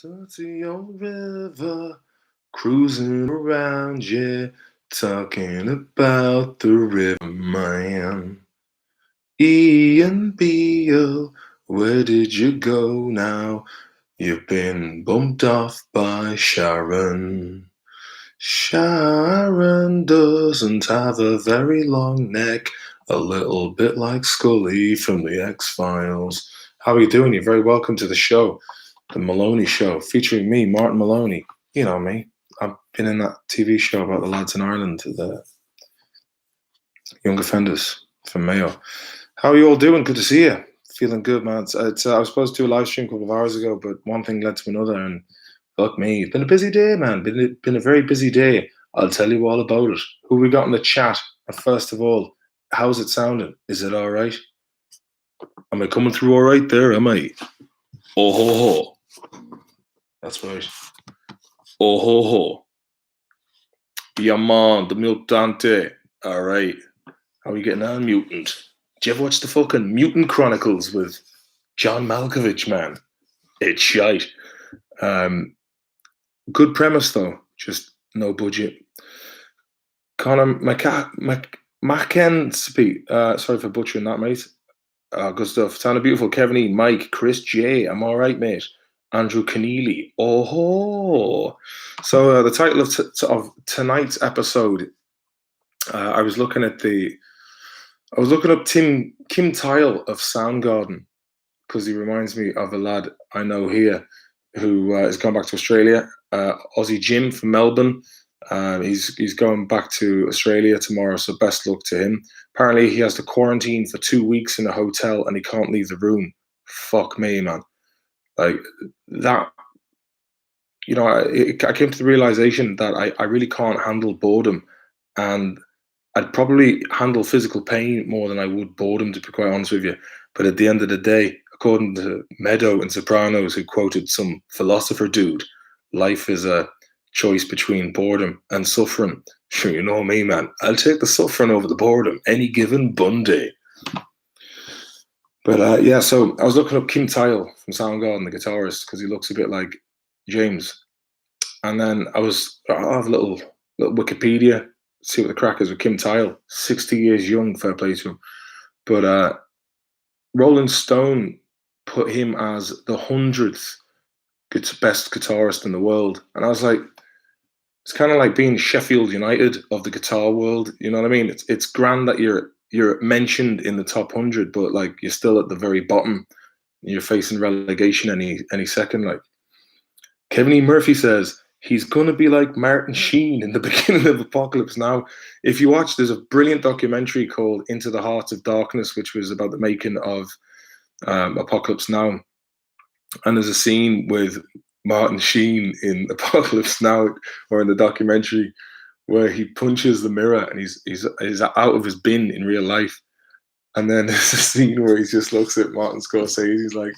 So it's the old river cruising around, yeah, talking about the river man. Ian Beale, where did you go now? You've been bumped off by Sharon. Sharon doesn't have a very long neck, a little bit like Scully from the X-Files. How are you doing? You're very welcome to the show, The Maloney Show, featuring me, Martin Maloney. You know me. I've been in that TV show about the lads in Ireland, the young offenders from Mayo. How are you all doing? Good to see you. Feeling good, man. I was supposed to do a live stream a couple of hours ago, but one thing led to another, and fuck me. It's been a busy day, man. Been a very busy day. I'll tell you all about it. Who we got in the chat? And first of all, how's it sounding? Is it all right? Am I coming through all right there? Am I? Oh ho ho. That's right. Oh ho ho. Yeah, man, the mutante. All right. How are you getting on, mutant? Did you ever watch the fucking Mutant Chronicles with John Malkovich, man? It's shite. Good premise though, just no budget. Connor Mackenzie, sorry for butchering that, mate. Good stuff. Sounded beautiful. Kevin E, Mike, Chris J. I'm all right, mate. Andrew Keneally. Oh ho. So the title of tonight's episode, I was looking up Kim Tile of Soundgarden because he reminds me of a lad I know here who has gone back to Australia. Aussie Jim from Melbourne. He's going back to Australia tomorrow, so best luck to him. Apparently, he has to quarantine for 2 weeks in a hotel and he can't leave the room. Fuck me, man. Like that, you know, I came to the realization that I really can't handle boredom, and I'd probably handle physical pain more than I would boredom, to be quite honest with you. But at the end of the day, according to Meadow and Sopranos, who quoted some philosopher dude, life is a choice between boredom and suffering. Sure, you know me, man. I'll take the suffering over the boredom any given Bunday. But yeah, so I was looking up Kim Tile from Soundgarden, the guitarist, because he looks a bit like James. And then I have a little Wikipedia, see what the crack is with Kim Tile. 60 years young, fair play to him. But Rolling Stone put him as the 100th best guitarist in the world. And I was like, it's kind of like being Sheffield United of the guitar world. You know what I mean? It's grand that you're mentioned in the top 100, but like you're still at the very bottom. You're facing relegation any second. Like Kevin E. Murphy says, he's gonna be like Martin Sheen in the beginning of Apocalypse Now. If you watch, there's a brilliant documentary called Into the Heart of Darkness, which was about the making of Apocalypse Now. And there's a scene with Martin Sheen in Apocalypse Now, or in the documentary, where he punches the mirror and he's out of his bin in real life. And then there's a scene where he just looks at Martin Scorsese, he's like,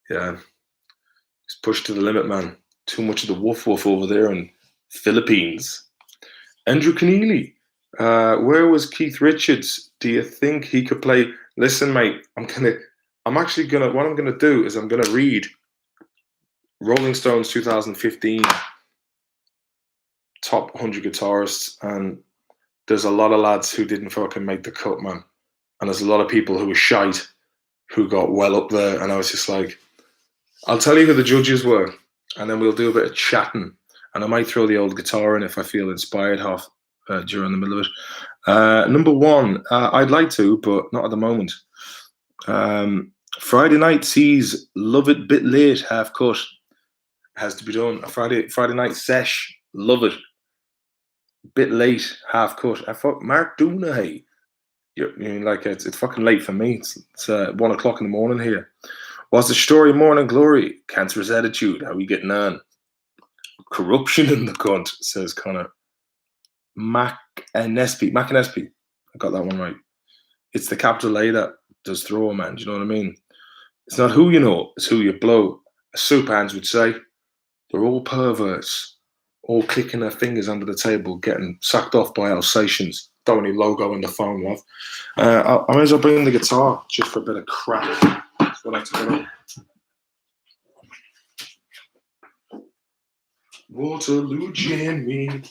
yeah, he's pushed to the limit, man. Too much of the woof woof over there in Philippines. Andrew Keneally, where was Keith Richards? Do you think he could play? Listen, mate, what I'm gonna do is I'm gonna read Rolling Stones 2015 top 100 guitarists, and there's a lot of lads who didn't fucking make the cut, man. And there's a lot of people who were shite who got well up there, and I was just like, I'll tell you who the judges were, and then we'll do a bit of chatting, and I might throw the old guitar in if I feel inspired during the middle of it. Number one, I'd like to, but not at the moment. Friday night sees Love It Bit Late, half cut. Has to be done. A Friday night sesh, love it. Bit late, half cut. I thought Mark Dooney. You mean like it's fucking late for me. It's 1 o'clock in the morning here. What's the story? Morning glory. Cancerous attitude. How are we getting on? Corruption in the cunt, says Connor. Macanespi. I got that one right. It's the capital A that does throw, man. Do you know what I mean? It's not who you know, it's who you blow. As soup hands would say, they're all perverts, all clicking their fingers under the table, getting sacked off by Alsatians. Don't need logo in the phone, love. I might as well bring in the guitar just for a bit of crack. when I took it up. Waterloo Jimmy.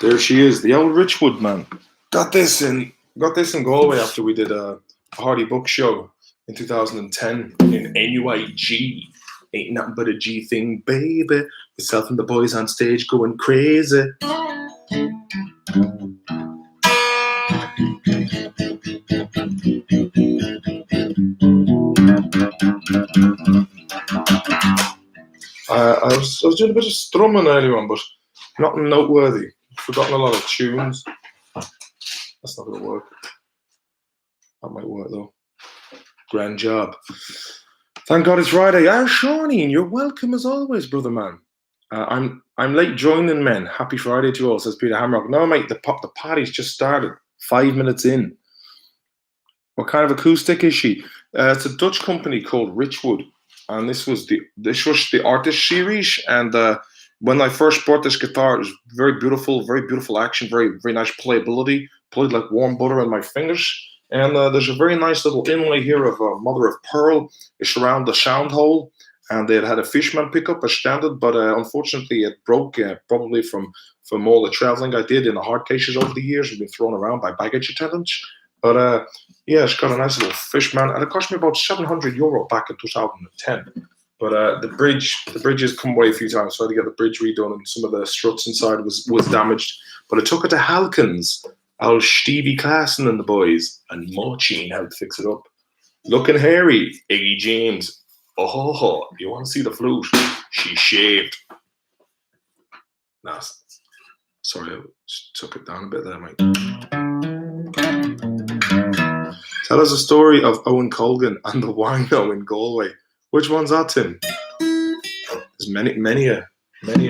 There she is, the old Richwood man. Got this in Galway after we did a Hardy Book show in 2010 in NUIG. Ain't nothing but a G thing, baby. Myself and the boys on stage going crazy. I was doing a bit of strumming earlier on, but nothing noteworthy. Forgotten a lot of tunes. That's not going to work. That might work though. Grand job. Thank God it's Friday. Shawnee, you're welcome as always, brother man. I'm late joining, men. Happy Friday to you all, says Peter Hamrock. No, mate, the party's just started. 5 minutes in. What kind of acoustic is she? It's a Dutch company called Richwood, and this was the artist series. And when I first bought this guitar, it was very beautiful action, very nice playability. Played like warm butter in my fingers. And there's a very nice little inlay here of mother of pearl. It's around the sound hole, and they had a Fishman pickup as standard, but unfortunately it broke, probably from all the traveling I did in the hard cases over the years and been thrown around by baggage attendants. But yeah, it's got a nice little Fishman, and it cost me about €700 back in 2010. But the bridge has come away a few times, so I had to get the bridge redone, and some of the struts inside was damaged. But I took it to Halkins. Old Stevie Classen and the boys, and Marcin helped to fix it up. Looking hairy, Iggy James. Oh, you want to see the flute? She shaved. Nah, sorry, I took it down a bit there, mate. Tell us a story of Owen Colgan and the wino in Galway. Which one's that, Tim? There's many a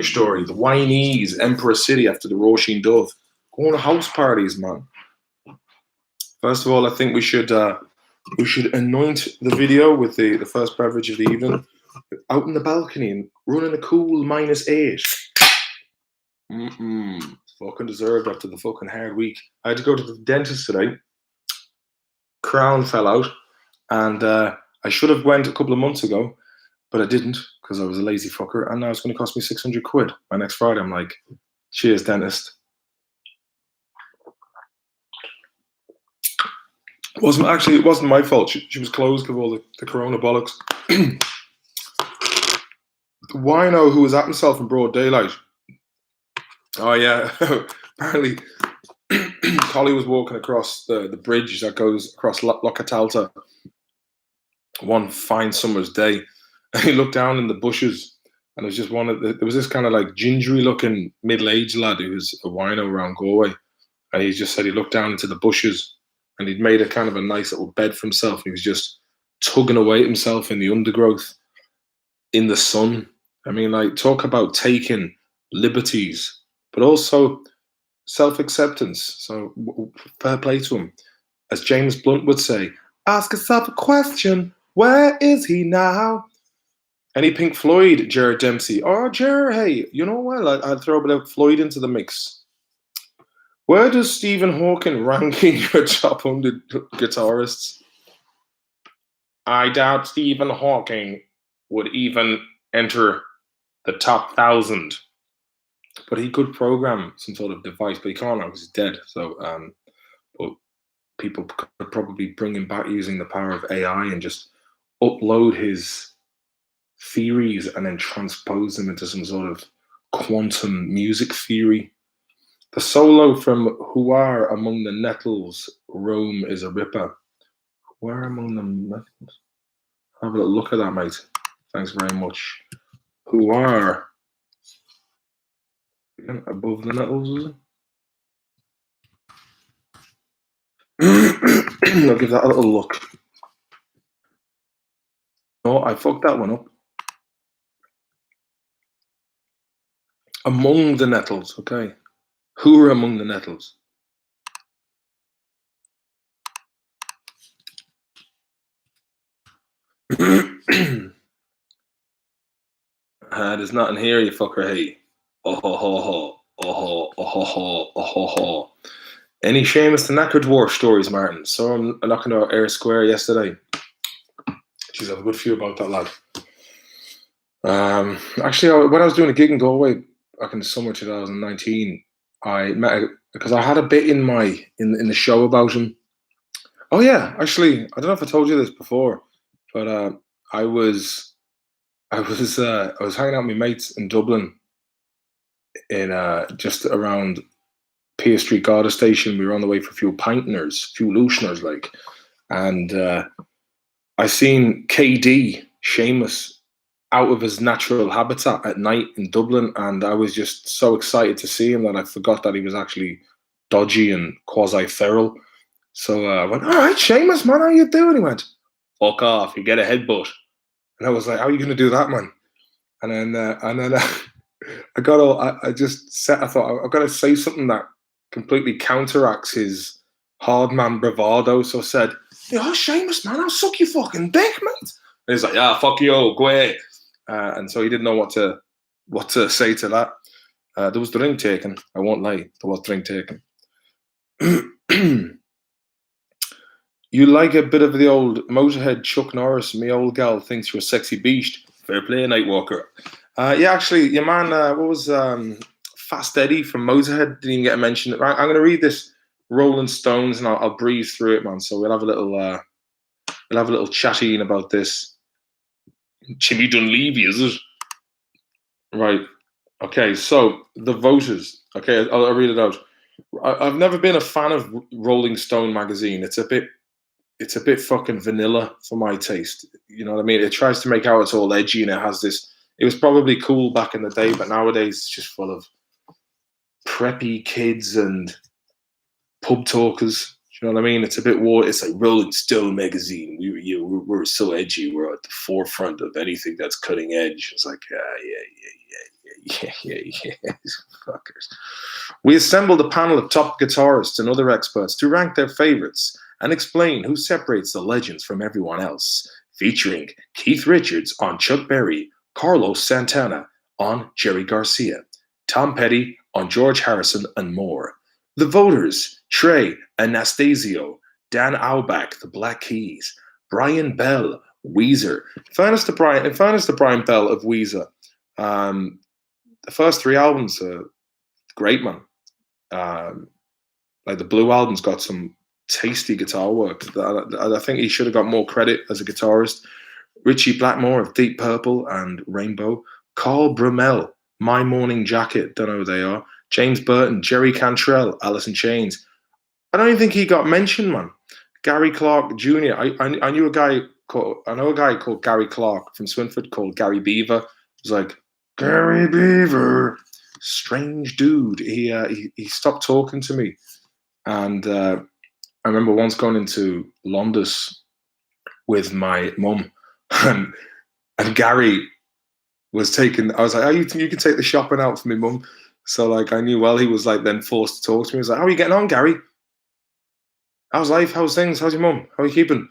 story. The Wineys, Emperor City after the Roisin Dove. Going to house parties, man. First of all, I think we should anoint the video with the first beverage of the evening. Out in the balcony and running a cool -8. Fucking deserved after the fucking hard week. I had to go to the dentist today. Crown fell out, and I should have went a couple of months ago, but I didn't because I was a lazy fucker, and now it's going to cost me £600 by next Friday. I'm like, cheers, dentist. It wasn't my fault. She was closed because of all the corona bollocks. The wino who was at himself in broad daylight. Oh yeah, apparently Collie was walking across the bridge that goes across Loch Catalta one fine summer's day, and he looked down in the bushes, and it was just there was this kind of like gingery looking middle-aged lad who was a wino around Galway, and he just said he looked down into the bushes. And he'd made a kind of a nice little bed for himself. And he was just tugging away at himself in the undergrowth, in the sun. I mean, like, talk about taking liberties, but also self-acceptance. So fair play to him. As James Blunt would say, ask yourself a question. Where is he now? Any Pink Floyd, Jared Dempsey? Oh, Jared, hey, you know what? I'd throw a bit of Floyd into the mix. Where does Stephen Hawking rank in your top 100 guitarists? I doubt Stephen Hawking would even enter the top 1,000. But he could program some sort of device, but he can't now because he's dead. So, but people could probably bring him back using the power of AI and just upload his theories and then transpose them into some sort of quantum music theory. The solo from Who Are Among the Nettles, Rome is a Ripper. Who Are Among the Nettles? Have a little look at that, mate. Thanks very much. Who Are Above the Nettles, is it? I'll give that a little look. No, I fucked that one up. Among the Nettles, okay. Who are among the nettles? There's nothing here, you fucker, hey. Oh ho ho ho. Oh ho oh ho ho oh ho ho. Any Seamus the Knacker Dwarf stories, Martin? So I'm knocking out Air Square yesterday. Jeez, I have a good few about that lad. Actually, when I was doing a gig in Galway back in the summer 2019, I met because I had a bit in the show about him. Oh yeah, actually, I don't know if I told you this before, but I was hanging out with my mates in Dublin in just around Pier Street Garda station. We were on the way for a few pintners, few looseners, like, and I seen KD Seamus out of his natural habitat at night in Dublin, and I was just so excited to see him that I forgot that he was actually dodgy and quasi feral. So I went, "All right, Seamus, man, how you doing?" He went, "Fuck off, you get a headbutt." And I was like, "How are you going to do that, man?" And then I got all. I just said, I thought I've got to say something that completely counteracts his hard man bravado. So I said, "Yeah, Seamus, man, I'll suck your fucking dick, mate." And he's like, "Yeah, fuck you, go away." And so he didn't know what to say to that. There was drink taken. I won't lie. There was drink taken. You like a bit of the old Motorhead Chuck Norris, me old gal thinks you're a sexy beast. Fair play, Nightwalker. Yeah, actually, your man, what was Fast Eddie from Motorhead? Didn't even get a mention. Right, I'm going to read this Rolling Stones, and I'll breeze through it, man. So we'll have a little chatting about this. Jimmy Dunleavy, is it? Right. Okay. So the voters. Okay, I'll read it out. I've never been a fan of Rolling Stone magazine. It's a bit fucking vanilla for my taste. You know what I mean? It tries to make out it's all edgy, and it has this. It was probably cool back in the day, but nowadays it's just full of preppy kids and pub talkers. You know what I mean? It's a bit war. It's like Rolling Stone magazine. We're so edgy. We're at the forefront of anything that's cutting edge. It's like, yeah. Fuckers. We assembled a panel of top guitarists and other experts to rank their favorites and explain who separates the legends from everyone else, featuring Keith Richards on Chuck Berry, Carlos Santana on Jerry Garcia, Tom Petty on George Harrison, and more. The voters: Trey Anastasio, Dan Auerbach, The Black Keys, Brian Bell, Weezer. In fairness to Brian Bell of Weezer, the first three albums are great, man. Like the Blue album's got some tasty guitar work. I think he should have got more credit as a guitarist. Richie Blackmore of Deep Purple and Rainbow, Carl Brummel, My Morning Jacket, don't know who they are. James Burton, Jerry Cantrell, Alice in Chains. I don't even think he got mentioned, man. Gary Clark Jr. I know a guy called Gary Clark from Swinford called Gary Beaver. It was like, Gary Beaver, strange dude. He stopped talking to me, and I remember once going into Londis with my mum, and Gary was taking. I was like, "Oh, you can take the shopping out for me, mum." So like, I knew well he was like then forced to talk to me. He was like, "How are you getting on, Gary? How's life? How's things? How's your mum? How are you keeping?"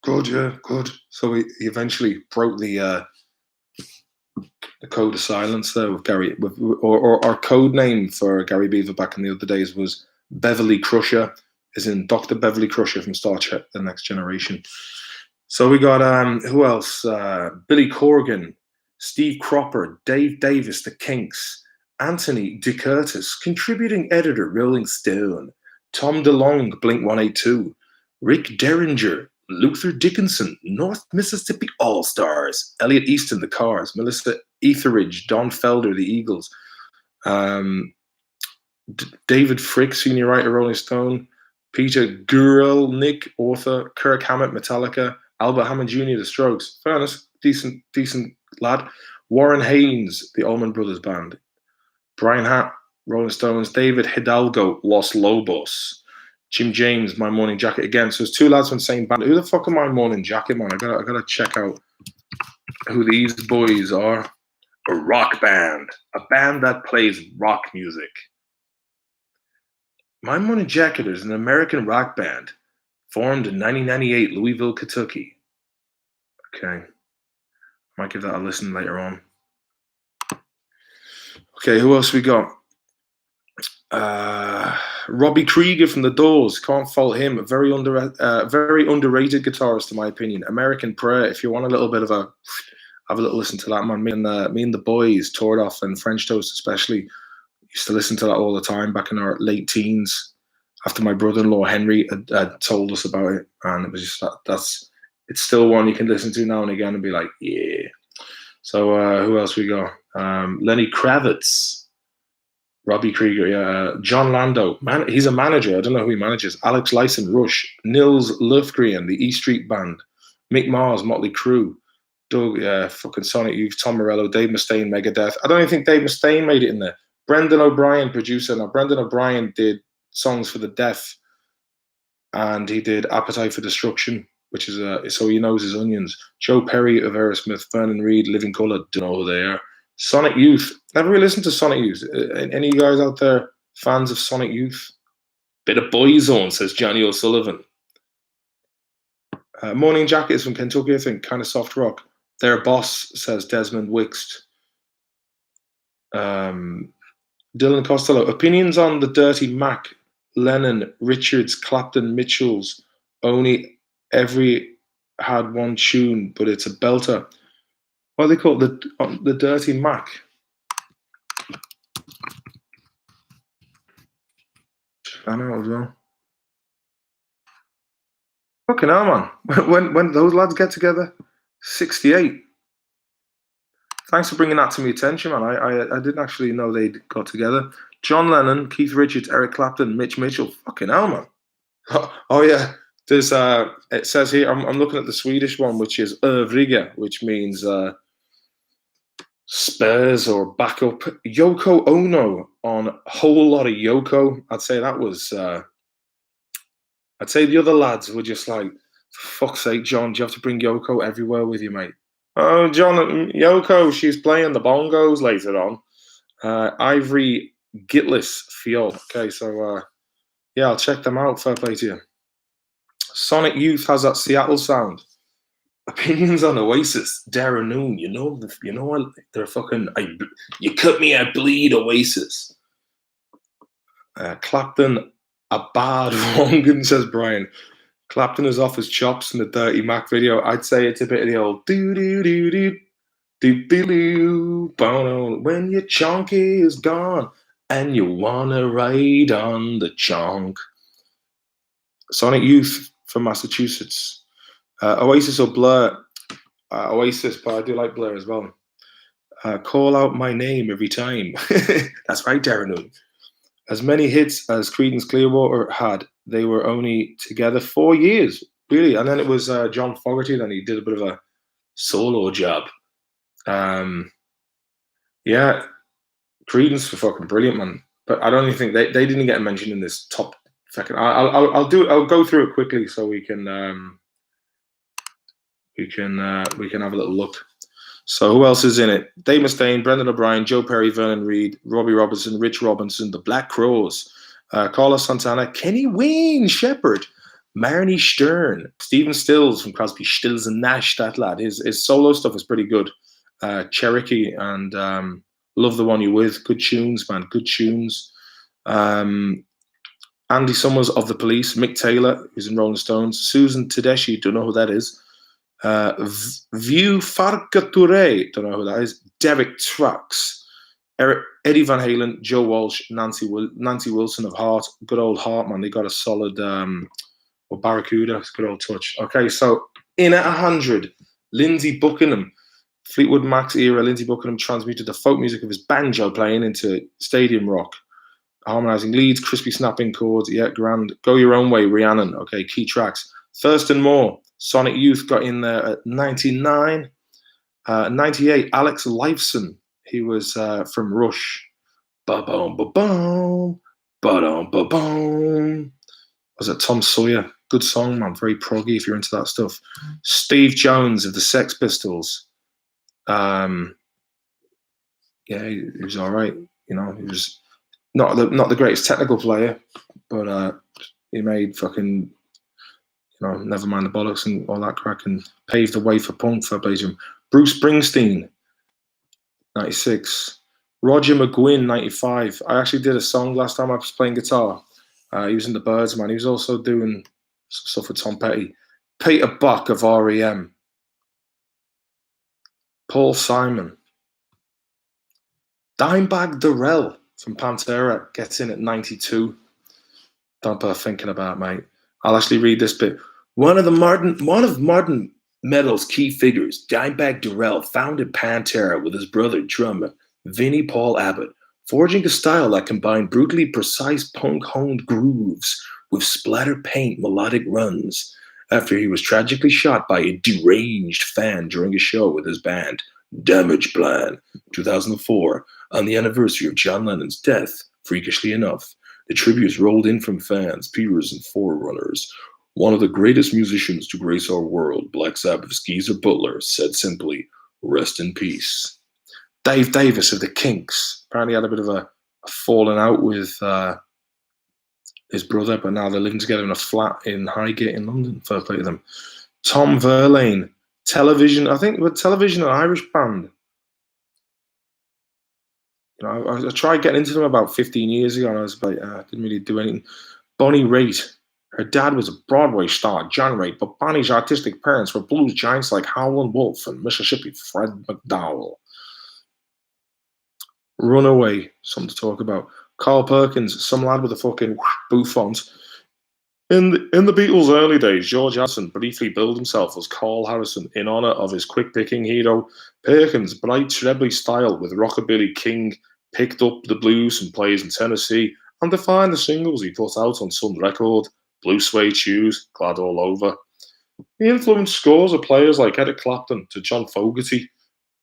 "Good, yeah, good." So he eventually broke the code of silence there with Gary, or our code name for Gary Beaver back in the other days was Beverly Crusher, as in Dr. Beverly Crusher from Star Trek: The Next Generation. So we got who else? Billy Corgan, Steve Cropper, Dave Davis, The Kinks, Anthony DeCurtis, contributing editor, Rolling Stone, Tom DeLonge, Blink-182, Rick Derringer, Luther Dickinson, North Mississippi All-Stars, Elliot Easton, The Cars, Melissa Etheridge, Don Felder, The Eagles, David Frick, senior writer, Rolling Stone, Peter Guralnick, author, Kirk Hammett, Metallica, Albert Hammond Jr., The Strokes. Fairness, decent lad. Warren Haynes, the Allman Brothers Band. Brian Hatt, Rolling Stones. David Hidalgo, Los Lobos. Jim James, My Morning Jacket again. So there's two lads from the same band. Who the fuck are My Morning Jacket, man? I gotta check out who these boys are. A rock band. A band that plays rock music. My Morning Jacket is an American rock band formed in 1998, Louisville, Kentucky. Okay. Might give that a listen later on. Okay, who else we got? Robbie Krieger from The Doors, can't fault him. Very underrated guitarist, in my opinion. American Prayer. If you want a little bit of a, have a little listen to that, man. Me and the boys toured off, and French Toast especially. Used to listen to that all the time back in our late teens. After my brother-in-law Henry had told us about it, and it was just it's still one you can listen to now and again and be like, yeah. So who else we got? Lenny Kravitz. Robbie Krieger, yeah. John Lando, man, he's a manager. I don't know who he manages. Alex Lyson, Rush. Nils Lofgren, the E Street Band. Mick Mars, Motley Crue. Doug, yeah, fucking Sonic Youth, Tom Morello, Dave Mustaine, Megadeth. I don't even think Dave Mustaine made it in there. Brendan O'Brien, producer. Now, Brendan O'Brien did songs for the deaf, and he did Appetite for Destruction, which is so he knows his onions. Joe Perry of Aerosmith, Vernon Reid, Living Colour, don't know who they are. Sonic Youth. Never really listened to Sonic Youth. Any of you guys out there fans of Sonic Youth? Bit of Boyzone, says Johnny O'Sullivan. Morning Jackets from Kentucky, I think, kind of soft rock. Their Boss, says Desmond Wixt. Dylan Costello. Opinions on the Dirty Mac, Lennon, Richards, Clapton, Mitchells. Only every had one tune, but it's a belter. What do they call it? The Dirty Mac? I know as well. Fucking hell, man. When those lads get together, 68. Thanks for bringing that to my attention, man. I didn't actually know they got together. John Lennon, Keith Richards, Eric Clapton, Mitch Mitchell. Fucking hell, man. Oh yeah. There's it says here, I'm looking at the Swedish one, which is övriga, which means spares or backup. Yoko Ono on a whole lot of Yoko. I'd say that was I'd say the other lads were just like, for fuck's sake, John, do you have to bring Yoko everywhere with you, mate? Oh, John, Yoko, she's playing the bongos later on. Ivory Gitless Field. Okay, so yeah, I'll check them out. Fair play to you. Sonic Youth has that Seattle sound. Opinions on Oasis, Darren Noon. You know what? They're fucking. You cut me, I bleed. Oasis. Clapton, a bad wrong, says Brian. Clapton is off his chops in the Dirty Mac video. I'd say it's a bit of the old do do do do do do do bono when your chonky is gone and you wanna ride on the chonk. Sonic Youth from Massachusetts. Oasis or Blur? Oasis, but I do like Blur as well. Call out my name every time. That's right, Darren. As many hits as Creedence Clearwater had, they were only together 4 years, really. And then it was John Fogerty, then he did a bit of a solo job. Yeah, Creedence were fucking brilliant, man. But I don't even think they didn't get mentioned in this top second. I'll go through it quickly so we can have a little look. So who else is in it? Dave Mustaine, Brendan O'Brien, Joe Perry, Vernon Reid, Robbie Robertson, Rich Robinson, the Black Crowes, Carlos Santana, Kenny Wayne Shepherd, Marnie Stern, Stephen Stills from Crosby, Stills and Nash, that lad. His solo stuff is pretty good. Cherokee and Love the One You With. Good tunes, man. Good tunes. Andy Summers of The Police, Mick Taylor, who's in Rolling Stones, Susan Tedeschi, don't know who that is. View Farcature, don't know who that is. Derek Trucks, Eddie Van Halen, Joe Walsh, Nancy Wilson of Heart. Good old Heart, man. They got a solid or Barracuda. It's a good old touch. Okay, so in at 100, Lindsey Buckingham, Fleetwood Mac's era. Lindsey Buckingham transmuted the folk music of his banjo playing into stadium rock, harmonizing leads, crispy snapping chords. Yeah, grand. Go Your Own Way, Rhiannon. Okay, key tracks. Thurston Moore, Sonic Youth got in there at 99. 98, Alex Lifeson. He was from Rush. Ba-boom, ba-boom, ba-dum, ba-boom. Was it Tom Sawyer? Good song, man. Very proggy if you're into that stuff. Steve Jones of the Sex Pistols. Yeah, he was all right. You know, he was not the greatest technical player, but he made fucking, you know, never mind the bollocks and all that crack, and paved the way for punk for Belgium. Bruce Springsteen, 96. Roger McGuinn, 95. I actually did a song last time I was playing guitar. He was in the Birds, man. He was also doing some stuff with Tom Petty. Peter Buck of REM. Paul Simon. Dimebag Darrell from Pantera gets in at 92. Don't bother thinking about, mate. I'll actually read this bit. One of modern metal's key figures, Dimebag Darrell, founded Pantera with his brother drummer Vinnie Paul Abbott, forging a style that combined brutally precise punk-honed grooves with splatter paint melodic runs. After he was tragically shot by a deranged fan during a show with his band, Damage Plan, 2004, on the anniversary of John Lennon's death, freakishly enough, the tributes rolled in from fans, peers, and forerunners. One of the greatest musicians to grace our world, Black Sabbath's Geezer Butler, said simply, "Rest in peace." Dave Davis of the Kinks apparently had a bit of a falling out with his brother, but now they're living together in a flat in Highgate in London. Fair play to them. Tom Verlaine, Television. I think with Television, an Irish band. You know, I tried getting into them about 15 years ago, and I was like, didn't really do anything. Bonnie Raitt, her dad was a Broadway star, John Raitt, but Bonnie's artistic parents were blues giants like Howlin' Wolf and Mississippi Fred McDowell. Runaway, something to talk about. Carl Perkins, some lad with a fucking bouffant. In the Beatles' early days, George Harrison briefly billed himself as Carl Harrison in honor of his quick-picking hero. Perkins' bright, trebly style with Rockabilly King picked up the blues and plays in Tennessee and defined the singles he put out on Sun Record, Blue Suede Shoes, Glad All Over. He influenced scores of players like Eric Clapton to John Fogerty,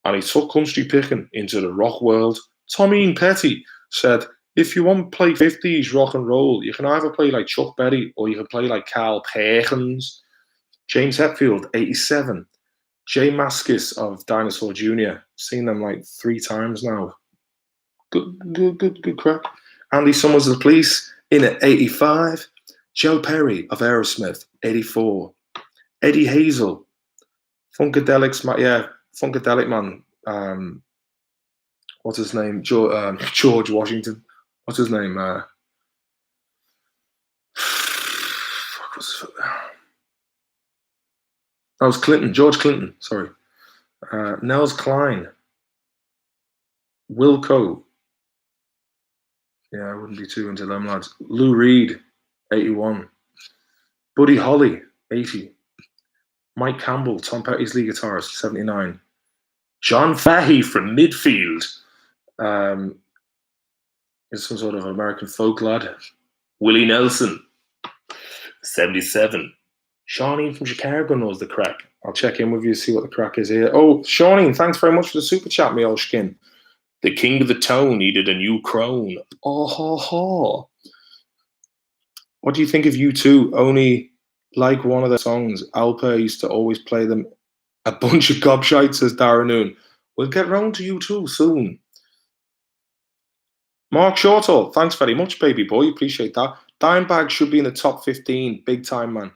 and he took country picking into the rock world. Tommy Petty said, "If you want to play 50s rock and roll, you can either play like Chuck Berry or you can play like Carl Perkins." James Hetfield, 87. Jay Mascis of Dinosaur Jr. Seen them like 3 times now. Good crack. Andy Summers of the Police in at 85. Joe Perry of Aerosmith, 84. Eddie Hazel, Funkadelic man. What's his name? George Washington. What's his name? That was Clinton. George Clinton. Sorry. Nels Klein. Wilco. Yeah, I wouldn't be too into them lads. Lou Reed, 81. Buddy Holly, 80. Mike Campbell, Tom Petty's lead guitarist, 79. John Fahey from Midfield. Is some sort of American folk lad. Willie Nelson, 77. Shawneen from Chicago knows the crack. I'll check in with you, see what the crack is here. Oh, Shawneen, thanks very much for the super chat, me old skin. The king of the tone needed a new crone. Oh, ha, ha. What do you think of U2? Only like one of their songs. Alper used to always play them. A bunch of gobshites, says Darren Noon. We'll get round to U2 soon. Mark Shortall, thanks very much, baby boy. Appreciate that. Dimebag should be in the top 15. Big time, man.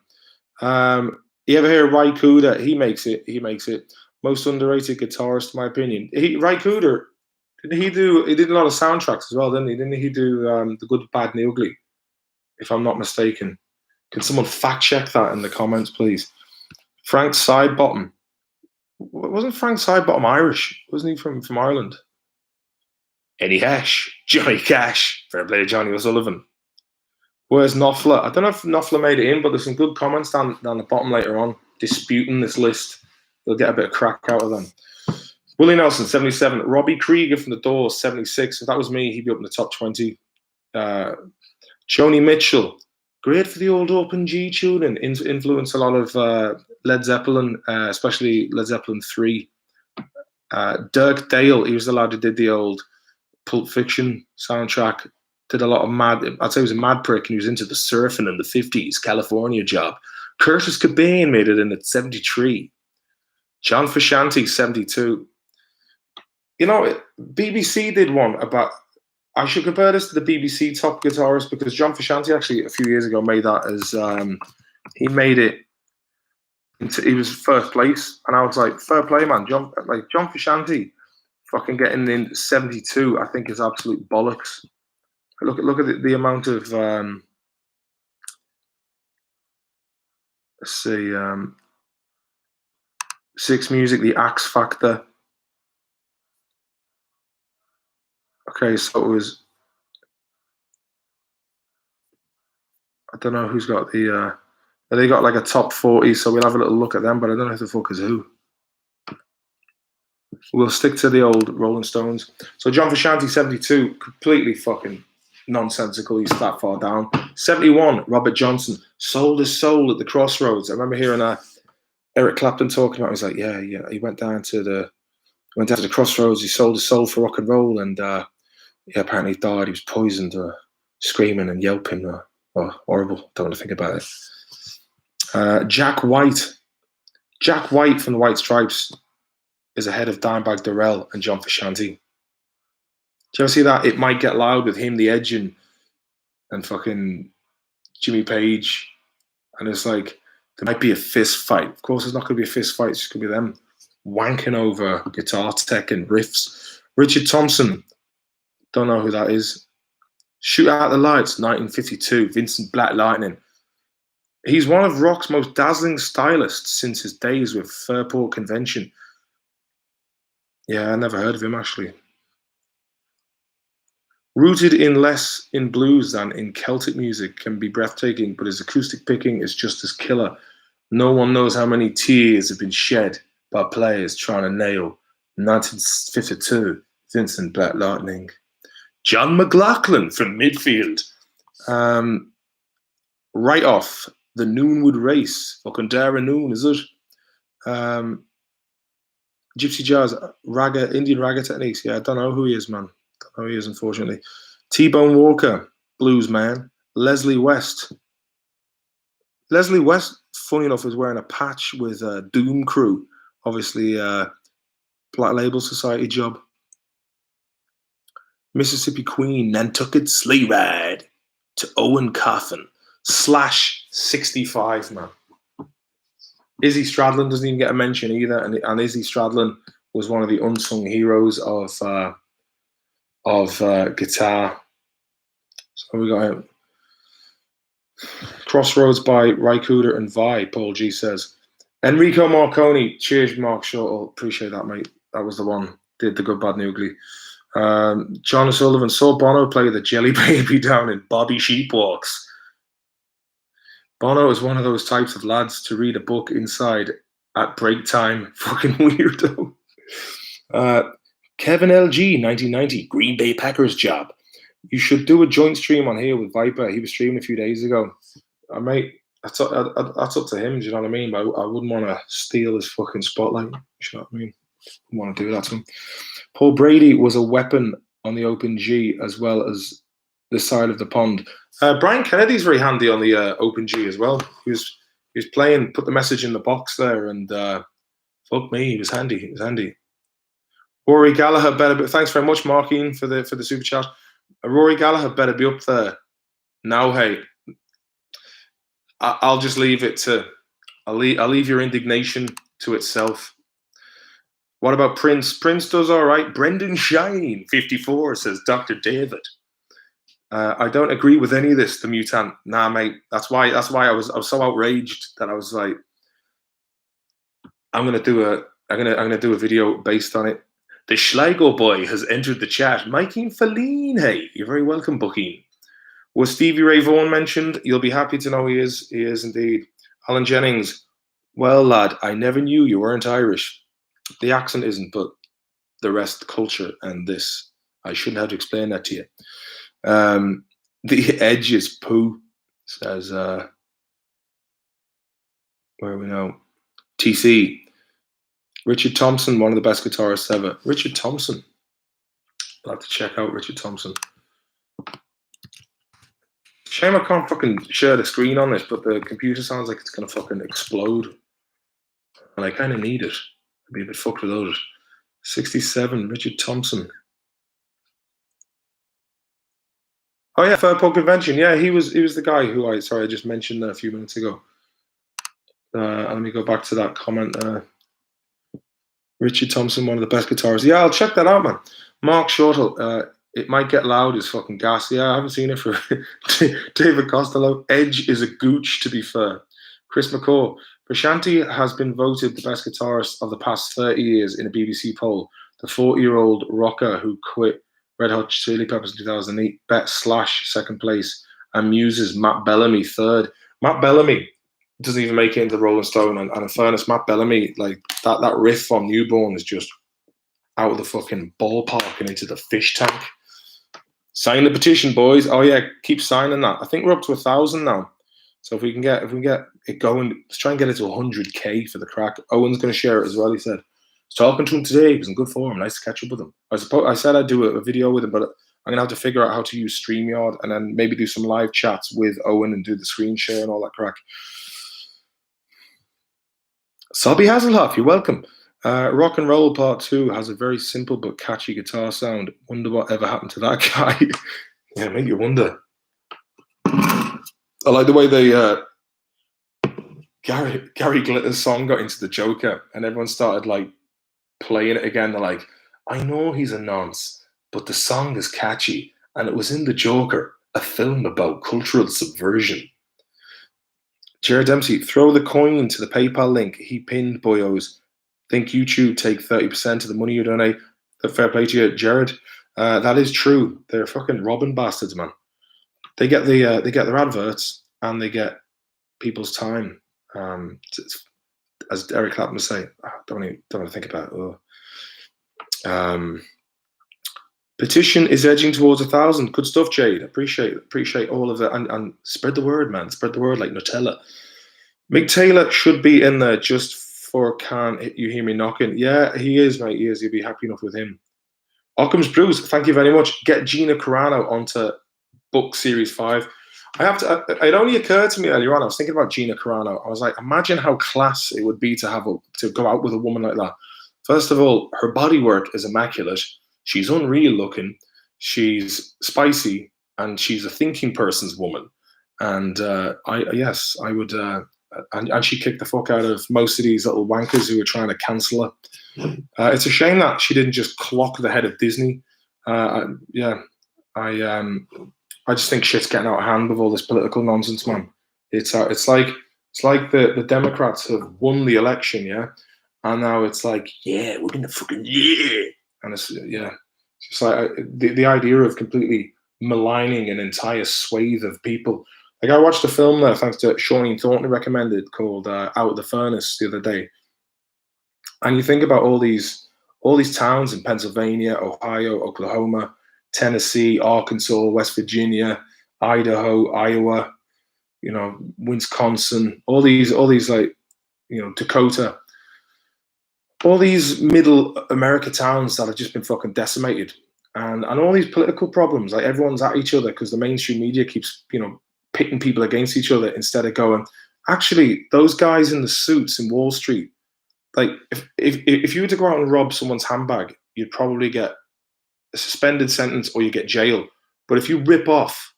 You ever hear Ry Cooder? He makes it. Most underrated guitarist, in my opinion. Ry Cooder, he did a lot of soundtracks as well, didn't he? Didn't he do The Good, Bad, and the Ugly? If I'm not mistaken. Can someone fact check that in the comments, please? Frank Sidebottom. Wasn't Frank Sidebottom Irish? Wasn't he from Ireland? Eddie Hesh, Johnny Cash, fair play to Johnny O'Sullivan. Where's Knopfler? I don't know if Knopfler made it in, but there's some good comments down the bottom later on disputing this list. We'll get a bit of crack out of them. Willie Nelson, 77. Robbie Krieger from The Doors, 76. If that was me, he'd be up in the top 20. Joni Mitchell, great for the old open G tuning. Influenced a lot of Led Zeppelin, especially Led Zeppelin 3. Dirk Dale, he was the lad who did the old Pulp Fiction soundtrack. Did a lot of I'd say he was a mad prick, and he was into the surfing in the 50s, California job. Curtis Cobain made it in at 73. John Frusciante, 72. You know, BBC did one about, I should compare this to the BBC top guitarist, because John Frusciante actually a few years ago made that as, he made it, he was first place, and I was like, fair play, man. John Frusciante fucking getting in 72, I think is absolute bollocks. Look at the amount of Let's see. Six Music, The Axe Factor. Okay, so it was. I don't know who's got the. They got like a top 40, so we'll have a little look at them. But I don't know who the fuck is who. We'll stick to the old Rolling Stones. So John Frusciante, 72, completely fucking nonsensical. He's that far down. 71, Robert Johnson, sold his soul at the crossroads. I remember hearing Eric Clapton talking about it. He's like, yeah, he went down to the crossroads. He sold his soul for rock and roll, and apparently he died. He was poisoned, screaming and yelping. Horrible. Don't want to think about it. Jack White from the White Stripes is ahead of Dimebag Darrell and John Frusciante. Do you ever see that? It Might Get Loud with him, The Edge, and fucking Jimmy Page. And it's like, there might be a fist fight. Of course, there's not going to be a fist fight. It's just going to be them wanking over guitar tech and riffs. Richard Thompson, don't know who that is. Shoot Out the Lights, 1952, Vincent Black Lightning. He's one of rock's most dazzling stylists since his days with Fairport Convention. Yeah, I never heard of him, actually. Rooted in less in blues than in Celtic music, can be breathtaking, but his acoustic picking is just as killer. No one knows how many tears have been shed by players trying to nail 1952 Vincent Black Lightning. John McLaughlin from midfield. Right off, the Noonwood Race. Fucking Dara Noon, is it? Gypsy Jazz, Indian Ragga Techniques. Yeah, I don't know who he is, man. Don't know who he is, unfortunately. T-Bone Walker, blues man. Leslie West. Leslie West, funny enough, is wearing a patch with Doom Crew. Obviously, Black Label Society job. Mississippi Queen, Nantucket Sleigh Ride to Owen Coffin. Slash 65, man. Izzy Stradlin doesn't even get a mention either, and Izzy Stradlin was one of the unsung heroes of guitar. So we got him. Crossroads by Rycooder and Vi, Paul G says. Enrico Marconi, cheers, Mark Shortle. Appreciate that, mate. That was the one. Did the Good, Bad, and Ugly. John O'Sullivan saw Bono play the Jelly Baby down in Bobby Sheepwalks. Bono is one of those types of lads to read a book inside at break time. Fucking weirdo. Kevin LG, 1990, Green Bay Packers job. You should do a joint stream on here with Viper. He was streaming a few days ago. That's up to him, do you know what I mean? But I wouldn't want to steal his fucking spotlight. You know what I mean? I wouldn't want to do that to him. Paul Brady was a weapon on the Open G as well as the side of the pond. Brian Kennedy's very handy on the Open G as well. He was playing, put the message in the box there, and fuck me, he was handy. Rory Gallagher better be, thanks very much, Markeen, for the super chat. Rory Gallagher better be up there. Now, hey, I'll just leave it to I'll leave your indignation to itself. What about Prince? Prince does all right. Brendan Shine, 54, says Dr. David. I don't agree with any of this, the mutant. Nah, mate. That's why I was so outraged that I was like, I'm gonna do a video based on it. The Schlegel boy has entered the chat. Mikey Feline, hey, you're very welcome, Booking. Was Stevie Ray Vaughan mentioned? You'll be happy to know he is. He is indeed. Alan Jennings. Well, lad, I never knew you weren't Irish. The accent isn't, but the rest, culture and this. I shouldn't have to explain that to you. The Edge is poo, says, where are we now? TC. Richard Thompson, one of the best guitarists ever. Richard Thompson. I'll have to check out Richard Thompson. Shame I can't fucking share the screen on this, but the computer sounds like it's going to fucking explode. And I kind of need it. I'd be a bit fucked without it. 67, Richard Thompson. Oh yeah, Fairport Convention. Yeah, he was the guy who I just mentioned a few minutes ago. Let me go back to that comment. Richard Thompson, one of the best guitarists. Yeah, I'll check that out, man. Mark Shortle, It Might Get Loud is fucking gas. Yeah, I haven't seen it for David Costello. Edge is a gooch, to be fair. Chris McCaw. Frusciante has been voted the best guitarist of the past 30 years in a BBC poll. The 40-year-old rocker who quit Red Hot Chili Peppers in 2008 bet Slash second place and Muse's Matt Bellamy third. Matt Bellamy doesn't even make it into Rolling Stone, and in fairness, Matt Bellamy, like that riff on Newborn is just out of the fucking ballpark and into the fish tank. Sign the petition, boys. Oh yeah, keep signing that. I think we're up to 1,000 now. So if we can get it going, let's try and get it to 100k for the crack. Owen's going to share it as well. He said, I was talking to him today. He was in good form. Nice to catch up with him. I said I'd do a video with him, but I'm going to have to figure out how to use StreamYard and then maybe do some live chats with Owen and do the screen share and all that crack. Sobby Hazelhoff, you're welcome. Rock and Roll Part 2 has a very simple but catchy guitar sound. Wonder what ever happened to that guy. Yeah, make you wonder. I like the way they Gary Glitter's song got into the Joker and everyone started like playing it again. They're like, I know he's a nonce, but the song is catchy and it was in the Joker, a film about cultural subversion. Jared Dempsey, throw the coin to the PayPal link he pinned, boyos. Think YouTube take 30% of the money you donate. Fair play to you, Jared. That is true. They're fucking robbing bastards, man. They get their adverts and they get people's time. As Eric Clapton would say, don't want to think about it. Petition is edging towards 1,000. Good stuff, Jade. Appreciate all of that, and spread the word, man. Spread the word like Nutella. Mick Taylor should be in there just for Can You Hear Me Knocking? Yeah, he is, mate. He is. You'll be happy enough with him. Occam's Brews, thank you very much. Get Gina Carano onto book series 5. It only occurred to me earlier on. I was thinking about Gina Carano. I was like, imagine how class it would be to go out with a woman like that. First of all, her body work is immaculate. She's unreal looking. She's spicy, and she's a thinking person's woman. And I would. And she kicked the fuck out of most of these little wankers who were trying to cancel her. It's a shame that she didn't just clock the head of Disney. I just think shit's getting out of hand with all this political nonsense, man. It's like the Democrats have won the election, yeah, and now it's like, yeah, we're gonna fucking and it's just like the idea of completely maligning an entire swathe of people. Like I watched a film there, thanks to Shawnee Thornton recommended, called Out of the Furnace the other day, and you think about all these towns in Pennsylvania, Ohio, Oklahoma, Tennessee, Arkansas, West Virginia, Idaho, Iowa, Wisconsin, all these like, Dakota, all these middle America towns that have just been fucking decimated, and all these political problems. Like everyone's at each other because the mainstream media keeps, pitting people against each other instead of going, actually, those guys in the suits in Wall Street, like if you were to go out and rob someone's handbag, you'd probably get a suspended sentence or you get jail. But if you rip off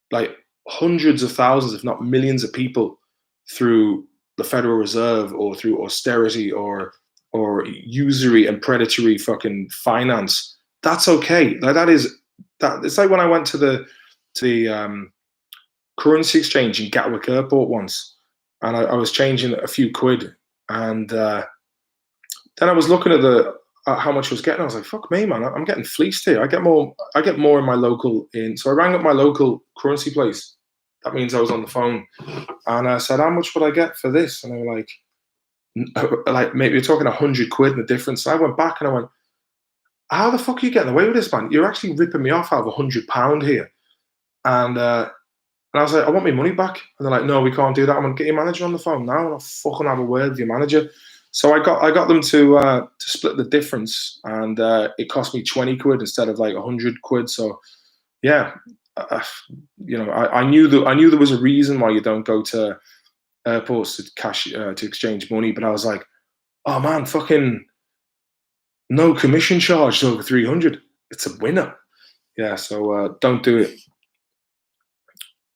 like hundreds of thousands, if not millions of people through the Federal Reserve or through austerity or usury and predatory fucking finance, that's okay. Like that. It's like when I went to the currency exchange in Gatwick Airport once, and I was changing a few quid, and then I was looking at how much I was getting. I was like, "Fuck me, man! I'm getting fleeced here. I get more in my local in." So I rang up my local currency place. That means I was on the phone, and I said, "How much would I get for this?" And they were like maybe you're talking 100 quid in the difference. So I went back and I went, "How the fuck are you getting away with this, man? You're actually ripping me off out of £100 here." And I was like, "I want my money back." And they're like, "No, we can't do that. I'm gonna get your manager on the phone now, and I'll fucking have a word with your manager." So I got them to split the difference, and it cost me 20 quid instead of like 100 quid. So yeah, I knew there was a reason why you don't go to airports to exchange money, but I was like, oh man, fucking no commission charge over 300. It's a winner. Yeah, so don't do it.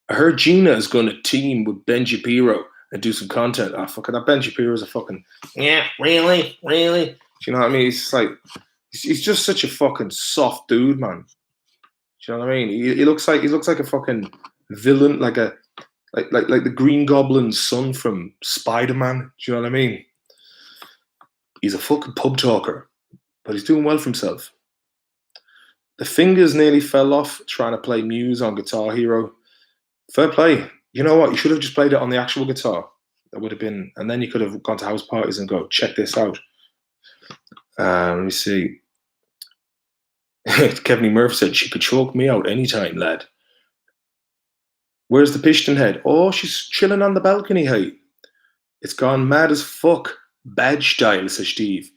I heard Gina is going to team with Ben Shapiro and do some content. Oh, fuck it, that Ben Shapiro is a fucking, yeah, really? Do you know what I mean? He's like, he's just such a fucking soft dude, man. Do you know what I mean? He looks like a fucking villain, like like the Green Goblin's son from Spider-Man. Do you know what I mean? He's a fucking pub talker, but he's doing well for himself. The fingers nearly fell off trying to play Muse on Guitar Hero. Fair play. You know what? You should have just played it on the actual guitar. That would have been, and then you could have gone to house parties and go, check this out. Let me see. Kevin Murphy said, she could choke me out anytime, lad. Where's the piston head? Oh, she's chilling on the balcony, hey. It's gone mad as fuck. Badge style, says Steve.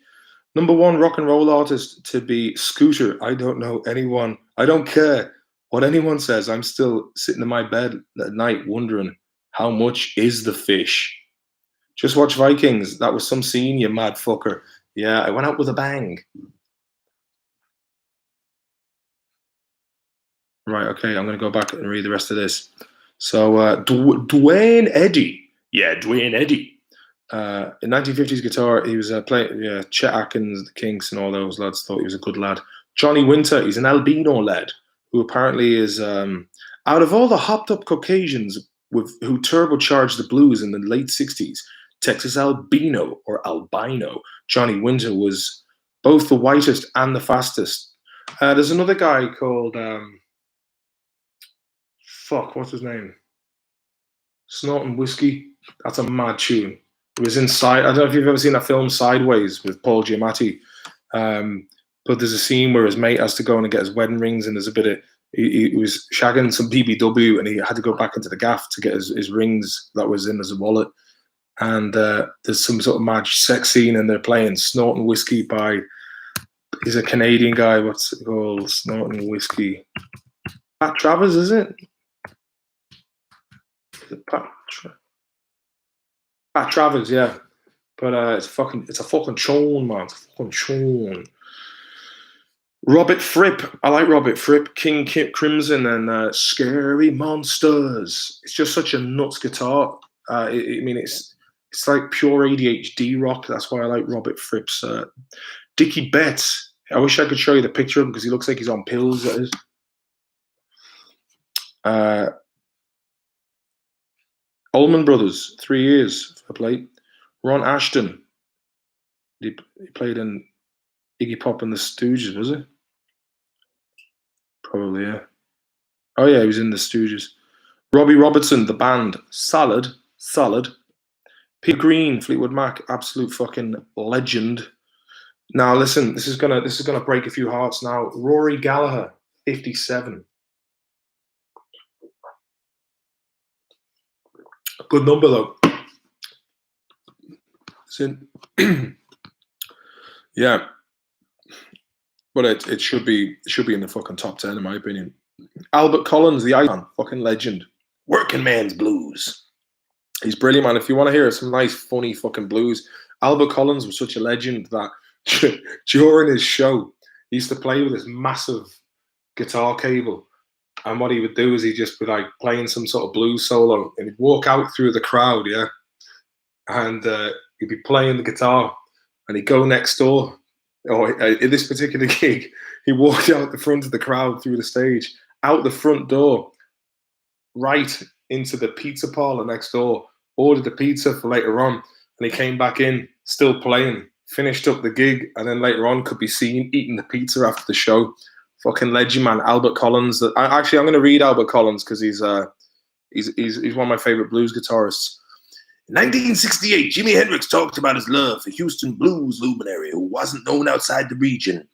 Number one rock and roll artist to be Scooter. I don't know anyone. I don't care what anyone says. I'm still sitting in my bed at night wondering how much is the fish. Just watch Vikings. That was some scene, you mad fucker. Yeah, I went out with a bang. Right, okay, I'm going to go back and read the rest of this. So, Dwayne Eddy. Yeah, Dwayne Eddy. In 1950s guitar, he was playing Chet Atkins, the Kinks, and all those lads thought he was a good lad. Johnny Winter, he's an albino lad who apparently is, out of all the hopped up Caucasians who turbocharged the blues in the late 60s, Texas albino or albino, Johnny Winter was both the whitest and the fastest. There's another guy called, what's his name? Snorting Whiskey. That's a mad tune. It was inside. I don't know if you've ever seen that film Sideways with Paul Giamatti. But there's a scene where his mate has to go in and get his wedding rings, and there's a bit of he was shagging some BBW, and he had to go back into the gaff to get his rings that was in his wallet. And there's some sort of mad sex scene, and they're playing Snorting Whiskey by. He's a Canadian guy. What's it called? Snorting Whiskey. Pat Travers, is it? Pat Travers, yeah. But it's a fucking tune, man. It's a fucking tune. Robert Fripp. I like Robert Fripp. King Crimson and Scary Monsters. It's just such a nuts guitar. It's like pure ADHD rock. That's why I like Robert Fripp's. Dickie Betts. I wish I could show you the picture of him because he looks like he's on pills. That is. Allman Brothers, 3 years I played. Ron Ashton, he played in Iggy Pop and the Stooges, was it? Probably, yeah. Oh yeah, he was in the Stooges. Robbie Robertson, the band, solid. Pete Green, Fleetwood Mac, absolute fucking legend. Now listen, this is gonna break a few hearts now. Rory Gallagher, 57. Good number though. Yeah, but it should be in the fucking top 10 in my opinion. Albert Collins, the Iceman, fucking legend. Working Man's Blues. He's brilliant, man. If you want to hear some nice, funny fucking blues, Albert Collins was such a legend that during his show, he used to play with this massive guitar cable. And what he would do is he'd just be like playing some sort of blues solo, and he'd walk out through the crowd, yeah, and he'd be playing the guitar, and he'd go next door. Or in this particular gig, he walked out the front of the crowd through the stage, out the front door, right into the pizza parlor next door, ordered the pizza for later on, and he came back in, still playing, finished up the gig, and then later on could be seen eating the pizza after the show. Fucking legend, man. Albert Collins. I'm going to read Albert Collins because he's one of my favorite blues guitarists. In 1968, Jimi Hendrix talked about his love for Houston blues luminary who wasn't known outside the region.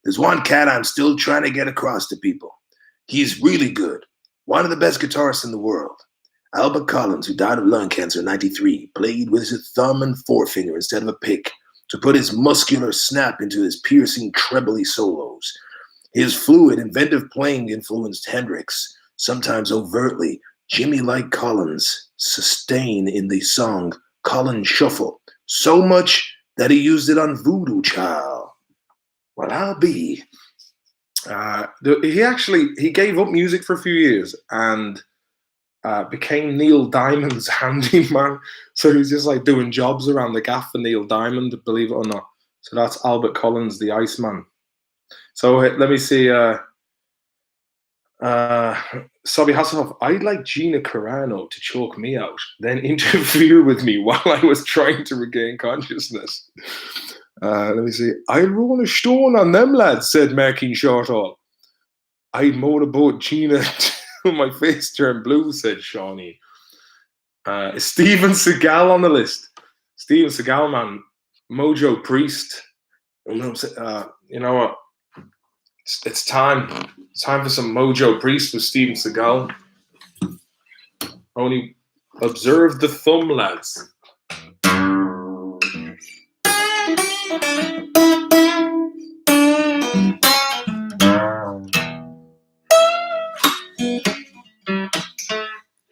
There's one cat I'm still trying to get across to people. He's really good. One of the best guitarists in the world. Albert Collins, who died of lung cancer in 1993, played with his thumb and forefinger instead of a pick to put his muscular snap into his piercing trebly solos. His fluid, inventive playing influenced Hendrix, sometimes overtly. Jimmy liked Collins' sustain in the song Collins Shuffle, so much that he used it on Voodoo Child. Well, I'll be. He gave up music for a few years and became Neil Diamond's handyman. So he was just like doing jobs around the gaff for Neil Diamond, believe it or not. So that's Albert Collins, the Iceman. So let me see. Sobby Hasselhoff, I'd like Gina Carano to choke me out, then interfere with me while I was trying to regain consciousness. Let me see. I'd roll a stone on them lads, said Markin Shortall. I'd motorboat Gina till my face turned blue, said Shawnee. Is Steven Seagal on the list? Steven Seagal, man. Mojo Priest. You know what? It's time. It's time for some Mojo Priest with Steven Seagal. Only observe the thumb, lads.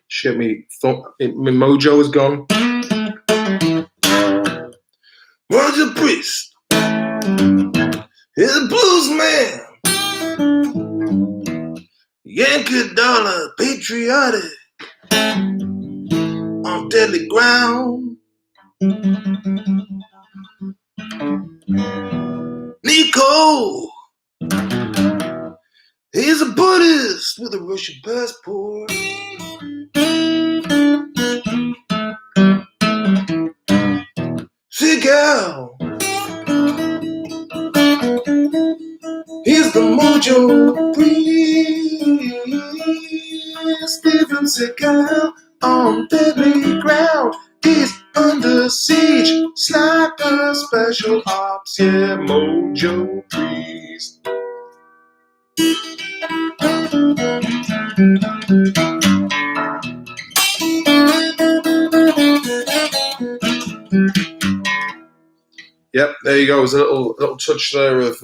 Shit, my mojo is gone. Mojo Priest is a blues man. Yankee dollar, patriotic, on deadly ground. Nico, he's a Buddhist with a Russian passport. Seagal, he's the Mojo Priest. Steven Seagal on deadly ground. He's under siege. Sniper special ops. Yeah, Mojo Priest. Yep, there you go. It was a little touch there of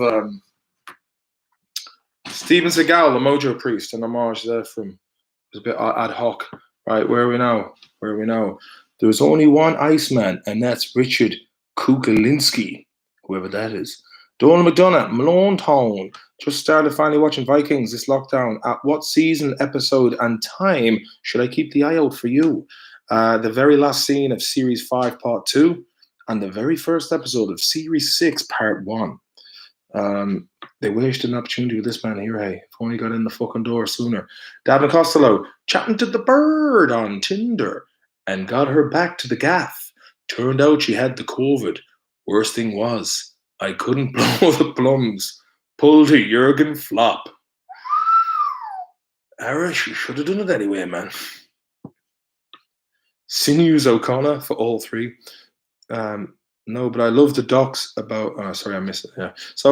Steven Seagal, the Mojo Priest, an homage there from. It was a bit ad hoc. Right, where are we now? There's only one Iceman, and that's Richard Kukalinski, whoever that is. Donald McDonough, Malone Town. Just started finally watching Vikings this lockdown. At what season, episode, and time should I keep the eye out for you? The very last scene of Series 5, Part 2, and the very first episode of Series 6, Part 1. They wasted an opportunity with this man here, hey. If only got in the fucking door sooner. Davin Costello, chatting to the bird on Tinder, and got her back to the gaff. Turned out she had the COVID. Worst thing was, I couldn't blow the plums. Pulled a Jurgen flop. Irish, you should have done it anyway, man. Sinews O'Connor for all three. No, but I love the docs about. Oh, sorry, I missed it. Yeah. So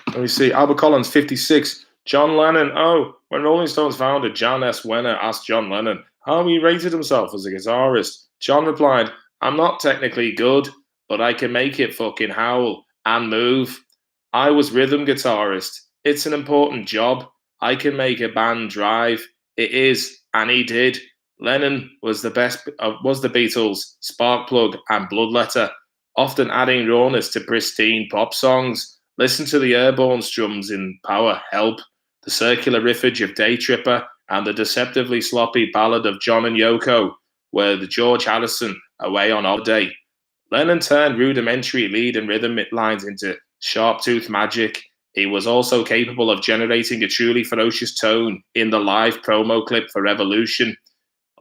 let me see. Albert Collins, 56. John Lennon. Oh, when Rolling Stones founder John S. Wenner asked John Lennon how he rated himself as a guitarist, John replied, "I'm not technically good, but I can make it fucking howl and move. I was rhythm guitarist. It's an important job. I can make a band drive. It is, and he did. Lennon was the best. Was the Beatles, Sparkplug, and Bloodletter." Often adding rawness to pristine pop songs. Listen to the airborne strums in Power Help, the circular riffage of Day Tripper, and the deceptively sloppy ballad of John and Yoko, where the George Harrison Away on Holiday. Lennon turned rudimentary lead and rhythm lines into sharp-toothed magic. He was also capable of generating a truly ferocious tone in the live promo clip for Revolution.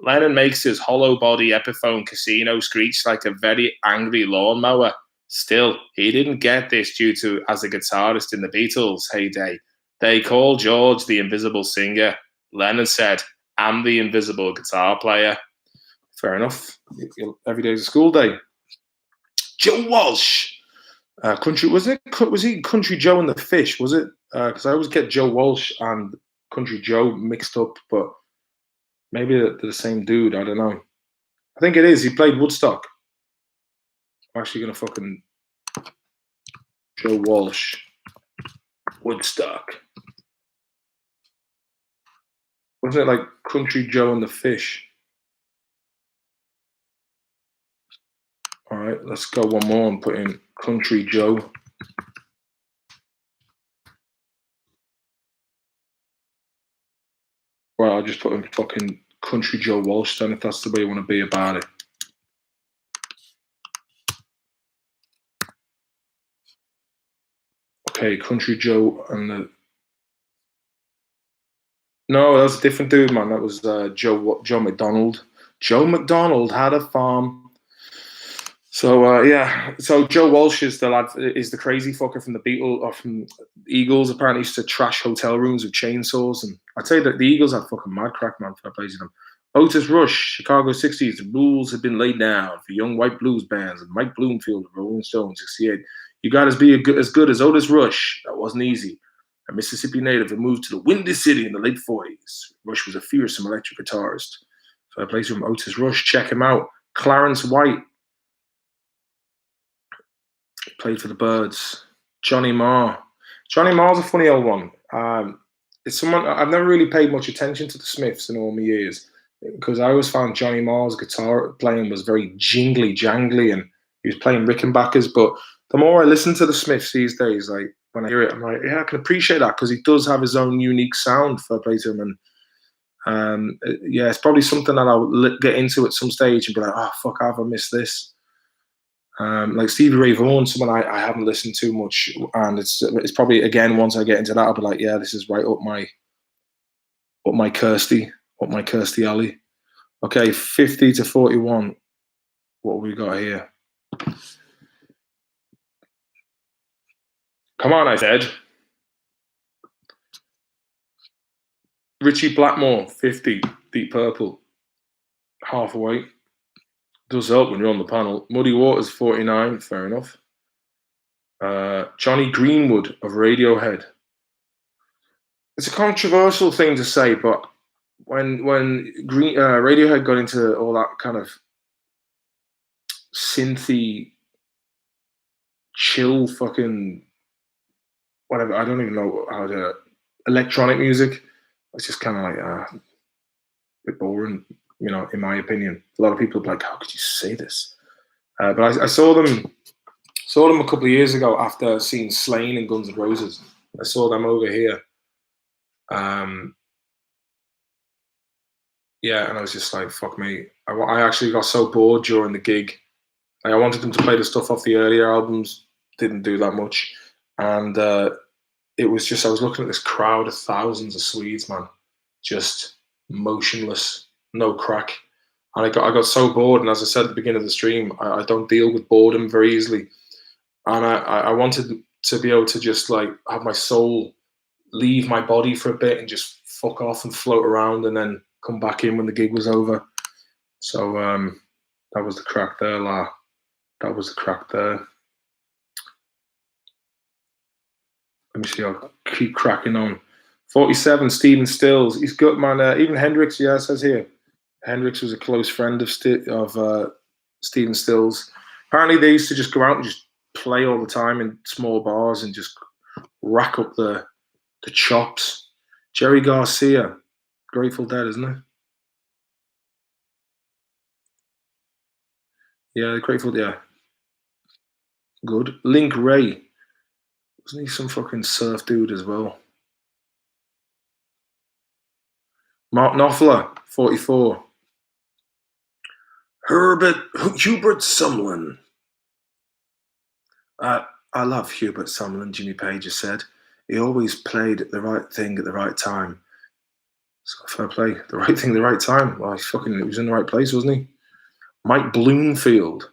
Lennon makes his hollow body Epiphone Casino screech like a very angry lawnmower. Still, he didn't get this due to as a guitarist in the Beatles' heyday. They called George the invisible singer. Lennon said, "I'm the invisible guitar player." Fair enough. Every day's a school day. Joe Walsh. Was he Country Joe and the Fish? Was it? Because I always get Joe Walsh and Country Joe mixed up, but maybe they're the same dude. I don't know. I think it is. He played Woodstock. I'm actually going to fucking Joe Walsh. Woodstock. Wasn't it like Country Joe and the Fish? All right, let's go one more and put in Country Joe. Well, I'll just put in fucking Country Joe Walsh then, if that's the way you want to be about it. Okay, Country Joe and the No, that was a different dude, man. That was Joe McDonald. Joe McDonald had a farm. So yeah, so Joe Walsh is the lad, is the crazy fucker from the Beatles or from Eagles. Apparently, used to trash hotel rooms with chainsaws, and I'd say that the Eagles had fucking mad crack, man. For plays them. Otis Rush, Chicago '60s. The rules had been laid down for young white blues bands, and Mike Bloomfield, Rolling Stone '68. You got to be as good as Otis Rush. That wasn't easy. A Mississippi native who moved to the Windy City in the late '40s. Rush was a fearsome electric guitarist. So I plays from Otis Rush. Check him out. Clarence White. Played for the Birds. Johnny Marr. Johnny Marr's a funny old one. It's someone I've never really paid much attention to the Smiths in all my years because I always found Johnny Marr's guitar playing was very jingly, jangly, and he was playing Rickenbackers. But the more I listen to the Smiths these days, like when I hear it, I'm like, yeah, I can appreciate that because he does have his own unique sound for play to him. And yeah, it's probably something that I'll get into at some stage and be like, oh fuck, have I missed this? Like Stevie Ray Vaughan, someone I haven't listened to much, and it's probably again once I get into that, I'll be like, yeah, this is right up my Kirsty alley. Okay, 50 to 41. What have we got here? Come on, I said. Richie Blackmore, 50, Deep Purple, half away. Does help when you're on the panel. Muddy Waters, 49, fair enough. Johnny Greenwood of Radiohead. It's a controversial thing to say, but when Radiohead got into all that kind of synthy, chill, fucking whatever, I don't even know how to electronic music. It's just kind of like a bit boring, you know, in my opinion. A lot of people are like, "How could you say this?" But I saw them a couple of years ago after seeing Slain and Guns N' Roses. I saw them over here. Yeah, and I was just like, fuck me. I actually got so bored during the gig. Like, I wanted them to play the stuff off the earlier albums, didn't do that much. And it was just, I was looking at this crowd of thousands of Swedes, man, just motionless, no crack. And I got so bored. And as I said at the beginning of the stream, I don't deal with boredom very easily. And I wanted to be able to just like have my soul leave my body for a bit and just fuck off and float around and then come back in when the gig was over. So that was the crack there, La. That was the crack there. Let me see, I'll keep cracking on. 47, Stephen Stills. He's good, man. Even Hendrix, yeah, it says here. Hendrix was a close friend of Stephen Stills. Apparently they used to just go out and just play all the time in small bars and just rack up the chops. Jerry Garcia, Grateful Dead, isn't it? Yeah, Grateful, yeah. Good. Link Ray. Wasn't he some fucking surf dude as well? Mark Knopfler, 44. Hubert Sumlin. I love Hubert Sumlin, Jimmy Page has said. He always played the right thing at the right time. So fair play. The right thing at the right time. Well, he was in the right place, wasn't he? Mike Bloomfield.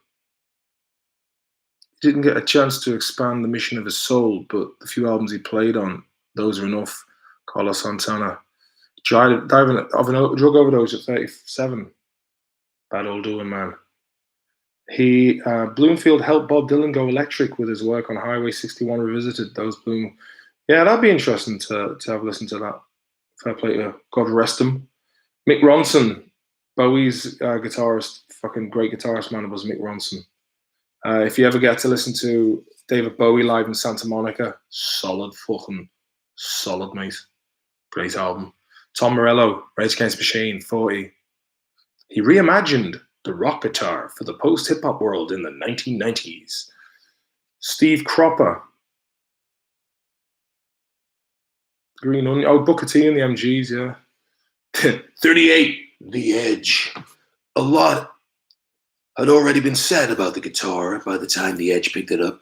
He didn't get a chance to expand the mission of his soul, but the few albums he played on, those are enough. Carlos Santana. Died of a drug overdose at 37. Bad old doing, man. Bloomfield helped Bob Dylan go electric with his work on Highway 61 Revisited. Those Bloom. Yeah, that'd be interesting to have a listen to that. Fair play to God rest him. Mick Ronson, Bowie's guitarist, fucking great guitarist, man, was Mick Ronson. If you ever get to listen to David Bowie live in Santa Monica, solid, mate. Great album. Tom Morello, Rage Against the Machine, 40. He reimagined the rock guitar for the post-hip-hop world in the 1990s. Steve Cropper. Green Onion. Oh, Booker T and the MGs, yeah. 38, The Edge. A lot had already been said about the guitar by the time The Edge picked it up.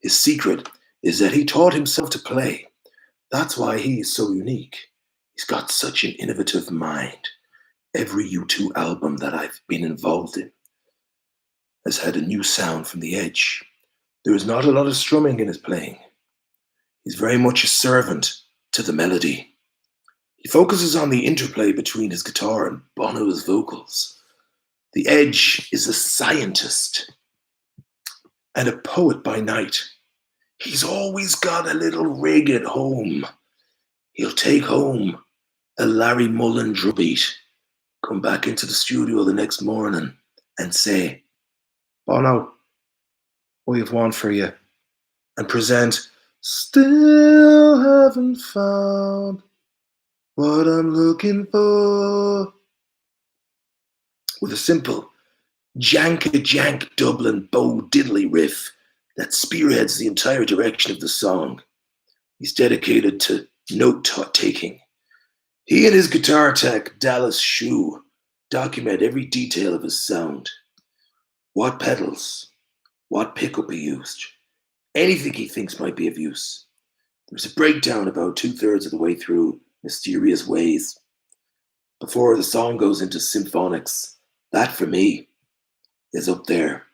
His secret is that he taught himself to play. That's why he is so unique. He's got such an innovative mind. Every U2 album that I've been involved in has had a new sound from the edge. There is not a lot of strumming in his playing. He's very much a servant to the melody. He focuses on the interplay between his guitar and Bono's vocals. The Edge is a scientist and a poet by night. He's always got a little rig at home. He'll take home a Larry Mullen drum beat, come back into the studio the next morning and say, Bono, we have one for you, and present, still haven't found what I'm looking for, with a simple jank Dublin Bo Diddley riff that spearheads the entire direction of the song. He's dedicated to note taking. He and his guitar tech, Dallas Shue, document every detail of his sound. What pedals, what pickup he used, anything he thinks might be of use. There's a breakdown about 2/3 of the way through Mysterious Ways. Before the song goes into symphonics, that for me is up there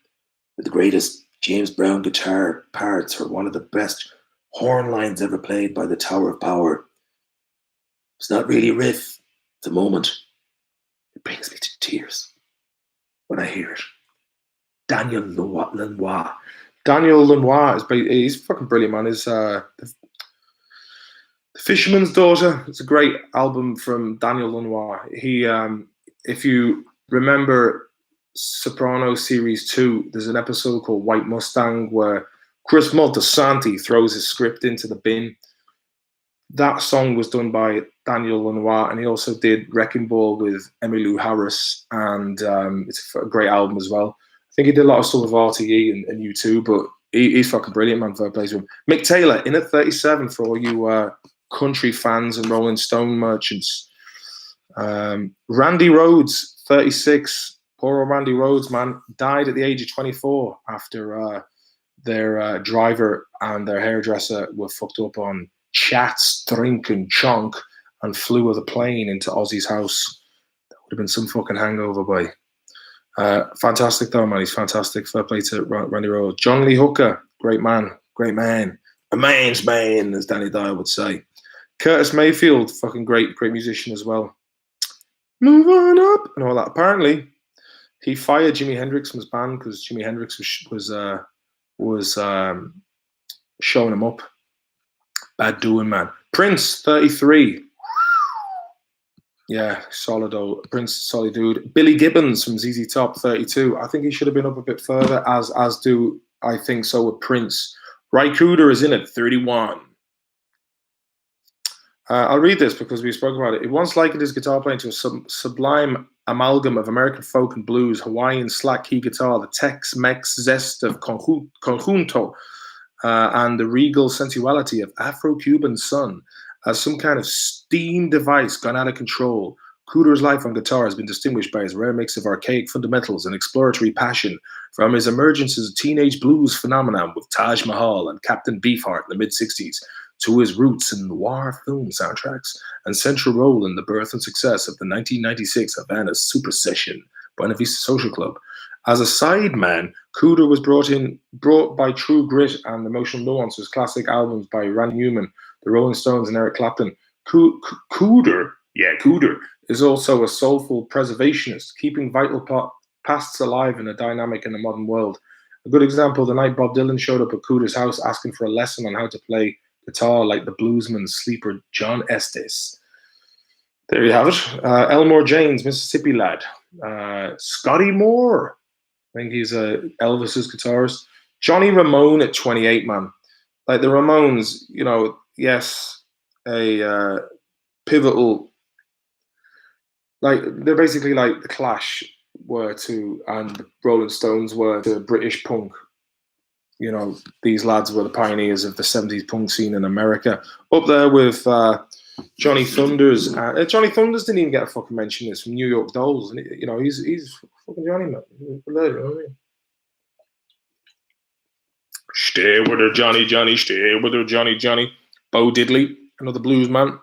with the greatest James Brown guitar parts or one of the best horn lines ever played by the Tower of Power. It's not really a riff, it's a moment. It brings me to tears when I hear it. Daniel Lanois. Daniel Lanois he's fucking brilliant, man. He's the Fisherman's Daughter. It's a great album from Daniel Lanois. He, if you remember Soprano Series 2, there's an episode called White Mustang where Chris Moltisanti throws his script into the bin. That song was done by Daniel Lanois, and he also did Wrecking Ball with Emmylou Harris, and it's a great album as well. I think he did a lot of stuff with RTE and U2, but he's fucking brilliant, man, for plays with him. Mick Taylor, in at 37 for all you country fans and Rolling Stone merchants. Randy Rhoads, 36. Poor old Randy Rhoads, man, died at the age of 24 after their driver and their hairdresser were fucked up on chats, drink, and chunk, and flew with a plane into Ozzy's house. That would have been some fucking hangover, boy. Fantastic though, man. He's fantastic. Fair play to Randy Rhoads. John Lee Hooker, great man. A man's man, as Danny Dyer would say. Curtis Mayfield, fucking great musician as well. Move on up and all that. Apparently, he fired Jimi Hendrix from his band because Jimi Hendrix was showing him up. Bad doing, man. Prince, 33. Yeah, solid Prince, solid dude. Billy Gibbons from ZZ Top, 32. I think he should have been up a bit further, as do I think so with Prince. Ry Cooder is in at 31. I'll read this because we spoke about it. He once likened his guitar playing to a sublime amalgam of American folk and blues, Hawaiian slack key guitar, the Tex-Mex zest of conjunto, and the regal sensuality of Afro-Cuban sun, as some kind of steam device gone out of control. Cooder's life on guitar has been distinguished by his rare mix of archaic fundamentals and exploratory passion, from his emergence as a teenage blues phenomenon with Taj Mahal and Captain Beefheart in the mid-60s, to his roots in noir film soundtracks and central role in the birth and success of the 1996 Havana Super Session Buena Vista Social Club. As a sideman, Cooder was brought by True Grit and Emotional Nuance, his classic albums by Randy Newman, the Rolling Stones, and Eric Clapton. Cooder is also a soulful preservationist, keeping vital pasts alive in a dynamic and a modern world. A good example, the night Bob Dylan showed up at Cooder's house asking for a lesson on how to play guitar like the bluesman sleeper John Estes. There you have it. Elmore James, Mississippi lad. Scotty Moore, I think he's Elvis's guitarist. Johnny Ramone at 28, man. Like the Ramones, you know, yes, a pivotal, like they're basically like the Clash were to, and the Rolling Stones were to British punk. You know, these lads were the pioneers of the 70s punk scene in America. Up there with Johnny Thunders. Johnny Thunders didn't even get a fucking mention. This from New York Dolls. And, you know, he's fucking Johnny, man. You know what I mean? Stay with her, Johnny. Stay with her, Johnny. Bo Diddley, another blues man.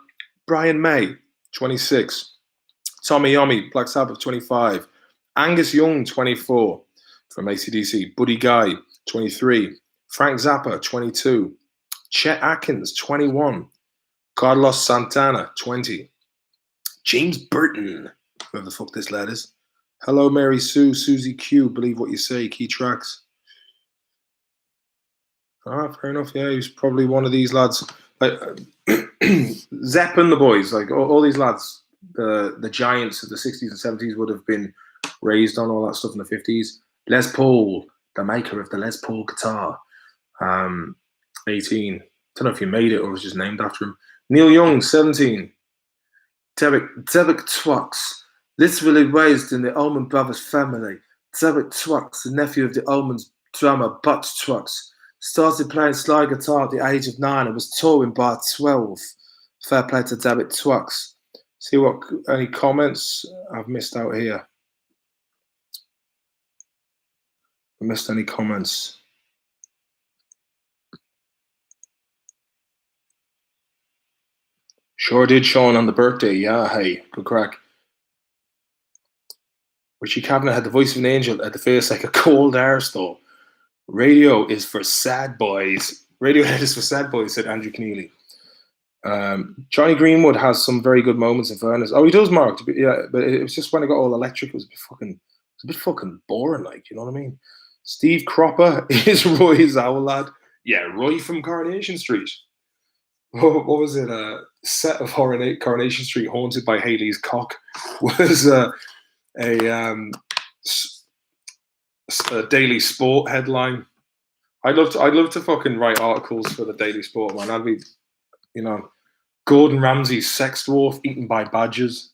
Brian May, 26. Tommy Yomi, Black Sabbath, 25. Angus Young, 24, from AC/DC. Buddy Guy, 23. Frank Zappa, 22. Chet Atkins, 21. Carlos Santana, 20. James Burton, whoever the fuck this lad is. Hello, Mary Sue, Susie Q, Believe What You Say, Key Tracks. Ah, fair enough. Yeah, he's probably one of these lads. Like Zepp and the boys, like all these lads, the giants of the 60s and 70s would have been raised on all that stuff in the 50s. Les Paul, the maker of the Les Paul guitar, 18. Don't know if he made it or was just named after him. Neil Young, 17. Derek Twux, literally raised in the Allman Brothers family. Derek Twux, the nephew of the Allman's drummer Butch Twux, started playing slide guitar at the age of 9 and was touring by 12. Fair play to Derek Twux. See what any comments I've missed out here. I missed any comments. Sure did, Sean, on the birthday. Yeah, hey, good crack. Richie Kavanagh had the voice of an angel at the face like a cold arse, though. Radio is for sad boys. Radiohead is for sad boys, said Andrew Keneally. Johnny Greenwood has some very good moments in fairness. Oh, he does, Mark. Yeah, but it was just when it got all electric, it was a bit fucking boring, like, you know what I mean? Steve Cropper is Roy's owl lad. Yeah, Roy from Coronation Street. What was it? A set of Coronation Street haunted by Haley's cock was a Daily Sport headline. I'd love to fucking write articles for the Daily Sport, man. That'd be, you know, Gordon Ramsay's sex dwarf eaten by badgers.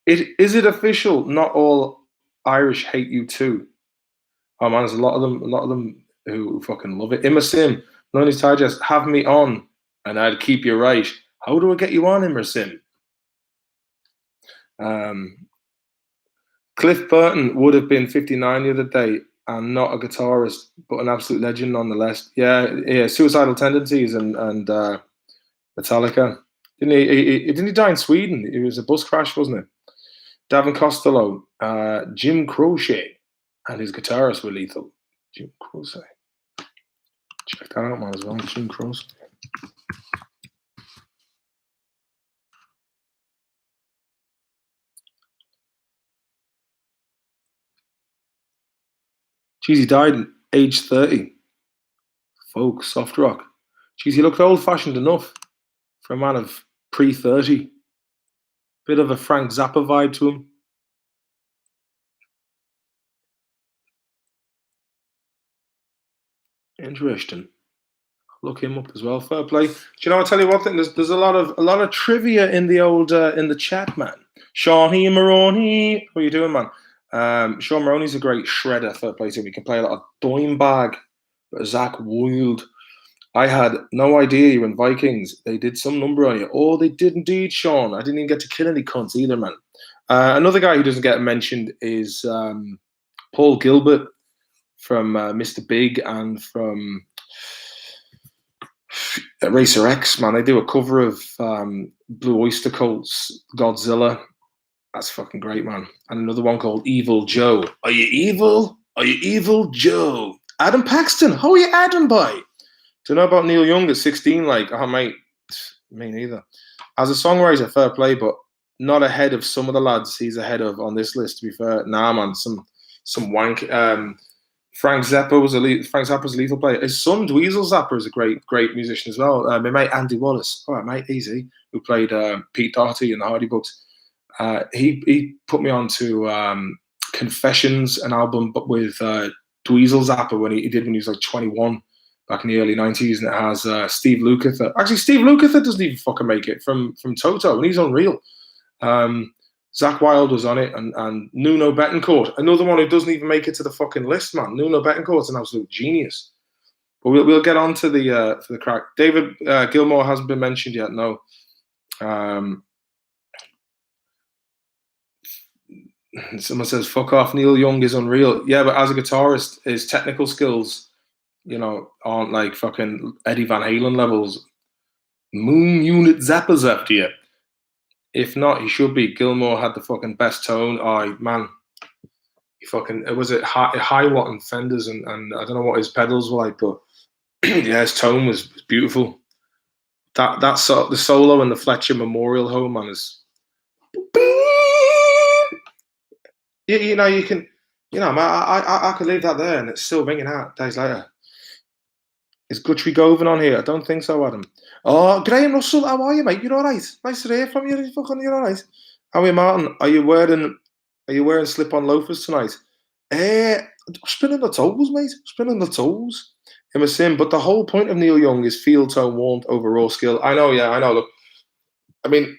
Is it official? Not all Irish hate you too. Oh man, there's a lot of them who fucking love it. Imma Sim, Lonely's Digest, have me on, and I'd keep you right. How do I get you on, Imma Sim? Cliff Burton would have been 59 the other day, and not a guitarist, but an absolute legend nonetheless. Yeah, Suicidal Tendencies and Metallica. Didn't he die in Sweden? It was a bus crash, wasn't it? Davin Costello, Jim Croce, and his guitarist were lethal. Jim Croce. Check that out, man, as well. Jim Croce. Jeez, he died at age 30. Folk, soft rock. Jeez, he looked old-fashioned enough for a man of pre-30. Bit of a Frank Zappa vibe to him. Interesting. Look him up as well. Fair play. Do you know? I tell you what, there's a lot of trivia in the old in the chat, man. Shawnee Maroney, how you doing, man? Sean Maroney's a great shredder. Fair play to him. He can play a lot of Dimebag, Zach Wild. I had no idea you were in Vikings. They did some number on you. Oh, they did indeed, Sean. I didn't even get to kill any cunts either, man. Another guy who doesn't get mentioned is Paul Gilbert from Mr. Big and from Racer X, man. They do a cover of Blue Oyster Cult's Godzilla. That's fucking great, man. And another one called Evil Joe. Are you evil? Are you evil, Joe? Adam Paxton. How are you, Adam, boy? Do you know about Neil Young at 16? Like, oh, mate, me neither. As a songwriter, fair play, but not ahead of some of the lads he's ahead of on this list, to be fair. Nah, man, some wank. Frank Zappa's a lethal player. His son, Dweezil Zappa, is a great musician as well. My mate, Andy Wallace. All right, mate, easy. Who played Pete Doherty in the Hardy Books. He put me on to Confessions, an album but with Dweezil Zappa when he was like 21 back in the early 90s, and it has Steve Lukather. Actually, Steve Lukather doesn't even fucking make it from Toto, and he's unreal. Zach Wilde was on it, and Nuno Betancourt, another one who doesn't even make it to the fucking list, man. Nuno Betancourt's an absolute genius. But we'll get on to the for the crack. David Gilmour hasn't been mentioned yet, no. Someone says, fuck off, Neil Young is unreal. Yeah, but as a guitarist, his technical skills, you know, aren't like fucking Eddie Van Halen levels. Moon Unit Zappers after you. If not, he should be. Gilmore had the fucking best tone. Oh, man. He fucking, it was it high watt and Fenders, and I don't know what his pedals were like, but yeah, his tone was beautiful. That the solo in the Fletcher Memorial Home, man, is you know, you can, you know, I could leave that there and it's still ringing out days later. Is Guthrie Govan on here? I don't think so, Adam. Oh, Graham Russell, how are you, mate? You're all right. Nice to hear from you. You're all right. How are you, Martin? Are you wearing slip-on loafers tonight? Spinning the toes, mate. Spinning the toes. In a sim, but the whole point of Neil Young is field tone warmth over raw skill. I know, yeah, I know. Look, I mean,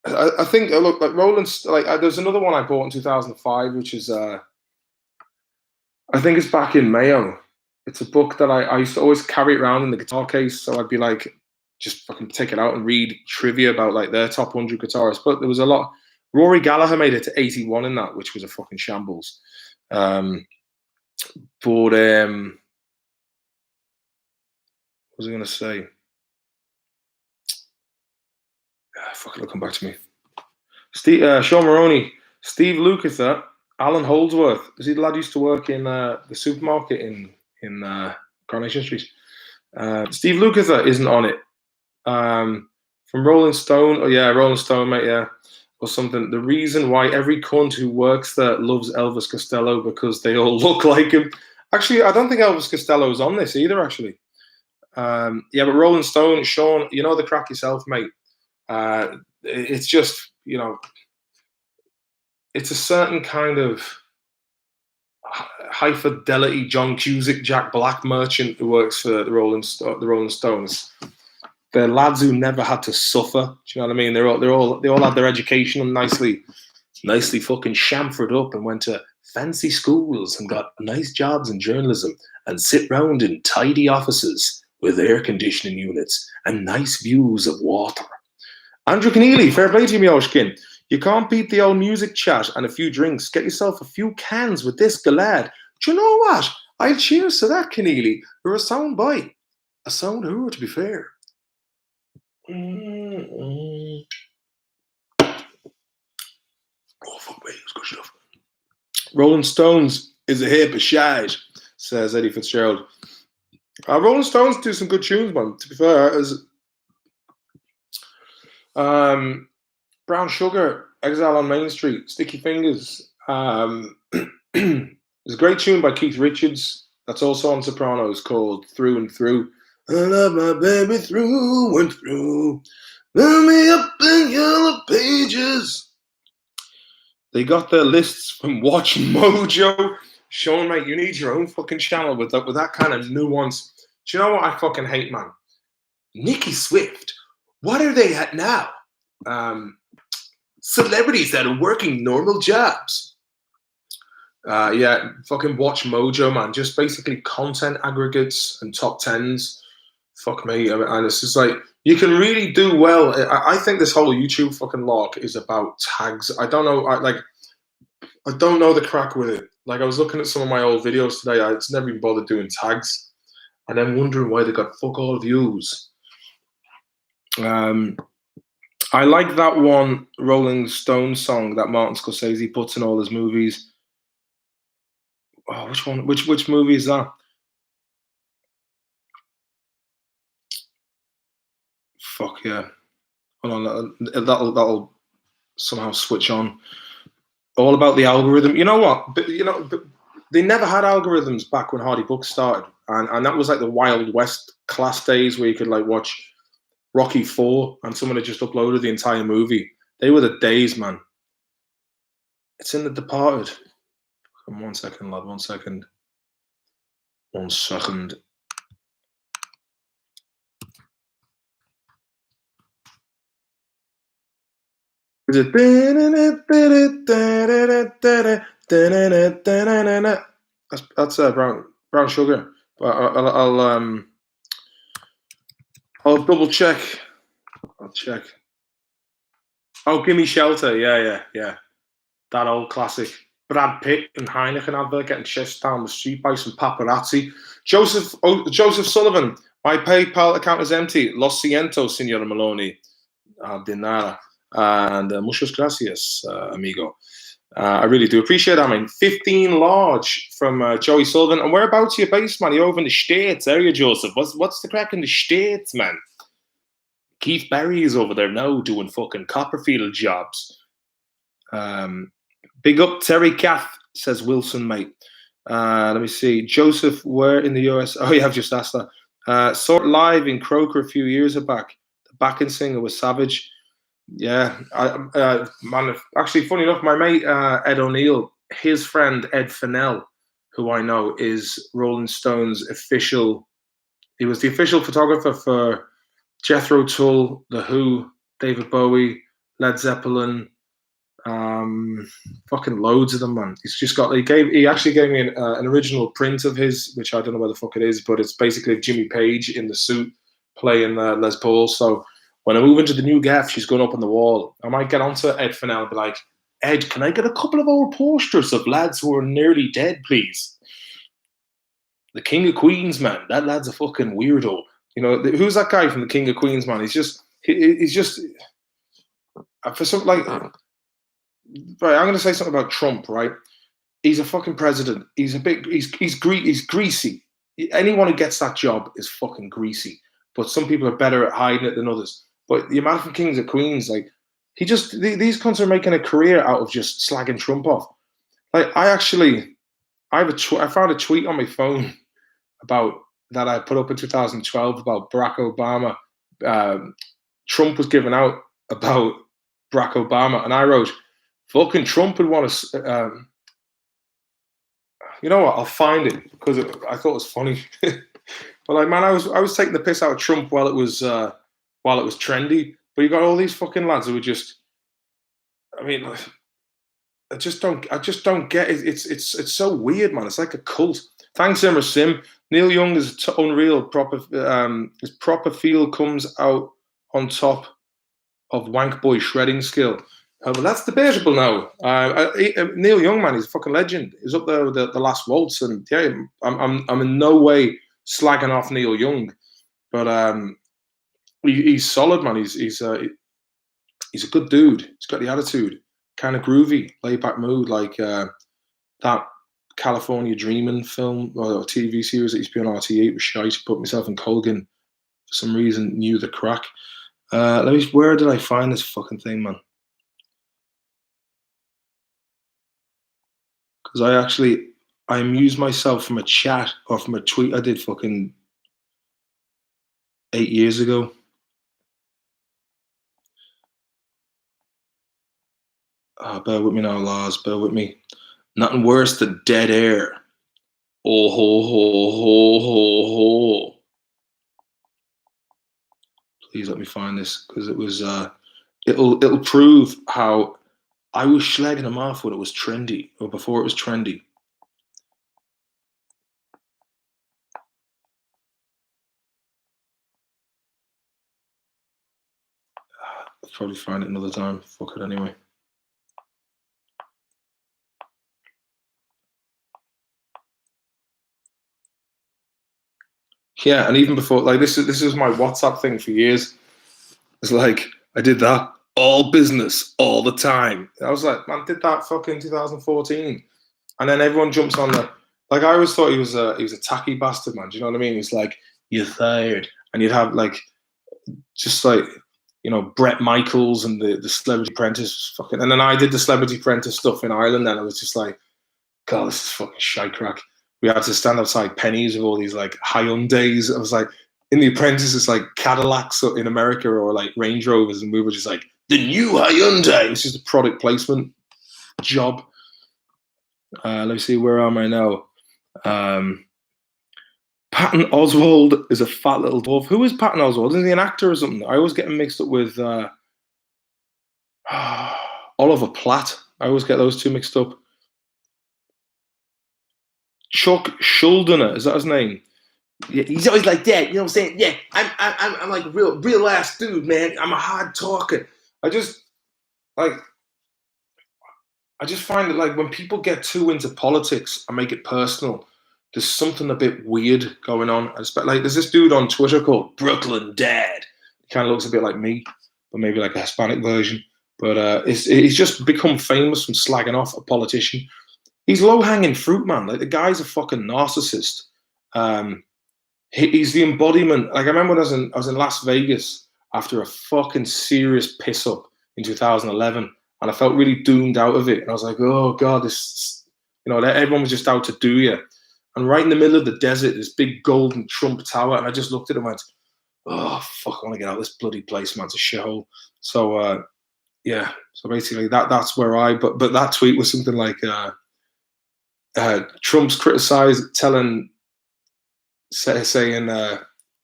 I think look, like Roland's, like there's another one I bought in 2005, which is I think it's back in Mayo. It's a book that I used to always carry it around in the guitar case, so I'd be like, just fucking take it out and read trivia about like their top 100 guitarists. But there was a lot. Rory Gallagher made it to 81 in that, which was a fucking shambles. But what was I going to say? Fuck, it'll come back to me. Sean Maroney, Steve Lukather, Alan Holdsworth. Is he the lad who used to work in the supermarket in Coronation Street? Steve Lukather isn't on it. From Rolling Stone. Oh yeah, Rolling Stone, mate. Yeah, or something. The reason why every cunt who works there loves Elvis Costello because they all look like him. Actually, I don't think Elvis Costello is on this either. Actually, yeah, but Rolling Stone, Sean, you know the crack yourself, mate. It's just, you know, it's a certain kind of high fidelity John Cusack, Jack Black merchant who works for the Rolling Stones. They're lads who never had to suffer. Do you know what I mean? They all had their education nicely fucking chamfered up and went to fancy schools and got nice jobs in journalism and sit round in tidy offices with air conditioning units and nice views of water. Andrew Keneally, fair play to you, Mioshkin. You can't beat the old music chat and a few drinks. Get yourself a few cans with this galad. Do you know what? I'll cheers to that, Keneally. You're a sound boy. A sound hooer, to be fair. Oh, fuck me, it's good stuff. Rolling Stones is a hip of shite, says Eddie Fitzgerald. Rolling Stones do some good tunes, man. To be fair, as Brown Sugar, Exile on Main Street, Sticky Fingers. There's a great tune by Keith Richards that's also on Sopranos called Through and Through. I love my baby through and through. Fill me up in yellow pages. They got their lists from Watch Mojo. Sean, mate, you need your own fucking channel with that kind of nuance. Do you know what I fucking hate, man? Nicki Swift. What are they at now? Celebrities that are working normal jobs. Yeah, fucking Watch Mojo, man. Just basically content aggregates and top tens. Fuck me. And it's just like, you can really do well. I think this whole YouTube fucking log is about tags. I don't know. I don't know the crack with it. Like, I was looking at some of my old videos today. I just never even bothered doing tags. And then wondering why they got fuck all views. I like that one Rolling Stone song that Martin Scorsese puts in all his movies. Oh, which one? Which movie is that? Fuck yeah! Hold on, that'll somehow switch on. All about the algorithm. You know what? But they never had algorithms back when Hardy Books started, and that was like the Wild West class days where you could like watch Rocky IV and someone had just uploaded the entire movie. They were the days, man. It's in The Departed. 1 second, lad. 1 second. 1 second. Is it? That's brown sugar. But I'll double check. I'll check. Oh, Gimme Shelter. Yeah. That old classic. Brad Pitt and Heineken advert getting chased down the street by some paparazzi. Joseph Sullivan. My PayPal account is empty. Lo siento, Signora Maloney. De nada. And muchas gracias, amigo. I really do appreciate that, man. 15 large from Joey Sullivan. And whereabouts are you based, man? You're over in the States, are you, Joseph? What's the crack in the States, man? Keith Barry is over there now doing fucking Copperfield jobs. Big up Terry Cath, says Wilson, mate. Let me see. Joseph, where in the US? Oh, yeah, I've just asked that. Saw it live in Croker a few years back. The backing singer was savage. Yeah, man. Actually, funny enough, my mate Ed O'Neill, his friend Ed Fennell, who I know is Rolling Stone's official. He was the official photographer for Jethro Tull, The Who, David Bowie, Led Zeppelin, fucking loads of them, man. He's just got. He actually gave me an original print of his, which I don't know where the fuck it is, but it's basically Jimmy Page in the suit playing Les Paul. So when I move into the new gaff, she's going up on the wall. I might get onto Ed Fennell and be like, Ed, can I get a couple of old posters of lads who are nearly dead, please? The King of Queens, man. That lad's a fucking weirdo. You know, who's that guy from the King of Queens, man? He's just for some like. Right, I'm going to say something about Trump. Right, he's a fucking president. He's greasy. Anyone who gets that job is fucking greasy. But some people are better at hiding it than others. But the amount of kings and queens, like these cunts are making a career out of just slagging Trump off. Like I found a tweet on my phone about that I put up in 2012 about Barack Obama. Trump was given out about Barack Obama, and I wrote, "Fucking Trump would want to." You know what? I'll find it because I thought it was funny. But like, man, I was taking the piss out of Trump while it was trendy. But you got all these fucking lads who were just. I mean, I just don't get it. It's so weird, man. It's like a cult. Thanks, Emma Sim. Neil Young is unreal. His proper feel comes out on top of wank boy shredding skill. But that's debatable now. Neil Young, man, he's a fucking legend. He's up there with the Last Waltz, and yeah, I'm in no way slagging off Neil Young, but he's solid, man. He's a good dude. He's got the attitude, kind of groovy, laid back mood, like that California Dreamin' film or TV series that used to be on RT8 was shite. Put myself in Colgan for some reason. Knew the crack. Where did I find this fucking thing, man? Because I amused myself from a chat or from a tweet I did fucking 8 years ago. Bear with me now, Lars. Bear with me. Nothing worse than dead air. Oh ho ho ho ho ho. Please let me find this because it was it'll prove how I was slagging him off when it was trendy or before it was trendy. I'll probably find it another time. Fuck it anyway. Yeah, and even before, like this is my WhatsApp thing for years. It's like I did that all business all the time. I was like, man, did that fucking 2014, and then everyone jumps on the. Like I always thought he was a tacky bastard, man. Do you know what I mean? He's like, you're fired, and you'd have like, just like, you know, Brett Michaels and the Celebrity Apprentice, fucking, and then I did the Celebrity Apprentice stuff in Ireland, and I was just like, God, this is fucking shite crack. We had to stand outside Pennies with all these like Hyundais. I was like, in The Apprentice, it's like Cadillacs in America or like Range Rovers, and we were just like, the new Hyundai. It's just a product placement job. Let me see, where am I now? Patton Oswalt is a fat little dwarf. Who is Patton Oswalt? Isn't he an actor or something? I always get him mixed up with Oliver Platt. I always get those two mixed up. Chuck Schuldiner, is that his name? Yeah, he's always like that, you know what I'm saying? Yeah, I'm like a real ass dude, man. I'm a hard talker. I just find that like when people get too into politics and make it personal, there's something a bit weird going on. Like there's this dude on Twitter called Brooklyn Dad. He kind of looks a bit like me, but maybe like a Hispanic version. But he's just become famous from slagging off a politician. He's low hanging fruit, man. Like the guy's a fucking narcissist. He's the embodiment. Like I remember when I was in Las Vegas after a fucking serious piss up in 2011, and I felt really doomed out of it. And I was like, oh god, this, everyone was just out to do you. And right in the middle of the desert, this big golden Trump tower, and I just looked at it and went, oh fuck, I want to get out of this bloody place, man. It's a shithole. So yeah. So basically, that's where but that tweet was something like, Trump's criticized, saying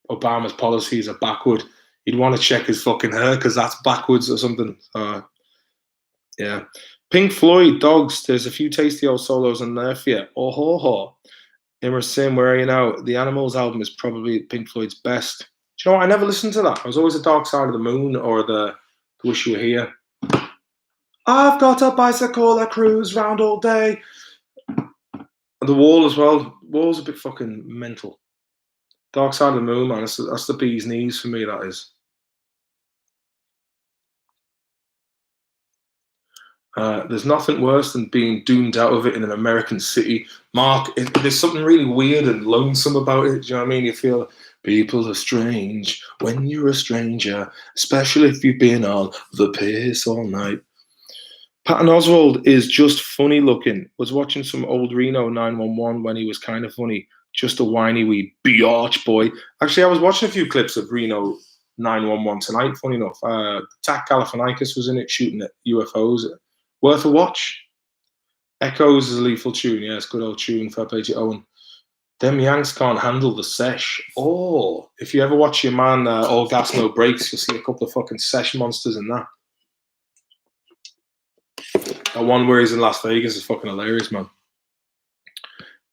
Obama's policies are backward. He'd want to check his fucking hair because that's backwards or something. Yeah. Pink Floyd, Dogs. There's a few tasty old solos in there for you. Oh ho ho. Emerson, where are you now? The Animals album is probably Pink Floyd's best. Do you know what? I never listened to that. I was always a Dark Side of the Moon or the Wish You Were Here. I've got a bicycle, I cruise round all day. And The Wall as well. Wall's a bit fucking mental. Dark Side of the Moon, man. That's the bee's knees for me, that is. There's nothing worse than being doomed out of it in an American city. Mark, there's something really weird and lonesome about it. Do you know what I mean? You feel people are strange when you're a stranger, especially if you've been on the piss all night. Patton Oswalt is just funny looking. Was watching some old Reno 911 when he was kind of funny. Just a whiny wee biatch boy. Actually, I was watching a few clips of Reno 911 tonight, funny enough. Tak Galifianakis was in it shooting at UFOs. Worth a watch. Echoes is a lethal tune. Yeah, it's a good old tune. Fair play to Owen. Them Yanks can't handle the sesh. Oh, if you ever watch your man All Gas No Brakes, you'll see a couple of fucking sesh monsters in that. That one where he's in Las Vegas is fucking hilarious, man.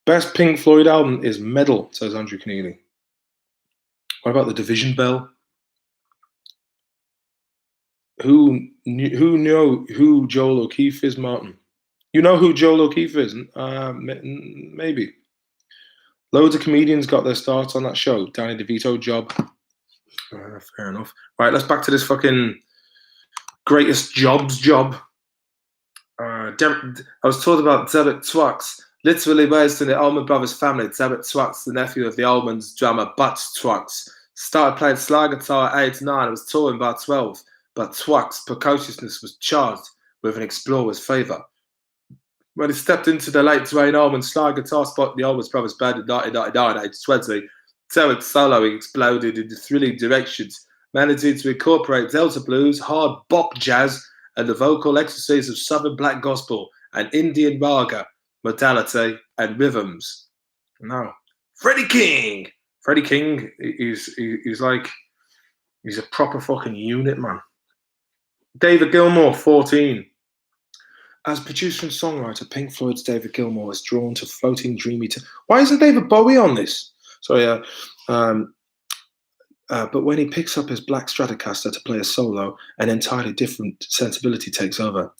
Best Pink Floyd album is Meddle, says Andrew Keneally. What about The Division Bell? Who know who Joel O'Keefe is, Martin? You know who Joel O'Keefe is? Maybe. Loads of comedians got their starts on that show. Danny DeVito job. Fair enough. Right, let's back to this fucking greatest jobs job. I was told about Zabit Twax, literally based in the Allman Brothers family. Zabit Twax, the nephew of the Allmans drummer Butch Twax, started playing slide guitar at age 9 and was touring by 12. But Twax's precociousness was charged with an explorer's favour. When he stepped into the late Dwayne Allman slide guitar spot in the Allman Brothers band in 1999 at age 20, Tarek's soloing exploded into thrilling directions, managing to incorporate Delta blues, hard bop jazz, and the vocal ecstasies of Southern black gospel and Indian raga, modality, and rhythms. Now, Freddie King. Freddie King is he's a proper fucking unit, man. David Gilmour, 14. As producer and songwriter, Pink Floyd's David Gilmour is drawn to floating, dreamy. Why isn't David Bowie on this? Sorry, but when he picks up his black Stratocaster to play a solo, an entirely different sensibility takes over.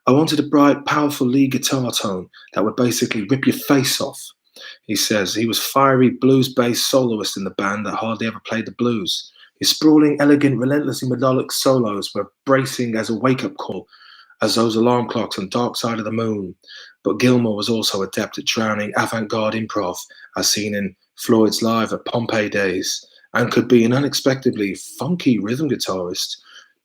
I wanted a bright, powerful lead guitar tone that would basically rip your face off. He says he was fiery blues-based soloist in the band that hardly ever played the blues. His sprawling, elegant, relentlessly melodic solos were bracing as a wake-up call, as those alarm clocks on Dark Side of the Moon. But Gilmour was also adept at drowning avant-garde improv, as seen in Floyd's Live at Pompeii days, and could be an unexpectedly funky rhythm guitarist.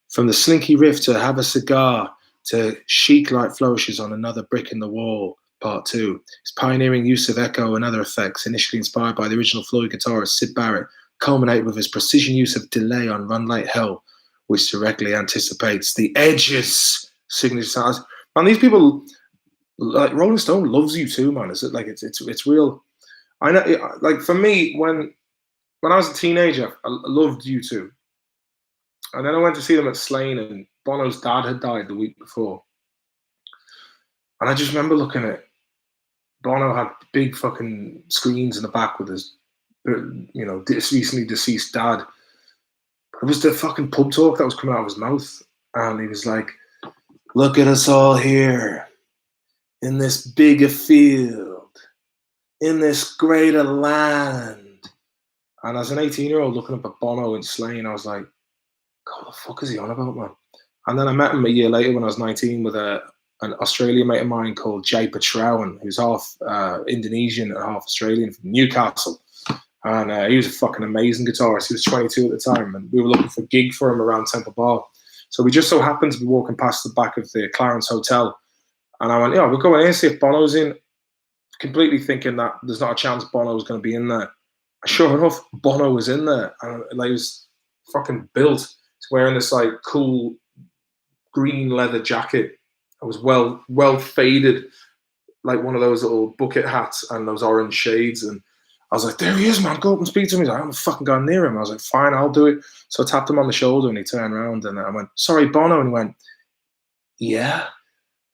From the slinky riff to Have a Cigar to chic-like flourishes on Another Brick in the Wall, Part 2. His pioneering use of echo and other effects, initially inspired by the original Floyd guitarist Syd Barrett, culminate with his precision use of delay on Run Like Hell, which directly anticipates the Edge's signature sounds. Man, these people, like Rolling Stone loves U2, man. It's real. I know, like for me, when I was a teenager, I loved U2. And then I went to see them at Slane, and Bono's dad had died the week before. And I just remember looking at Bono had big fucking screens in the back with his, recently deceased dad. It was the fucking pub talk that was coming out of his mouth. And he was like, look at us all here in this bigger field, in this greater land. And as an 18-year-old looking up at Bono and Slane, I was like, God, what the fuck is he on about, man? And then I met him a year later when I was 19 with an Australian mate of mine called Jay Petrowan, who's half Indonesian and half Australian from Newcastle. And he was a fucking amazing guitarist. He was 22 at the time, and we were looking for a gig for him around Temple Bar. So we just so happened to be walking past the back of the Clarence Hotel. And I went, yeah, we'll go in and see if Bono's in, completely thinking that there's not a chance Bono was going to be in there. And sure enough, Bono was in there. And like, he was fucking built. He's wearing this like cool green leather jacket. It was well faded, like one of those little bucket hats and those orange shades. And I was like, there he is, man, go up and speak to him. He's like, I haven't fucking gone near him. I was like, fine, I'll do it. So I tapped him on the shoulder and he turned around and I went, sorry, Bono. And he went, yeah.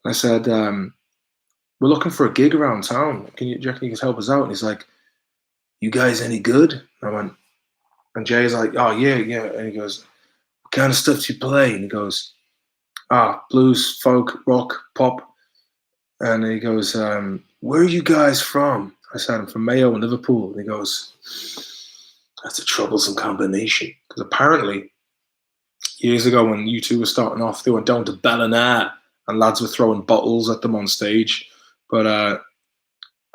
And I said, we're looking for a gig around town. Do you reckon you can help us out? And he's like, you guys any good? And I went, and Jay's like, oh, yeah. And he goes, what kind of stuff do you play? And he goes, blues, folk, rock, pop. And he goes, where are you guys from? I said, I'm from Mayo and Liverpool. And he goes, that's a troublesome combination. Because apparently, years ago when U2 was starting off, they went down to Ballina and lads were throwing bottles at them on stage. But at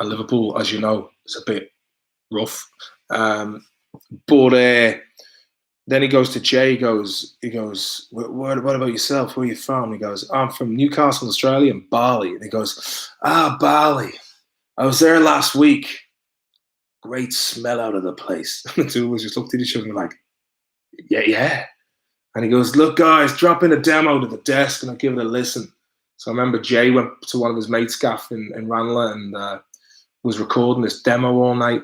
Liverpool, as you know, it's a bit rough. But then he goes to Jay, he goes, what about yourself? Where are you from? He goes, I'm from Newcastle, Australia, and Bali. And he goes, Bali. I was there last week. Great smell out of the place. And the two of us just looked at each other and were like, yeah. And he goes, look, guys, drop in a demo to the desk and I'll give it a listen. So I remember Jay went to one of his mates' gaff in Ranelagh and was recording this demo all night.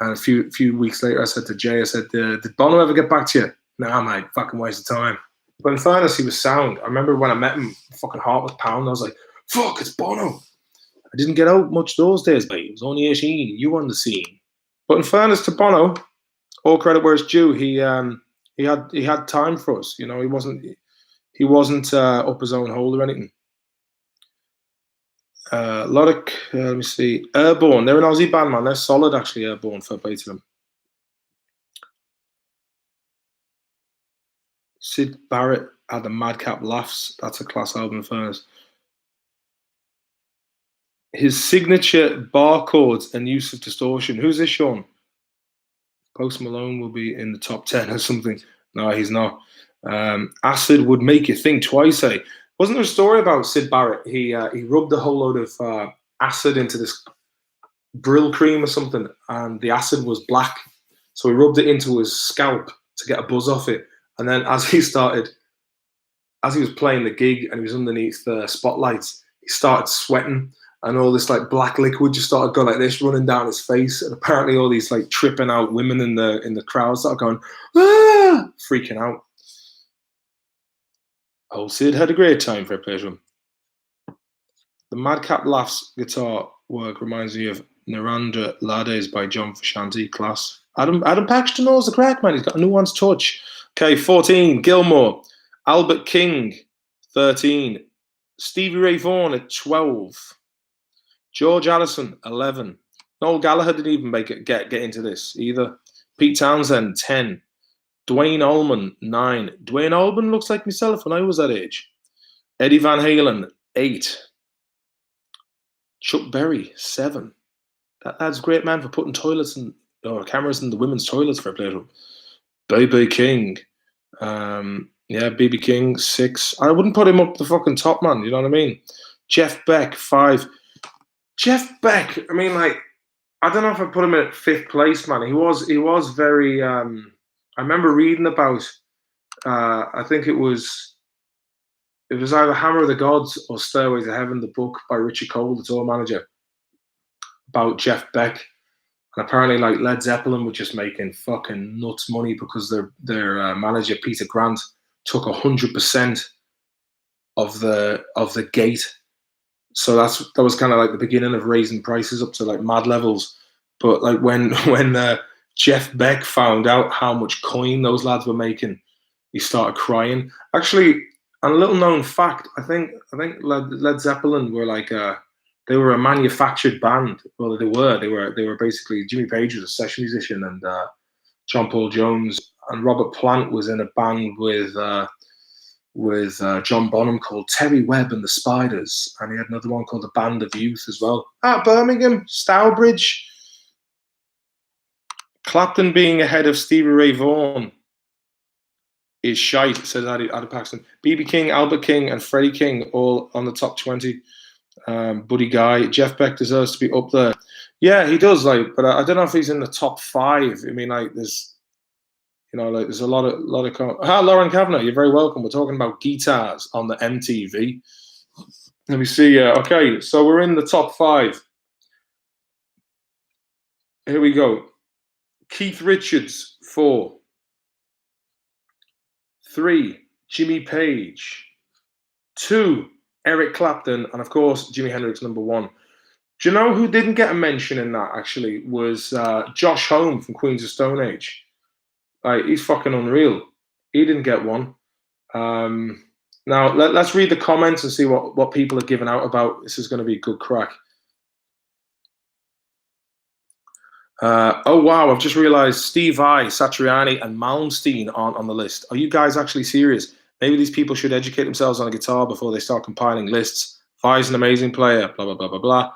And a few weeks later, I said to Jay, I said, did Bono ever get back to you? Nah, mate, fucking waste of time. But in fairness, he was sound. I remember when I met him, fucking heart was pounding. I was like, fuck, it's Bono. I didn't get out much those days, mate. It was only 18. You were on the scene. But in fairness to Bono, all credit where it's due. He had time for us. You know, he wasn't up his own hole or anything. Let me see. Airborne. They're an Aussie band, man. They're solid, actually. Airborne, fair play to them. Sid Barrett had the Madcap Laughs. That's a class album, in fairness. His signature bar chords and use of distortion. Who's this, Sean? Post Malone will be in the top 10 or something. No, he's not. Acid would make you think twice, eh? Wasn't there a story about Sid Barrett? He rubbed a whole load of acid into this Brill cream or something, and the acid was black. So he rubbed it into his scalp to get a buzz off it. And then as he was playing the gig and he was underneath the spotlights, he started sweating. And all this like black liquid just started going like this, running down his face. And apparently all these like tripping out women in the crowd started going, freaking out. Old Sid had a great time for a pleasure. The Madcap Laughs guitar work reminds me of Narendra Lades by John Frusciante, class. Adam Paxton knows the crack, man. He's got a nuanced touch. Okay, 14, Gilmore. Albert King, 13. Stevie Ray Vaughan at 12. George Allison, 11. Noel Gallagher didn't even get into this either. Pete Townsend, 10. Dwayne Allman, 9. Dwayne Allman looks like myself when I was that age. Eddie Van Halen, 8. Chuck Berry, 7. That's a great man for putting cameras in the women's toilets for a pleasure. B.B. King, B.B. King, 6. I wouldn't put him up the fucking top, man. You know what I mean? Jeff Beck, 5. Jeff Beck, I mean, like, I don't know if I put him at 5th place, man. He was very. I remember reading about. I think it was either Hammer of the Gods or Stairway to Heaven, the book by Richard Cole, the tour manager, about Jeff Beck. And apparently, like, Led Zeppelin were just making fucking nuts money because their manager Peter Grant took 100% of the gate. So that was kind of like the beginning of raising prices up to like mad levels. But like when Jeff Beck found out how much coin those lads were making, he started crying. Actually, and a little known fact, I think Led Zeppelin were like They were a manufactured band. Well, they were basically, Jimmy Page was a session musician, and John Paul Jones and Robert Plant was in a band with John Bonham called Terry Webb and the Spiders, and he had another one called the Band of Youth as well. Birmingham, Stourbridge. Clapton being ahead of Stevie Ray Vaughan is shite, says Adam Paxton. B.B. King, Albert King, and Freddie King all on the top 20. Buddy Guy, Jeff Beck deserves to be up there. Yeah, he does. But I don't know if he's in the top 5. I mean, there's a lot of. Lauren Kavanagh, you're very welcome. We're talking about guitars on the MTV. Let me see. Okay, so we're in the top 5. Here we go. Keith Richards, 4. 3, Jimmy Page. 2, Eric Clapton. And of course, Jimi Hendrix, number 1. Do you know who didn't get a mention in that, actually, was Josh Homme from Queens of Stone Age. He's fucking unreal. He didn't get one. Now, let's read the comments and see what people are giving out about. This is going to be a good crack. Oh, wow, I've just realized Steve Vai, Satriani, and Malmsteen aren't on the list. Are you guys actually serious? Maybe these people should educate themselves on a guitar before they start compiling lists. Vai's an amazing player, blah, blah, blah, blah, blah.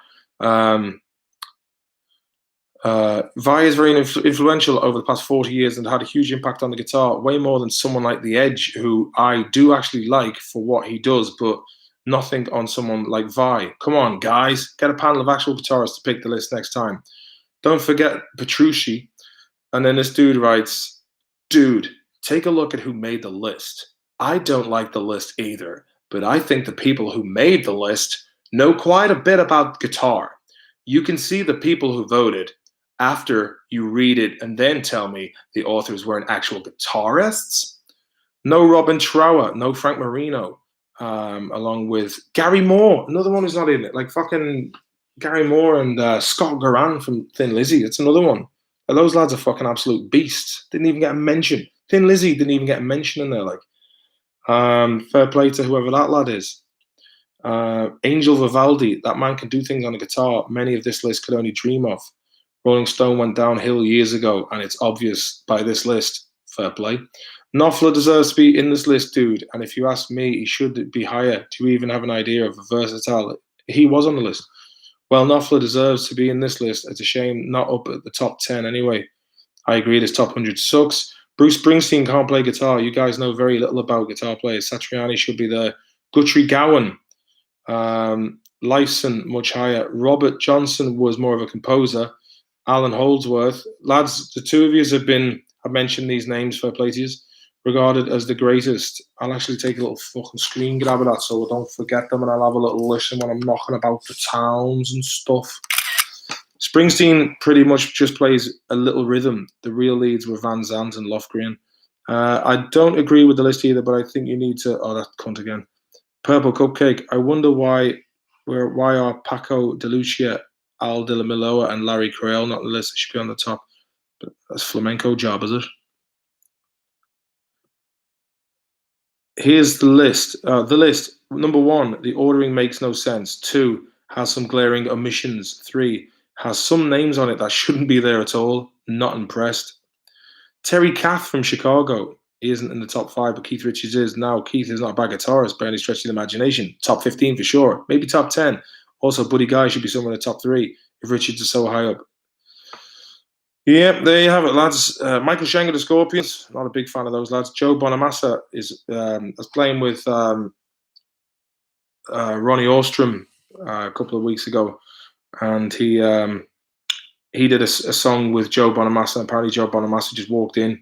Vai is very influential over the past 40 years and had a huge impact on the guitar, way more than someone like The Edge, who I do actually like for what he does, but nothing on someone like Vai. Come on, guys, get a panel of actual guitarists to pick the list next time. Don't forget Petrucci. And then this dude writes, dude, take a look at who made the list. I don't like the list either, but I think the people who made the list know quite a bit about guitar. You can see the people who voted after you read it and then tell me the authors weren't actual guitarists. No Robin Trower, no Frank Marino, along with Gary Moore, another one who's not in it, like fucking Gary Moore and Scott Goran from Thin Lizzy. That's another one. Those lads are fucking absolute beasts. Didn't even get a mention. Thin Lizzy didn't even get a mention in there. Fair play to whoever that lad is. Angel Vivaldi, that man can do things on a guitar many of this list could only dream of. Rolling Stone went downhill years ago, and it's obvious by this list. Fair play. Knopfler deserves to be in this list, dude. And if you ask me, he should be higher. Do you even have an idea of a versatile? He was on the list. Well, Knopfler deserves to be in this list. It's a shame not up at the top 10 anyway. I agree this top 100 sucks. Bruce Springsteen can't play guitar. You guys know very little about guitar players. Satriani should be there. Guthrie Gowan. Lyson, much higher. Robert Johnson was more of a composer. Alan Holdsworth. Lads, the two of you have mentioned these names, fair play to you, regarded as the greatest. I'll actually take a little fucking screen grab of that so I don't forget them, and I'll have a little listen when I'm knocking about the towns and stuff. Springsteen pretty much just plays a little rhythm. The real leads were Van Zandt and Lofgren. I don't agree with the list either, but I think you need to... Oh, that cunt again. Purple Cupcake. I wonder why are Paco de Lucia, Al de la Miloa, and Larry Creel not on the list. It should be on the top. But that's flamenco job, is it? Here's the list. The list. Number 1, the ordering makes no sense. 2, has some glaring omissions. 3, has some names on it that shouldn't be there at all. Not impressed. Terry Kath from Chicago. He isn't in the top 5, but Keith Richards is. Now, Keith is not a bad guitarist by any stretch of the imagination. Top 15 for sure. Maybe top 10. Also, Buddy Guy should be somewhere in the top 3 if Richards is so high up. Yeah, there you have it, lads. Michael Schenker, the Scorpions. Not a big fan of those lads. Joe Bonamassa is playing with Ronnie Ostrom a couple of weeks ago, and he did a song with Joe Bonamassa. Apparently, Joe Bonamassa just walked in,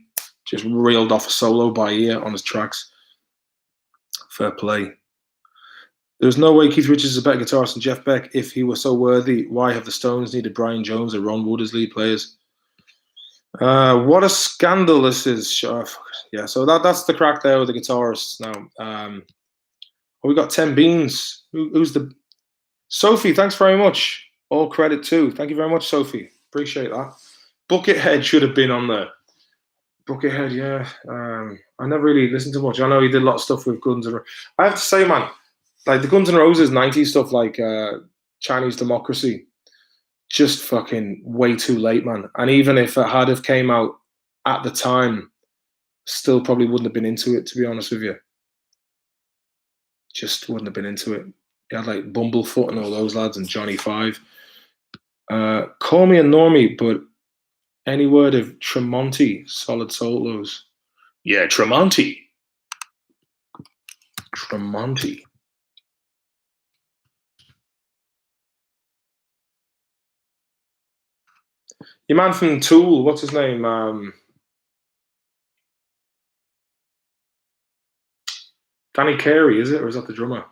just reeled off a solo by ear on his tracks. Fair play. There's no way Keith Richards is a better guitarist than Jeff Beck. If he were so worthy, why have the Stones needed Brian Jones or Ron Wood as lead players? What a scandal this is. Yeah, so that's the crack there with the guitarists now. We got 10 beans. Who's the... Sophie, thanks very much. All credit too. Thank you very much, Sophie. Appreciate that. Buckethead should have been on there. Buckethead, yeah. I never really listened to much. I know he did a lot of stuff with Guns N' Roses. I have to say, man, like the Guns N' Roses 90s stuff, like Chinese Democracy. Just fucking way too late, man. And even if it had have came out at the time, still probably wouldn't have been into it, to be honest with you. Just wouldn't have been into it. You had like Bumblefoot and all those lads and Johnny Five. Call me a normie, but any word of Tremonti, solid solos. Yeah, Tremonti. Tremonti. Your man from Tool, what's his name? Danny Carey, is it? Or is that the drummer?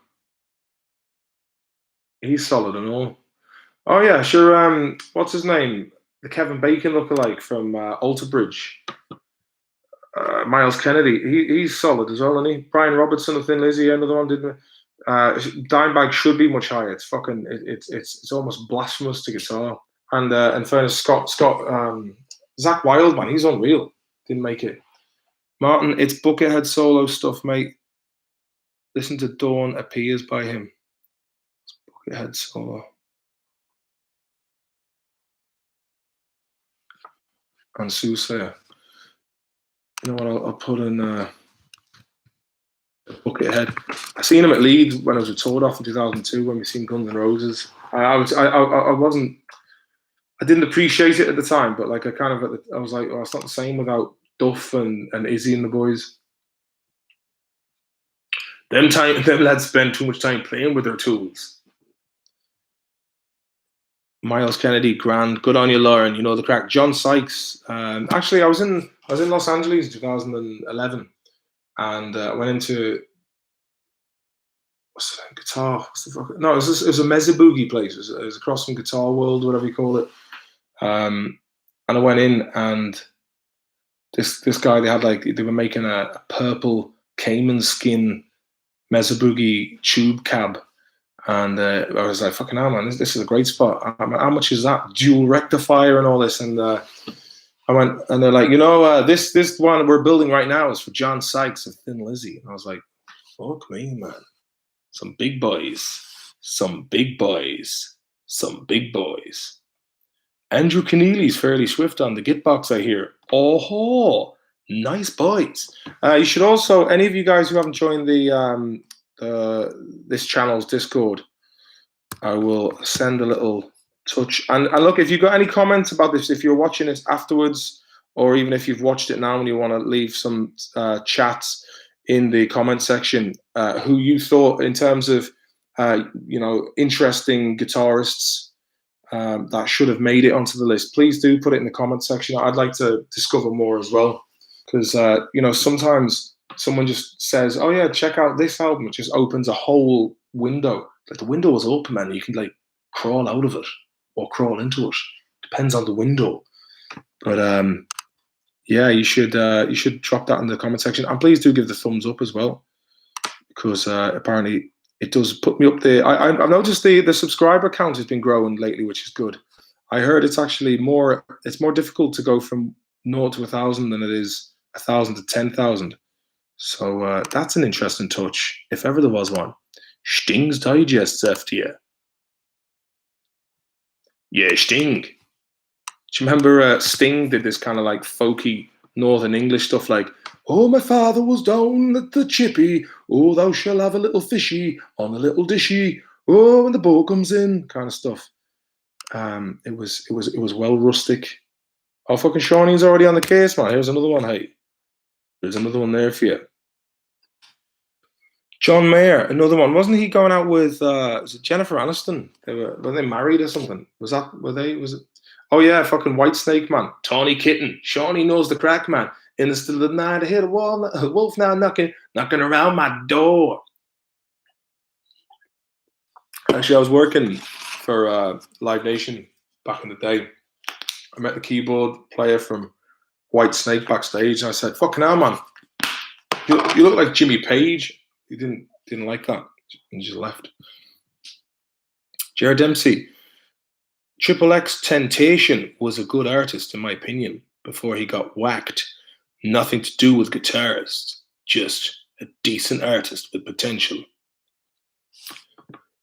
He's solid and all. Oh yeah, sure. What's his name? The Kevin Bacon lookalike from Alter Bridge. Miles Kennedy. He's solid as well, isn't he? Brian Robertson of Thin Lizzy, another one, didn't we? Dimebag should be much higher. It's fucking. It's almost blasphemous to guitar. And in fairness, Scott, Zach Wild, man, he's unreal. Didn't make it. Martin, it's Buckethead solo stuff, mate. Listen to Dawn Appears by him. It's Buckethead solo. And Soothsayer. You know what? I'll put in Buckethead. I seen him at Leeds when I was with Toured Off in 2002 when we seen Guns N' Roses. I wasn't. I didn't appreciate it at the time, but like I was like, oh, it's not the same without Duff and Izzy and the boys. Them lads spend too much time playing with their tools. Miles Kennedy, grand, good on you, Lauren. You know the crack. John Sykes. Actually, I was in Los Angeles in 2011, and I went into what's the guitar? What's the fuck? No, it was a Mezza Boogie place. It was across from Guitar World, whatever you call it. And I went in, and this guy, they were making a purple caiman skin Mezza Boogie tube cab, and I was like, fucking hell, man, this is a great spot. How much is that? Dual rectifier and all this, and I went, and they're like, this one we're building right now is for John Sykes of Thin Lizzy, and I was like, fuck me, man, some big boys, some big boys, some big boys. Andrew Keneally's fairly swift on the Gitbox, I hear. Oh, nice boys. You should also, any of you guys who haven't joined this channel's Discord, I will send a little touch. And look, if you've got any comments about this, if you're watching this afterwards, or even if you've watched it now and you want to leave some chats in the comment section, who you thought in terms of, interesting guitarists that should have made it onto the list, please do put it in the comment section. I'd like to discover more as well, because sometimes someone just says, oh yeah, check out this album. It just opens a whole window. Like the window is open, man. You can like crawl out of it or crawl into it. Depends on the window. But yeah, you should drop that in the comment section, and please do give the thumbs up as well, because apparently it does put me up there. I've noticed the subscriber count has been growing lately, which is good. I heard it's actually more difficult to go from 0 to 1,000 than it is 1,000 to 10,000. So that's an interesting touch, if ever there was one. Sting's Digests after you. Yeah, Sting. Do you remember Sting did this kind of like folky Northern English stuff like, oh, my father was down at the chippy. Oh, thou shall have a little fishy on a little dishy. Oh, when the boat comes in, kind of stuff. It was well rustic. Oh, fucking Shawnee's already on the case, man. Here's another one, hey. There's another one there for you. John Mayer, another one. Wasn't he going out with was it Jennifer Aniston? Were they married or something? Was it? Oh yeah, fucking Whitesnake, man. Tawny Kitten. Shawnee knows the crack, man. In the still of the night, I hear a wolf now knocking around my door. Actually, I was working for Live Nation back in the day. I met the keyboard player from Whitesnake backstage, and I said, fucking hell, man. You look like Jimmy Page. He didn't like that and just left. Jared Dempsey. Triple X Temptation was a good artist, in my opinion, before he got whacked. Nothing to do with guitarists, just a decent artist with potential.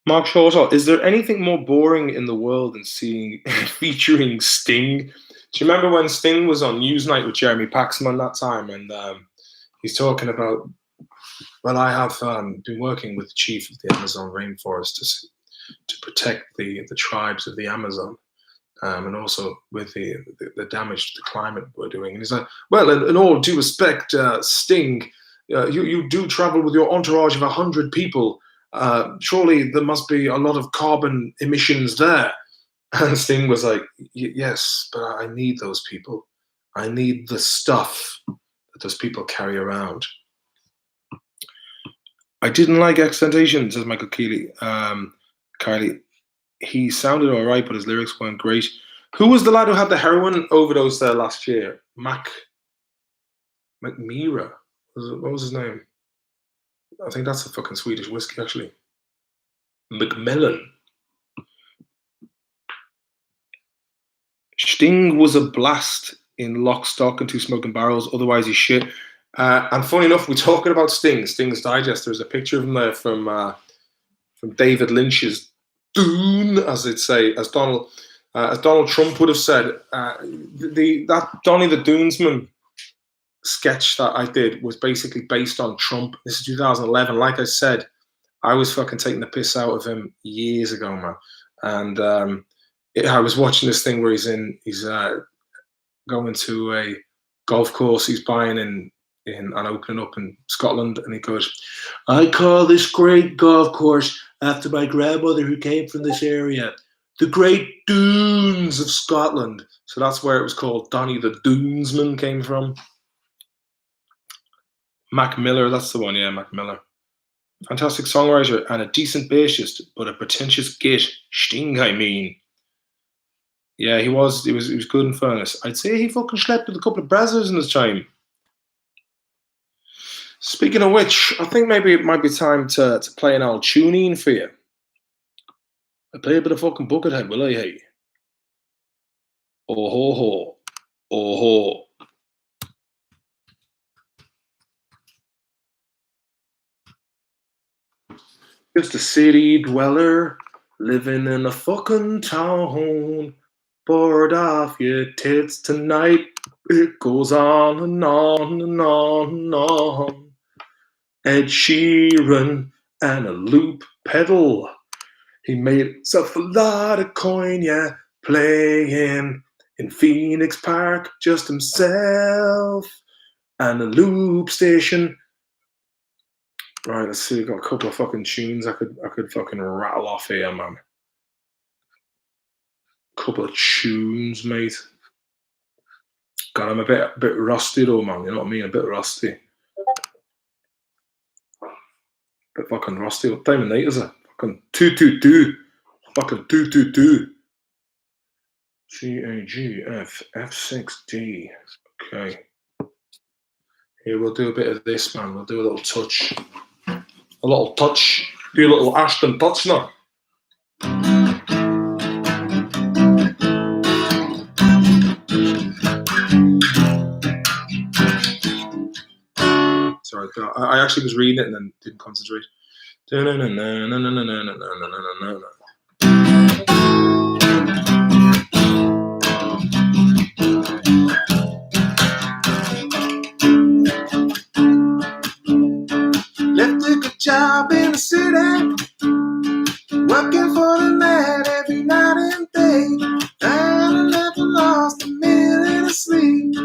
Mark Shortall, is there anything more boring in the world than seeing featuring Sting? Do you remember when Sting was on Newsnight with Jeremy Paxman that time? And he's talking about, well, I have been working with the chief of the Amazon rainforest to protect the tribes of the Amazon, and also with the damage to the climate we're doing. And he's like, well, in all due respect, Sting, you do travel with your entourage of 100 people. Surely there must be a lot of carbon emissions there. And Sting was like, yes, but I need those people. I need the stuff that those people carry around. I didn't like Extentation, says Michael Keeley. Kylie, he sounded all right, but his lyrics weren't great. Who was the lad who had the heroin overdose there last year? McMira. What was his name? I think that's a fucking Swedish whiskey, actually. Macmillan. Sting was a blast in Lock, Stock, and Two Smoking Barrels. Otherwise, he's shit. And funny enough, we're talking about Sting's Digest. There's a picture of him there from David Lynch's Dune, as they'd say, as Donald Trump would have said. That Donnie the Dunesman sketch that I did was basically based on Trump. This is 2011. Like I said, I was fucking taking the piss out of him years ago, man. And I was watching this thing where he's going to a golf course he's buying and opening up in Scotland, and he goes, I call this great golf course after my grandmother who came from this area, the Great Dunes of Scotland. So that's where it was called. Donnie the Dunesman came from. Mac Miller, that's the one, yeah, Mac Miller. Fantastic songwriter and a decent bassist, but a pretentious git. Sting, I mean. Yeah, he was good in fairness. I'd say he fucking slept with a couple of brazzers in his time. Speaking of which, I think maybe it might be time to play an old tune-in for you. I play a bit of fucking Buckethead, will I, hey? Oh ho ho. Oh ho. Just a city dweller living in a fucking town. Bored off your tits tonight. It goes on and on and on and on. Ed Sheeran and a loop pedal. He made himself a lot of coin, yeah, playing in Phoenix Park, just himself and a loop station. Right, let's see. I've got a couple of fucking tunes I could fucking rattle off here, man. Couple of tunes, mate. God, I'm a bit rusty though, man. You know what I mean? A bit rusty. Bit fucking rusty. What time of night is it? Fucking 222. Fucking 222. CAGF F6D. Okay. Here, we'll do a bit of this, man. We'll do a little touch. A little touch. Do a little Ashton touch now. Sorry, I actually was reading it and then didn't concentrate. Left a good job in the city, working for the night every night and day. I never lost a minute of sleep,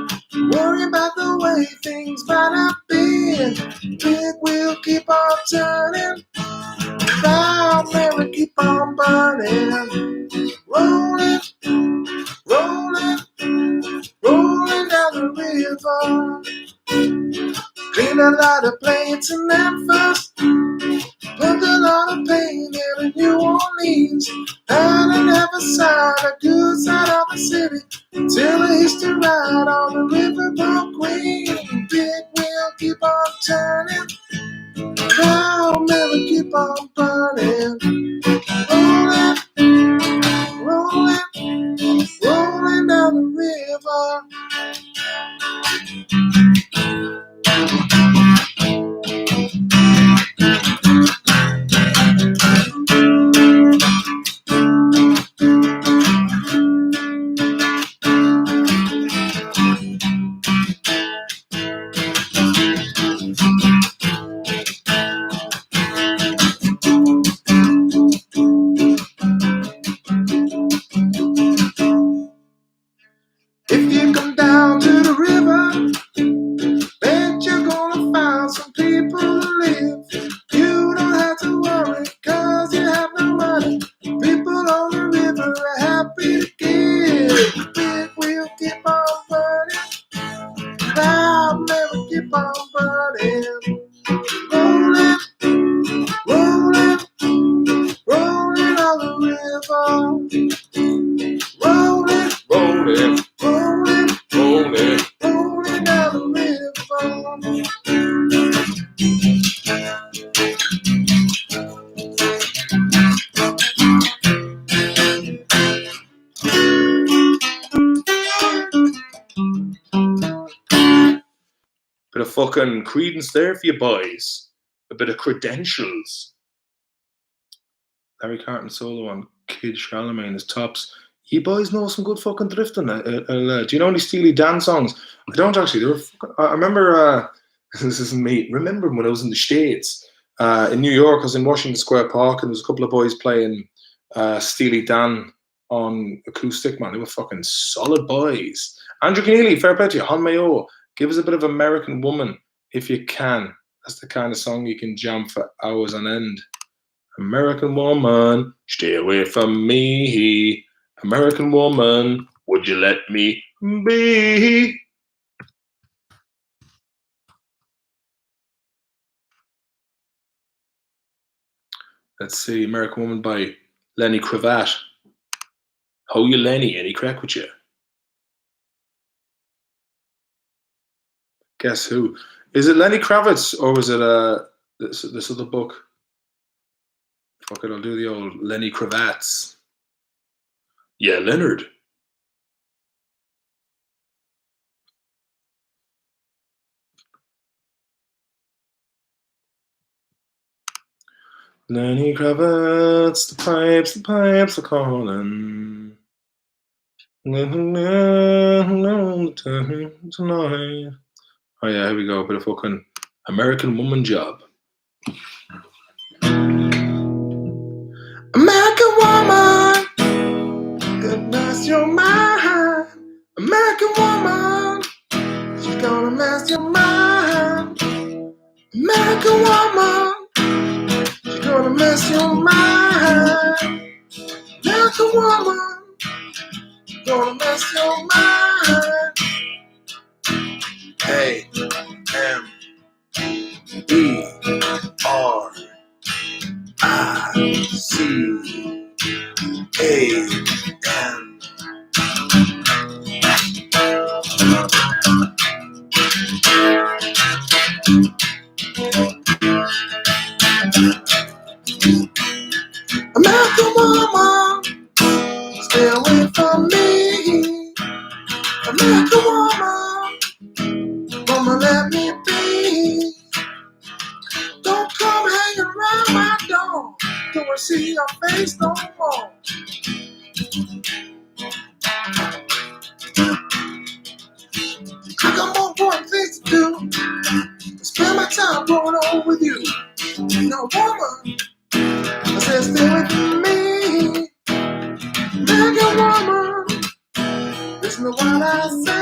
worrying about the way things might have been. Big wheel keep on turning, proud Mary keep on burning, rolling, rolling, rolling down the river. Cleaned a lot of planes in Memphis, pumped a lot of pain in New Orleans, and I never saw the good side of the city till I used to ride on the riverboat Queen. Big wheel keep on turning, proud Mary keep on burning, rolling, rolling, rolling down the river. on burning, rolling, rolling, rolling on the river, rolling, rolling, rolling, rolling, rolling down the river. Bit of fucking credence there for you boys. A bit of credentials. Larry Carton solo on Kid Charlemagne is tops. You boys know some good fucking drifting. Do you know any Steely Dan songs? I don't actually. They were fucking, I remember. This isn't me. Remember when I was in the States, in New York? I was in Washington Square Park, and there was a couple of boys playing Steely Dan on acoustic. Man, they were fucking solid boys. Andrew Keneally, fair play to you. Han Mayo, give us a bit of American Woman if you can. That's the kind of song you can jam for hours on end. American Woman, stay away from me. American Woman, would you let me be? Let's see, American Woman by Lenny Cravat. How you, Lenny? Any crack with you? Guess who? Is it Lenny Kravitz or was it this other book? Fuck it, I'll do the old Lenny Kravitz. Yeah, Leonard. Lenny Kravitz, the pipes are calling. Tonight. Oh yeah, here we go. A bit of fucking American Woman job. American Woman, goodness, you're mine. American Woman, she's gonna mess your mind. American Woman, she's gonna mess your mind. American Woman, she's gonna mess your mind. A-M-E-R-I-C-A-N. American Woman, stay away from me. American Woman, Mama, let me be. Don't come hanging around my door. Don't want to see your face no more. I got more important things to do. Spend my time growing old with you. Now, woman, I said stay with me. American Woman, listen to what I say.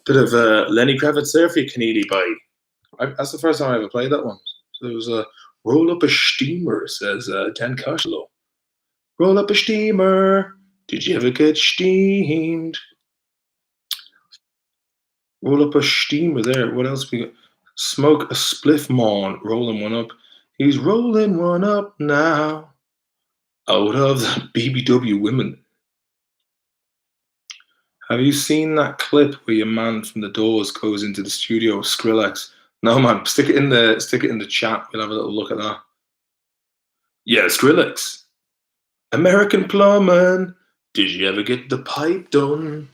Bit of Lenny Kravitz there for you, Keneally by. That's the first time I ever played that one. So it was a roll up a steamer, says Dan Costello. Roll up a steamer. Did you ever get steamed? Roll up a steamer there. What else we got? Smoke a spliff mon. Rolling one up. He's rolling one up now. Out of the BBW women. Have you seen that clip where your man from the Doors goes into the studio with Skrillex? No, man. Stick it in the chat. We'll have a little look at that. Yeah, Skrillex. American Plumber. Did you ever get the pipe done?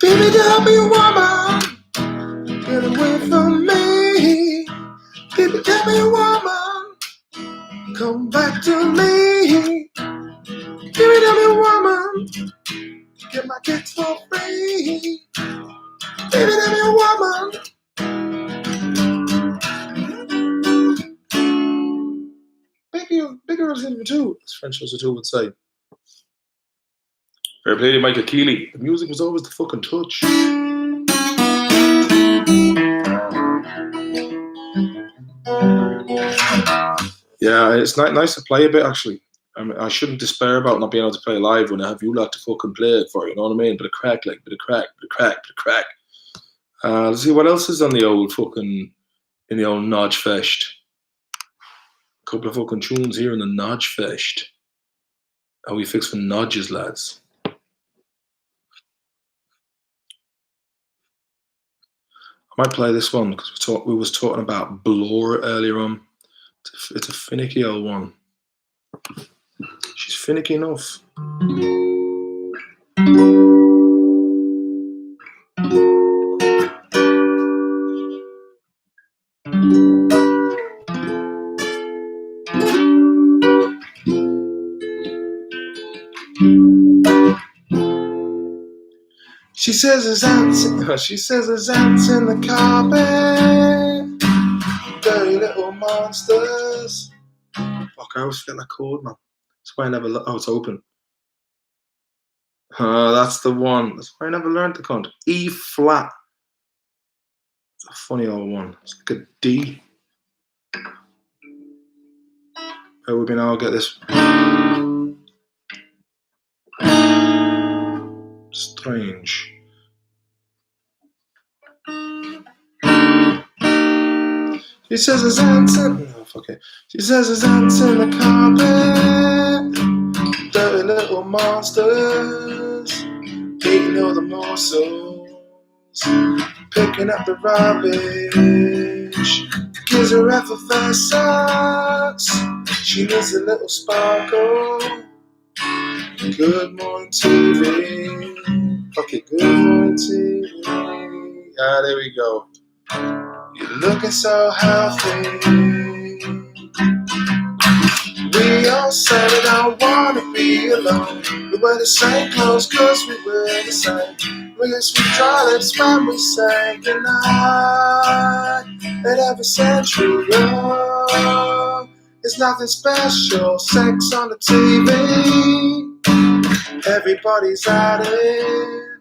BBW woman. for me. Baby, tell me, woman, come back to me. Baby, tell me, woman, get my kicks for free. Baby, tell me, woman. Bigger is in too, as French as two would say. Fair play to Michael Keeley. The music was always the fucking touch. Yeah, it's nice to play a bit actually. I mean, I shouldn't despair about not being able to play live when I have you lot to fucking play it for. You know what I mean? Bit of crack, bit of crack. Let's see what else is on the old fucking in the old Nodge Fest. A couple of fucking tunes here in the Nodge Fest. How we fix for nodges, lads. I might play this one because we was talking about Blur earlier on. It's a finicky old one. She's finicky enough. She says there's ants in the carpet. Dirty little monsters. Fuck, I always forget that chord, man. That's why I never. Oh, it's open. That's the one. That's why I never learned the cunt. E flat. It's a funny old one. It's like a D. Bear with me now, I'll get this. Strange. She says there's ants in. Oh, fuck it. She says there's ants in the carpet. Dirty little monsters. Eating all the morsels. Picking up the rubbish. Gives her effervescence. She needs a little sparkle. Good morning TV. Okay, good morning TV. Ah, there we go. You're looking so healthy. We all say we don't wanna be alone. We wear the same clothes cause we wear the same. We guess we dry lips when we say goodnight. And every century, oh, it's nothing special. Sex on the TV. Everybody's at it.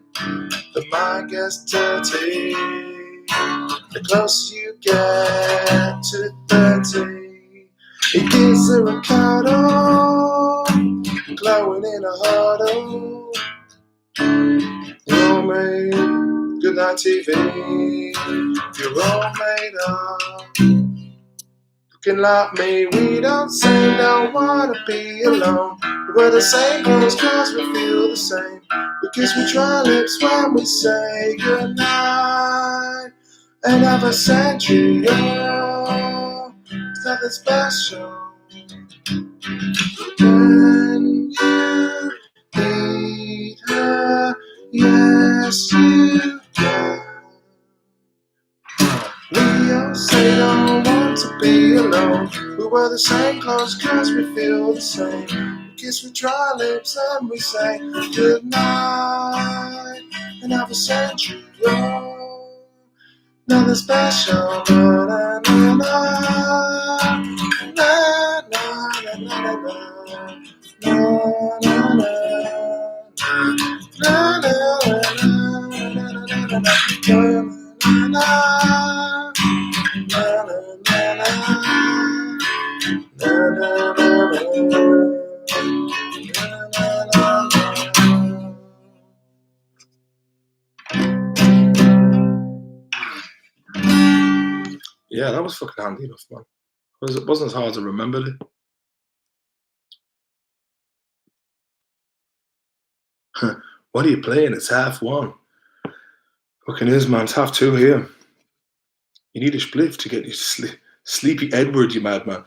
The mind gets dirty. The closer you get to 30. He gives her a cuddle, glowing in a huddle. You're made, good night TV. You're all made up. Looking like me, we don't say don't wanna be alone. We wear the same clothes cause we feel the same. We kiss, we dry lips when we say goodnight. And have a century, oh, it's nothing special. When you need her, yes you can. We all say don't want to be alone. We wear the same clothes cause we feel the same. We kiss with dry lips and we say goodnight. And have a century, oh, nothing special. Na na na na na na na Yeah, that was fucking handy enough, man. It wasn't as hard as I remembered it. What are you playing? It's 1:30. Fucking is, man. It's 2:30 here. You need a spliff to get you sleepy Edward, you madman.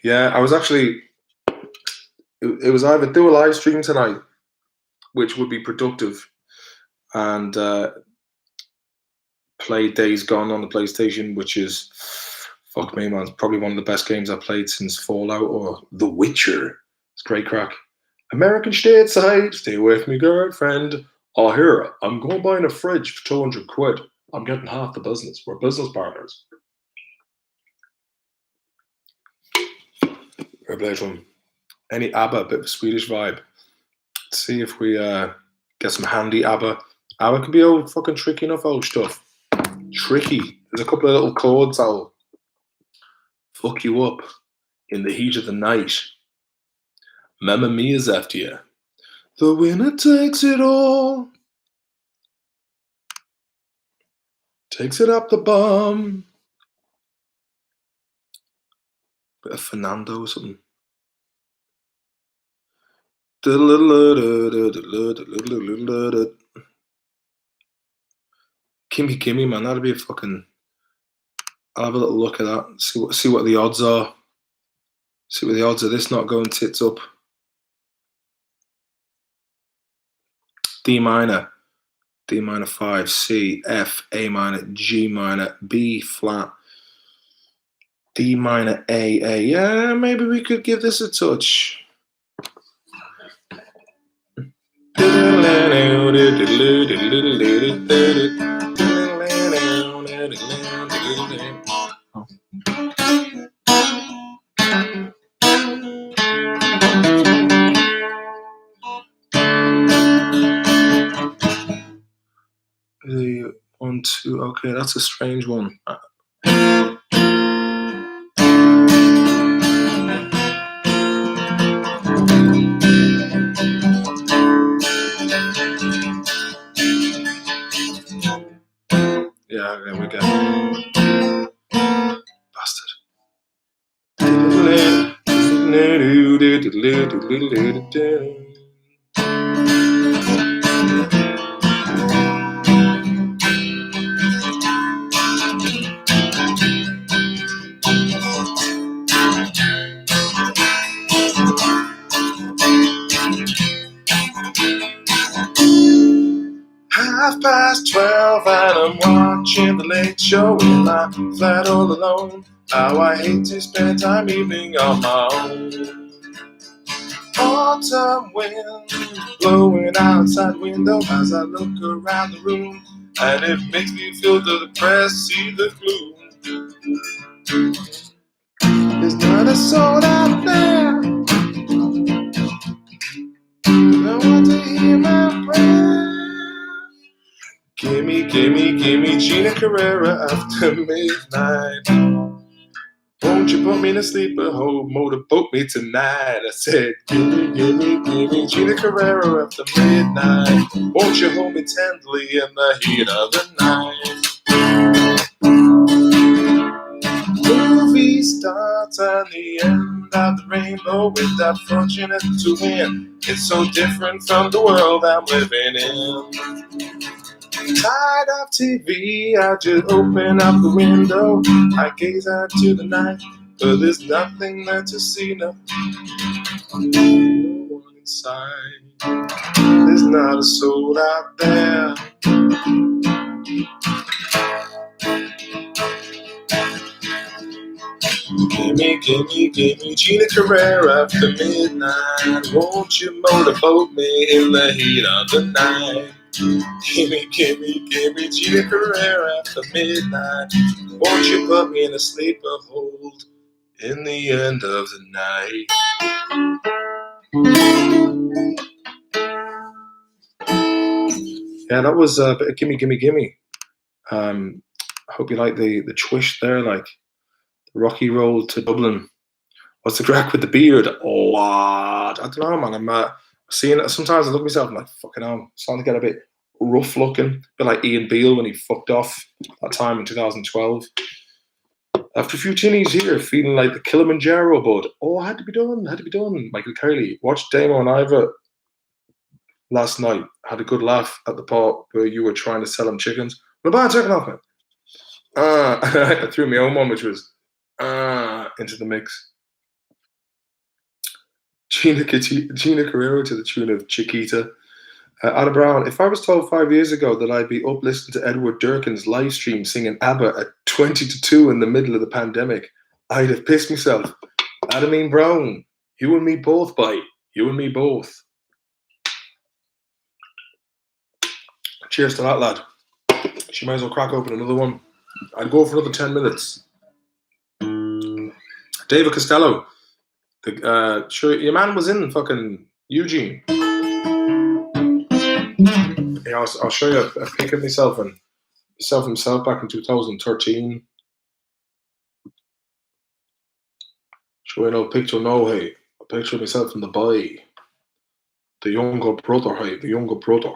Yeah, I was actually. It was either do a live stream tonight, which would be productive, and played Days Gone on the PlayStation, which is, fuck me, man, it's probably one of the best games I've played since Fallout or The Witcher. It's great crack. American stateside, stay away from me, girlfriend. Oh, here, I'm going buying a fridge for 200 quid. I'm getting half the business. We're business partners. Fair play to him. Any ABBA, a bit of a Swedish vibe. Let's see if we get some handy ABBA. ABBA can be old fucking tricky enough old stuff. Tricky. There's a couple of little chords that'll fuck you up in the heat of the night. Mamma Mia's after you. The winner takes it all. Takes it up the bum. Bit of Fernando or something. Kimmy, man, that'd be a fucking. I'll have a little look at that. See what the odds are. See what the odds of this not going tits up. D minor 5, C, F, A minor, G minor, B flat, D minor, A. Yeah, maybe we could give this a touch. The 1, 2. Okay, that's a strange one. Yeah, there we go. Bastard. Half past 12 and I'm watching the late show in my flat all alone. How I hate to spend time evening on my own. Autumn wind blowing outside window as I look around the room, and it makes me feel depressed, see the gloom. There's not a soul out there, no one to hear my prayer. Gimme Gina Carrera after midnight. Won't you put me in a sleeper hold, motorboat me tonight? I said, gimme Gina Carrera after midnight. Won't you hold me tenderly in the heat of the night? Movie starts at the end of the rainbow with that fortunate to win. It's so different from the world I'm living in. Tired of TV, I just open up the window. I gaze out to the night, but there's nothing there to see. No one inside. There's not a soul out there. Gimme Gina Carrera after midnight. Won't you motorboat me in the heat of the night? Gimme Gina Carrera after midnight. Won't you put me in a sleeper hold in the end of the night? Yeah, that was a bit of gimme. I hope you like the twish there, like the rocky road to Dublin. What's the crack with the beard? Lord, I don't know, man. I'm seeing it. Sometimes I look at myself, I'm like, fucking hell, I'm starting to get a bit rough looking. A bit like Ian Beale when he fucked off that time in 2012. After a few tinnies here, feeling like the Kilimanjaro bud. Oh, had to be done. Michael Curley. Watched Damo and Iva last night. Had a good laugh at the part where you were trying to sell him chickens. What about chicken off, man? I threw my own one, which was into the mix. Gina Carrera to the tune of Chiquita. Anna Brown, if I was told 5 years ago that I'd be up listening to Edward Durkin's live stream singing ABBA at 20 to 2 in the middle of the pandemic, I'd have pissed myself. Adamine Brown, you and me both, bye. You and me both. Cheers to that, lad. She might as well crack open another one. I'd go for another 10 minutes. David Costello. Sure, your man was in fucking Eugene. Yeah, I'll show you a pic of myself and himself back in 2013. Show you no picture now, hey. A picture of myself in the boy. The younger brother, hey, the younger brother.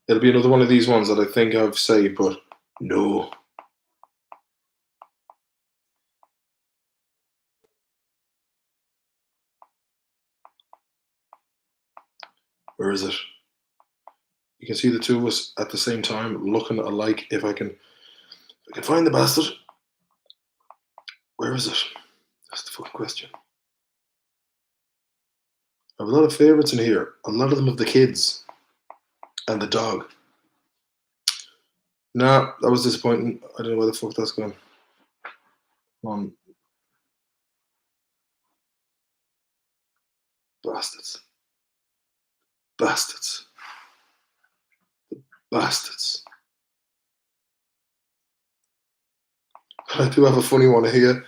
It'll be another one of these ones that I think I've saved, but no. Where is it? You can see the two of us at the same time looking alike. If I can find the bastard. Where is it? That's the fucking question. I have a lot of favourites in here. A lot of them of the kids and the dog. Nah, that was disappointing. I don't know where the fuck that's gone. Bastards. Bastards. Bastards. I do have a funny one here.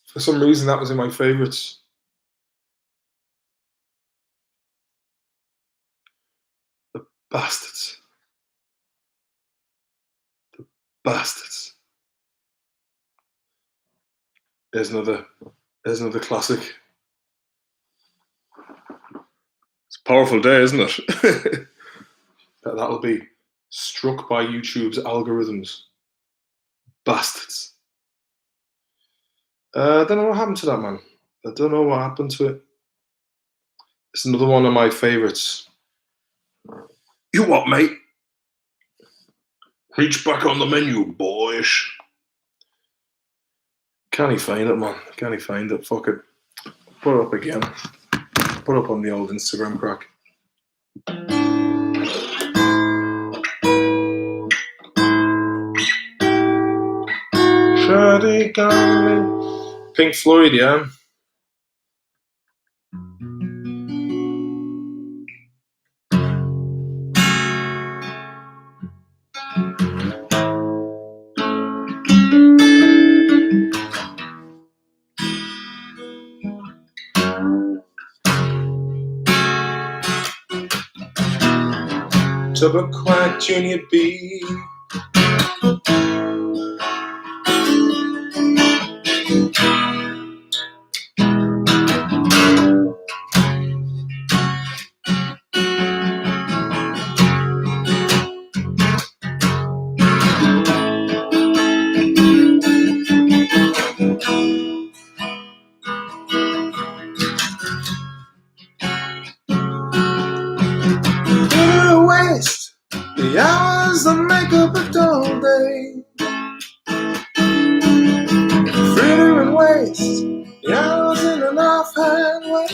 For some reason, that was in my favourites. The bastards. The bastards. There's another classic. It's a powerful day, isn't it? That'll be struck by YouTube's algorithms. Bastards. I don't know what happened to that, man. I don't know what happened to it. It's another one of my favourites. You what, mate? Reach back on the menu, boys. Can't he find it, man? Can't he find it? Fuck it. Put it up again. Put it up on the old Instagram crack. Pink Floyd, yeah. Quack Junior B. Waste the hours that make up a dull day. Fritter and waste the hours in an offhand way.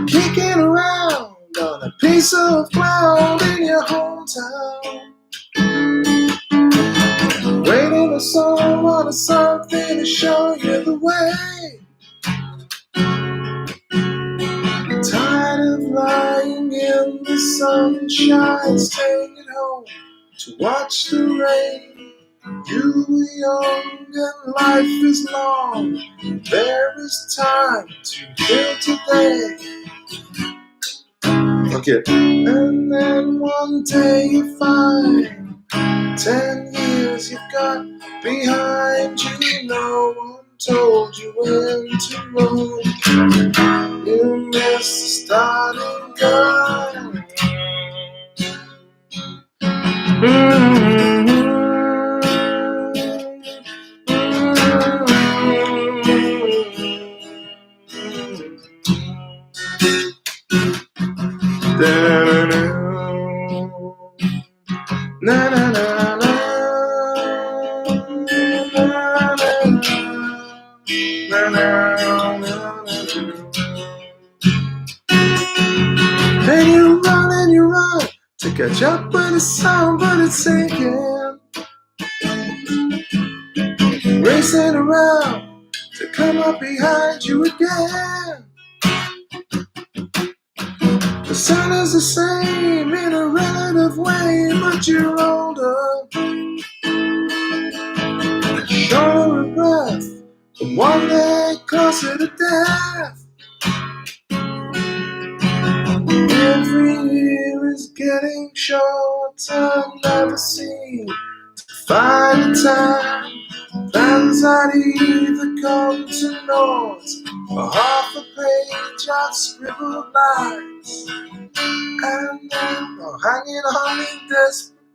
Kicking around on a piece of ground in your hometown. Waiting for someone or something to show you the way. Tired of lying in the sunshine, staying at home to watch the rain. You are young and life is long. There is time to live today. Okay. And then one day you find 10 years you've got behind you. No one told you when to run. You missed the starting gun. Na na na na. And you run to catch up with the sound, but it's sinking. Racing around to come up behind you again. The sound is the same in a relative way, but you're older, shorter of breath, but one day closer to death. Every year is getting shorter, never seem to find the time. Plans that either come to naught or half a page of scribbled lines. And then hanging on in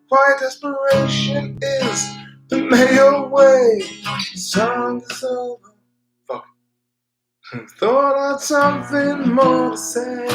quiet desperation is the mail way. The song is over. Fuck. Thought I had something more to say.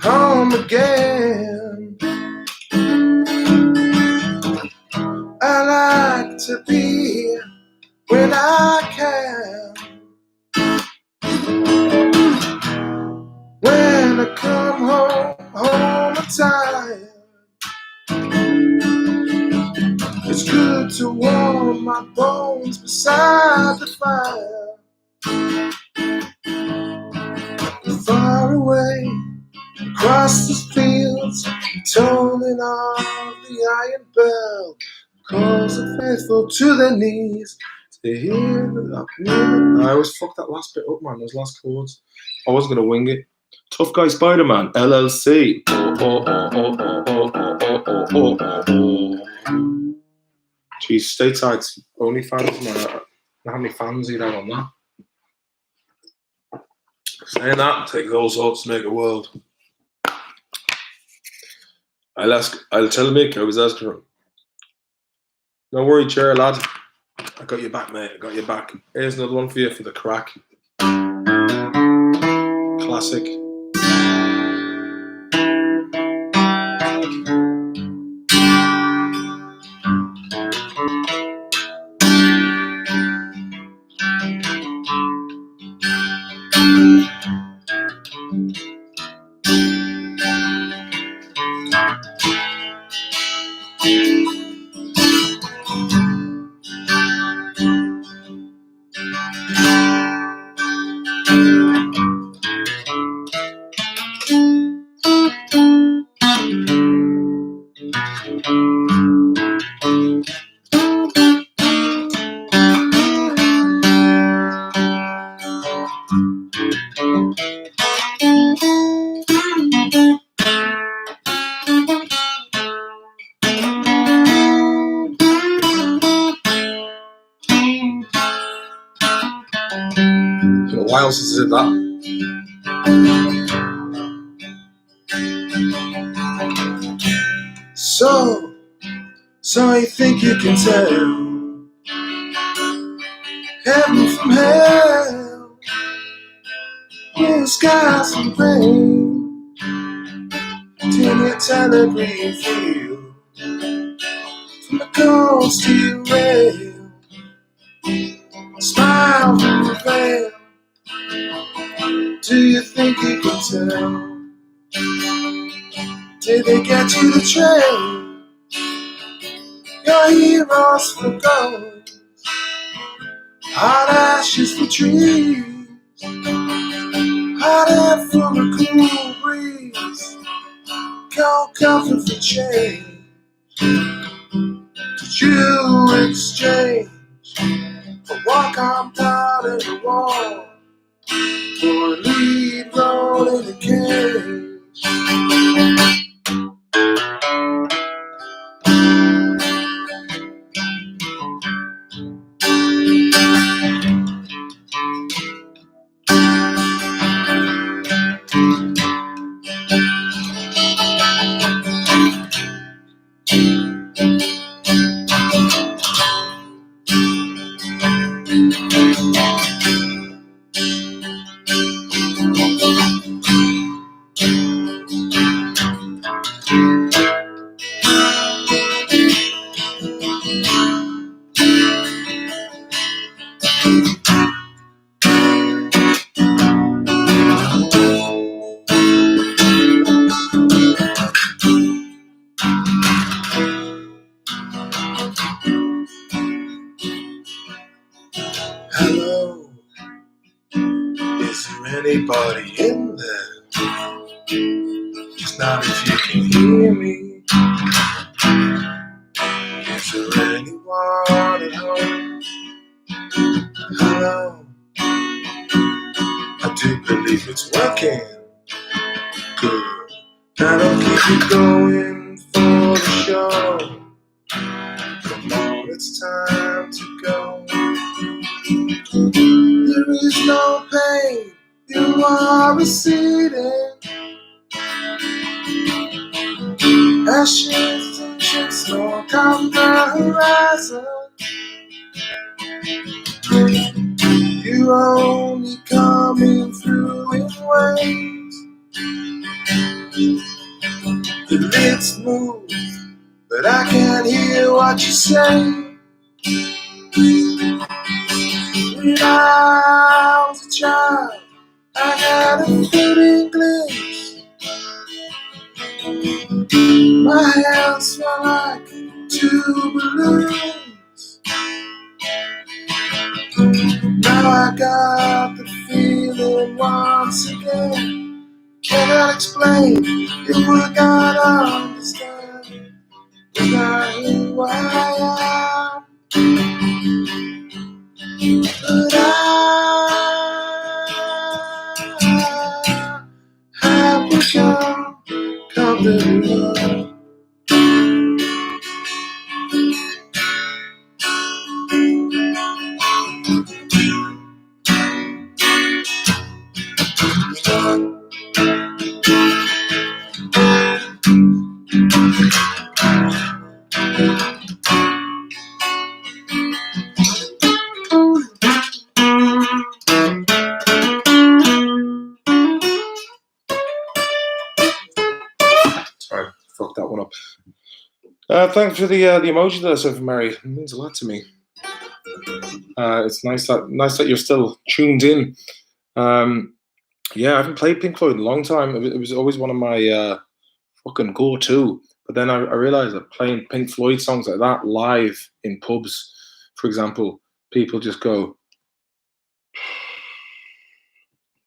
Home again. I like to be here when I can. When I come home I'm tired. It's good to warm my bones beside the fire. Far away across the fields, tolling off the iron bell, calls the faithful to their knees to hear the music. I always fucked that last bit up, man. Those last chords. I wasn't gonna wing it. Tough Guy Spider-Man, LLC. Jeez, Stateside's OnlyFans, man. How many fans he'd have on that? Saying that, take all sorts to make a world. I'll tell Mick I was asking for him. No worry, chair lad. I got your back, mate. I got your back. Here's another one for you for the crack. Classic. It's been a while since I did that. So you think you can tell heaven from hell, blue skies and rain, till you tell a green field, from the coast to your rail, smile from the veil. Do you think you can tell? Did they get you the train? Your heroes for gold, hot ashes for trees, hot air for a cool breeze, cold comfort for change. Did you exchange a walk on part of the wall for a lead role in the cage? anybody in there? Just not if you can hear me. Is there anyone at home? Hello. I do believe it's working. Good. Now don't keep it going for the show. Come on, it's time to go. There is no pain, you are receding. Ashes and smoke on the horizon. You're only coming through in waves. The lids move, but I can't hear what you say. When I was a child, I had a fleeting glimpse. My hands felt like two balloons. Now I got the feeling once again. Cannot explain, it would not understand. Without who I am, but I have become comfortable. Sorry, fucked that one up. Thanks for the emoji that I sent from Mary. It means a lot to me. It's nice that you're still tuned in. Yeah, I haven't played Pink Floyd in a long time. It was always one of my fucking go-to. But then I realized that playing Pink Floyd songs like that live in pubs, for example, people just go.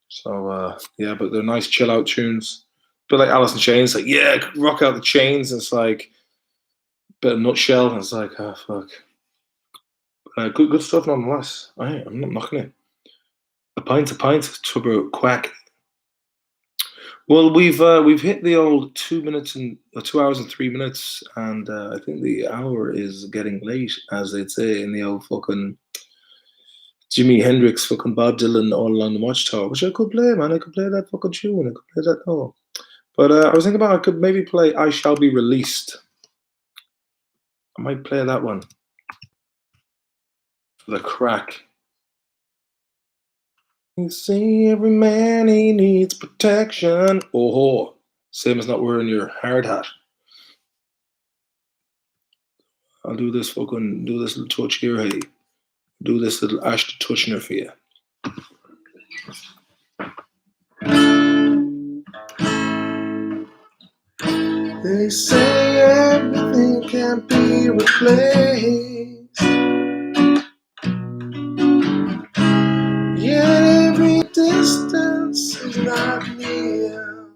So yeah, but they're nice chill out tunes. But like Alice in Chains, like yeah, rock out the chains. And it's like a bit of Nutshell. And it's like oh fuck, good stuff nonetheless. I'm not knocking it. A pint, Tubber Quack. Well, we've hit the old 2 hours and 3 minutes, and I think the hour is getting late, as they'd say in the old fucking Jimi Hendrix, fucking Bob Dylan, All Along the Watchtower, which I could play, man. I could play that fucking tune. I could play that. Oh, but I was thinking about I could maybe play "I Shall Be Released." I might play that one for the crack. You see, every man he needs protection. Oh, same as not wearing your hard hat. I'll do this little touch here, hey. Do this little Ashton Touchner for you. They say everything can be replaced. Yet every distance is not near.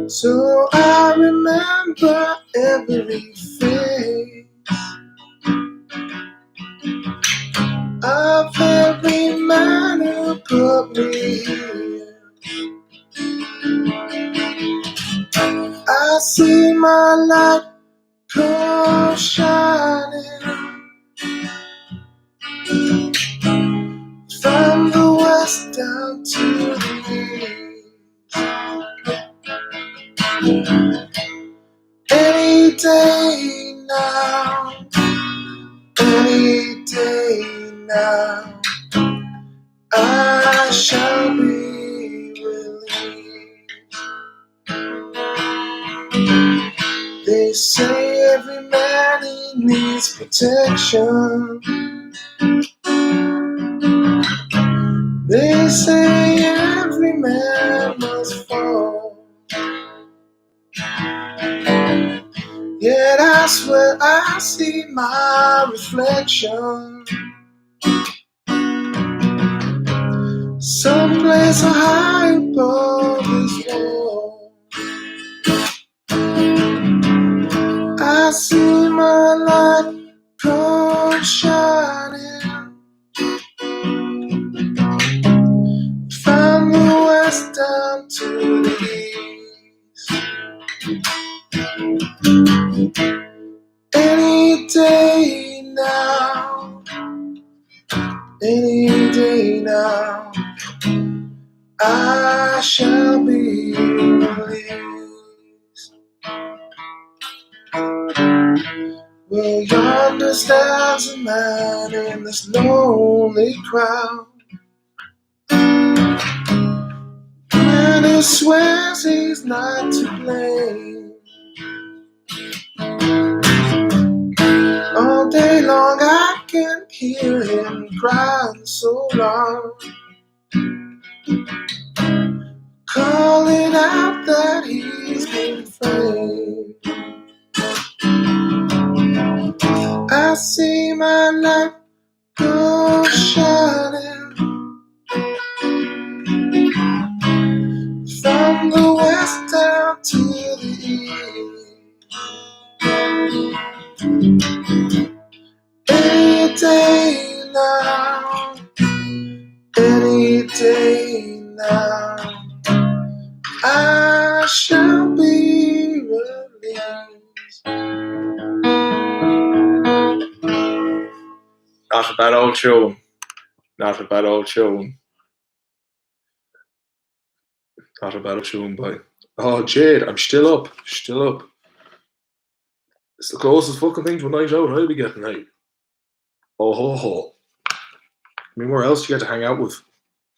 So I remember every face of every man who put me here. I see my light come shining from the west down to the east. Any day now, any day now, I shall be released. They say every man he needs protection. They say every man must fall. Yet I swear I see my reflection so high above this wall. I see my light come shining from the west down to the east. Any day now, any day now, I shall be released. Well, yonder stands a man in this lonely crowd, and he swears he's not to blame. All day long I can hear him crying so loud, calling out that he's been framed. I see my light go shining from the west down to the east. Any day now, any day now, I shall be released. Not a bad old tune. Not a bad old tune. Not a bad old tune, boy. Oh, Jade, I'm still up. Still up. It's the closest fucking thing to a night out I'll be getting, hey. Oh, ho, ho. I mean, where else do you get to hang out with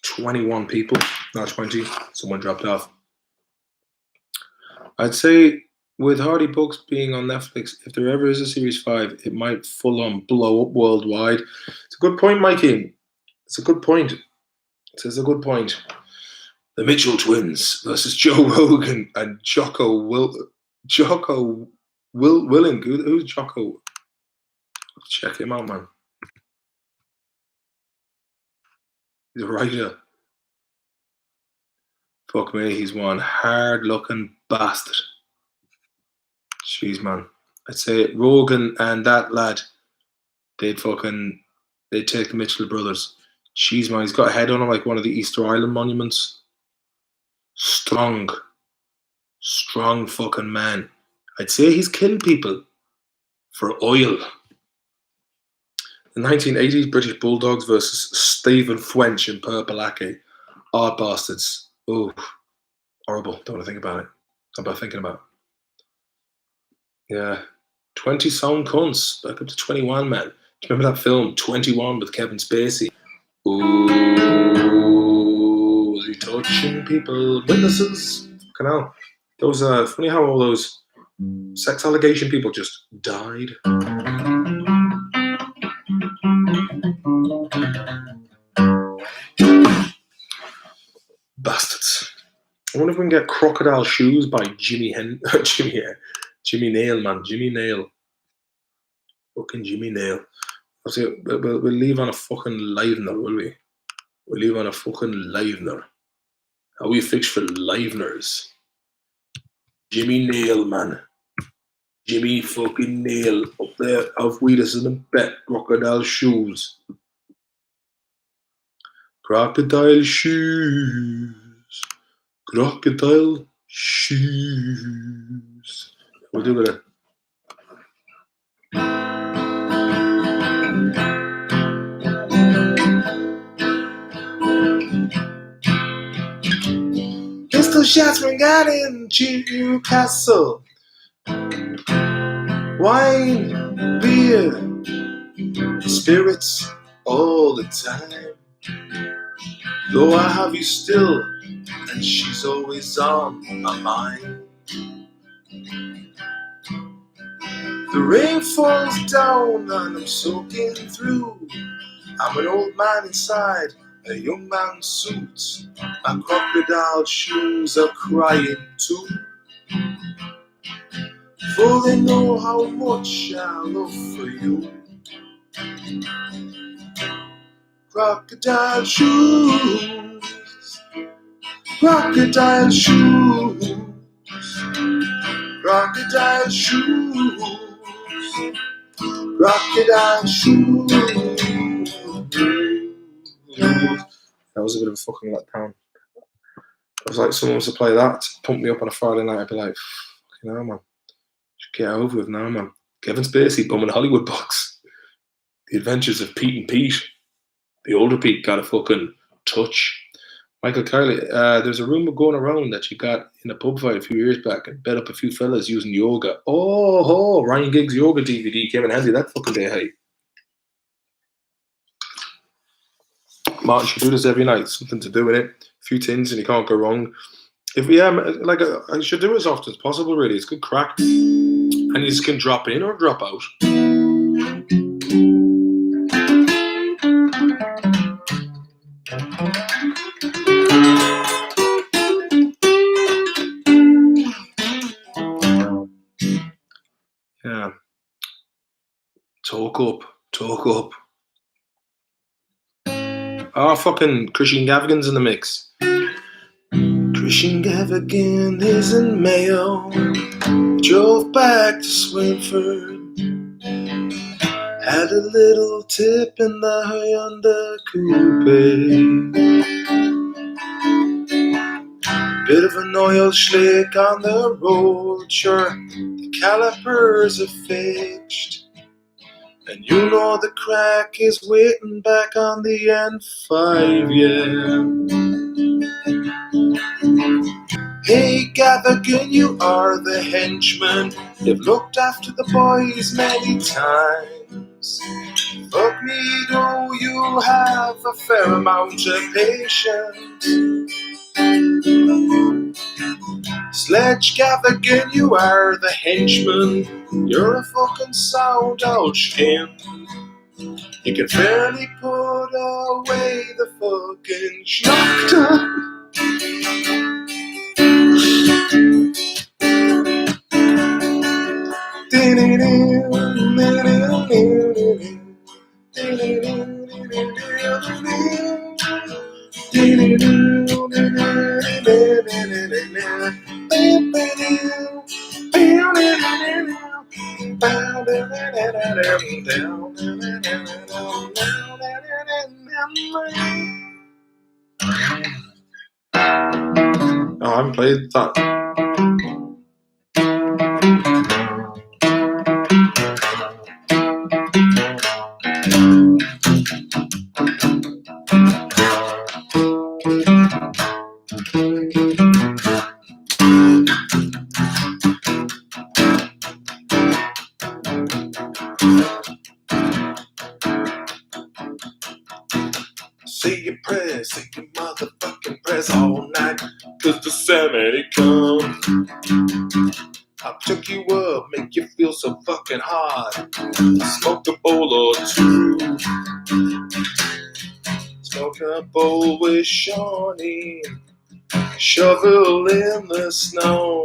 21 people? Not 20. Someone dropped off. I'd say with Hardy Books being on Netflix, if there ever is a Series 5, it might full on blow up worldwide. It's a good point, Mikey. It's a good point. It's a good point. The Mitchell twins versus Joe Rogan and Jocko Willink. Who's Jocko? Check him out, man. He's a writer. Fuck me, he's one hard-looking bastard. Jeez, man. I'd say Rogan and that lad, they'd take the Mitchell brothers. Jeez, man, he's got a head on him like one of the Easter Island monuments. Strong fucking man. I'd say he's killed people for oil. The 1980s British Bulldogs versus Stephen French and Purple Ake. Odd bastards. Oh, horrible. Don't want to think about it. How about thinking about it? Yeah. 20 sound cunts. Back up to 21, man. Do you remember that film, 21, with Kevin Spacey? Ooh, was he touching people? Witnesses? Fucking hell. Those, funny how all those sex allegation people just died. Bastards. I wonder if we can get Crocodile Shoes by Jimmy Nail, man. Jimmy Nail. Fucking Jimmy Nail. We'll leave on a fucking livener, will we? We'll leave on a fucking livener. How we fix for liveners? Jimmy Nail, man. Jimmy fucking Nail up there. Auf Wiedersehen and bet. Crocodile Shoes. Crocodile Shoes. Crocodile Shoes. We'll do it. Pistol shots when got in Newcastle. Wine, beer, spirits all the time. Though I have you still, and she's always on my mind. The rain falls down and I'm soaking through. I'm an old man inside a young man's suit. My crocodile shoes are crying too. For they know how much I love for you. Crocodile shoes. Crocodile shoes, crocodile shoes, crocodile shoes. That was a bit of a fucking letdown. I was like, someone was to play that to pump me up on a Friday night. I'd be like, fucking hell, man. Just get over with now, man. Kevin Spacey bumming Hollywood box. The Adventures of Pete and Pete. The older Pete got a fucking touch. Michael Carley, there's a rumour going around that you got in a pub fight a few years back and bet up a few fellas using yoga. Oh, Ryan Giggs' yoga DVD came in handy that fucking day, hey. Martin should do this every night. Something to do with it. A few tins and you can't go wrong. I should do it as often as possible, really. It's good crack. And you just can drop in or drop out. Yeah. Talk up. Oh, fucking Christian Gavigan's in the mix. Christian Gavigan is in Mayo. Drove back to Swinford. Had a little tip in the Hyundai Coupe. Bit of an oil slick on the road, sure. The calipers are fixed. And you know the crack is waiting back on the N5, yeah. Hey Gavigan, you are the henchman. You've looked after the boys many times. Fuck me, do you have a fair amount of patience? Sledge Gavigan, you are the henchman. You're a fucking sound out skin. You can barely put away the fucking schmuckter. Oh, I haven't played that. Say your prayers, say your motherfucking prayers all night, 'cause the Saturday comes. I'll pick you up, make you feel so fucking hot. Smoke a bowl or two. Smoke a bowl with Shawnee. Shovel in the snow.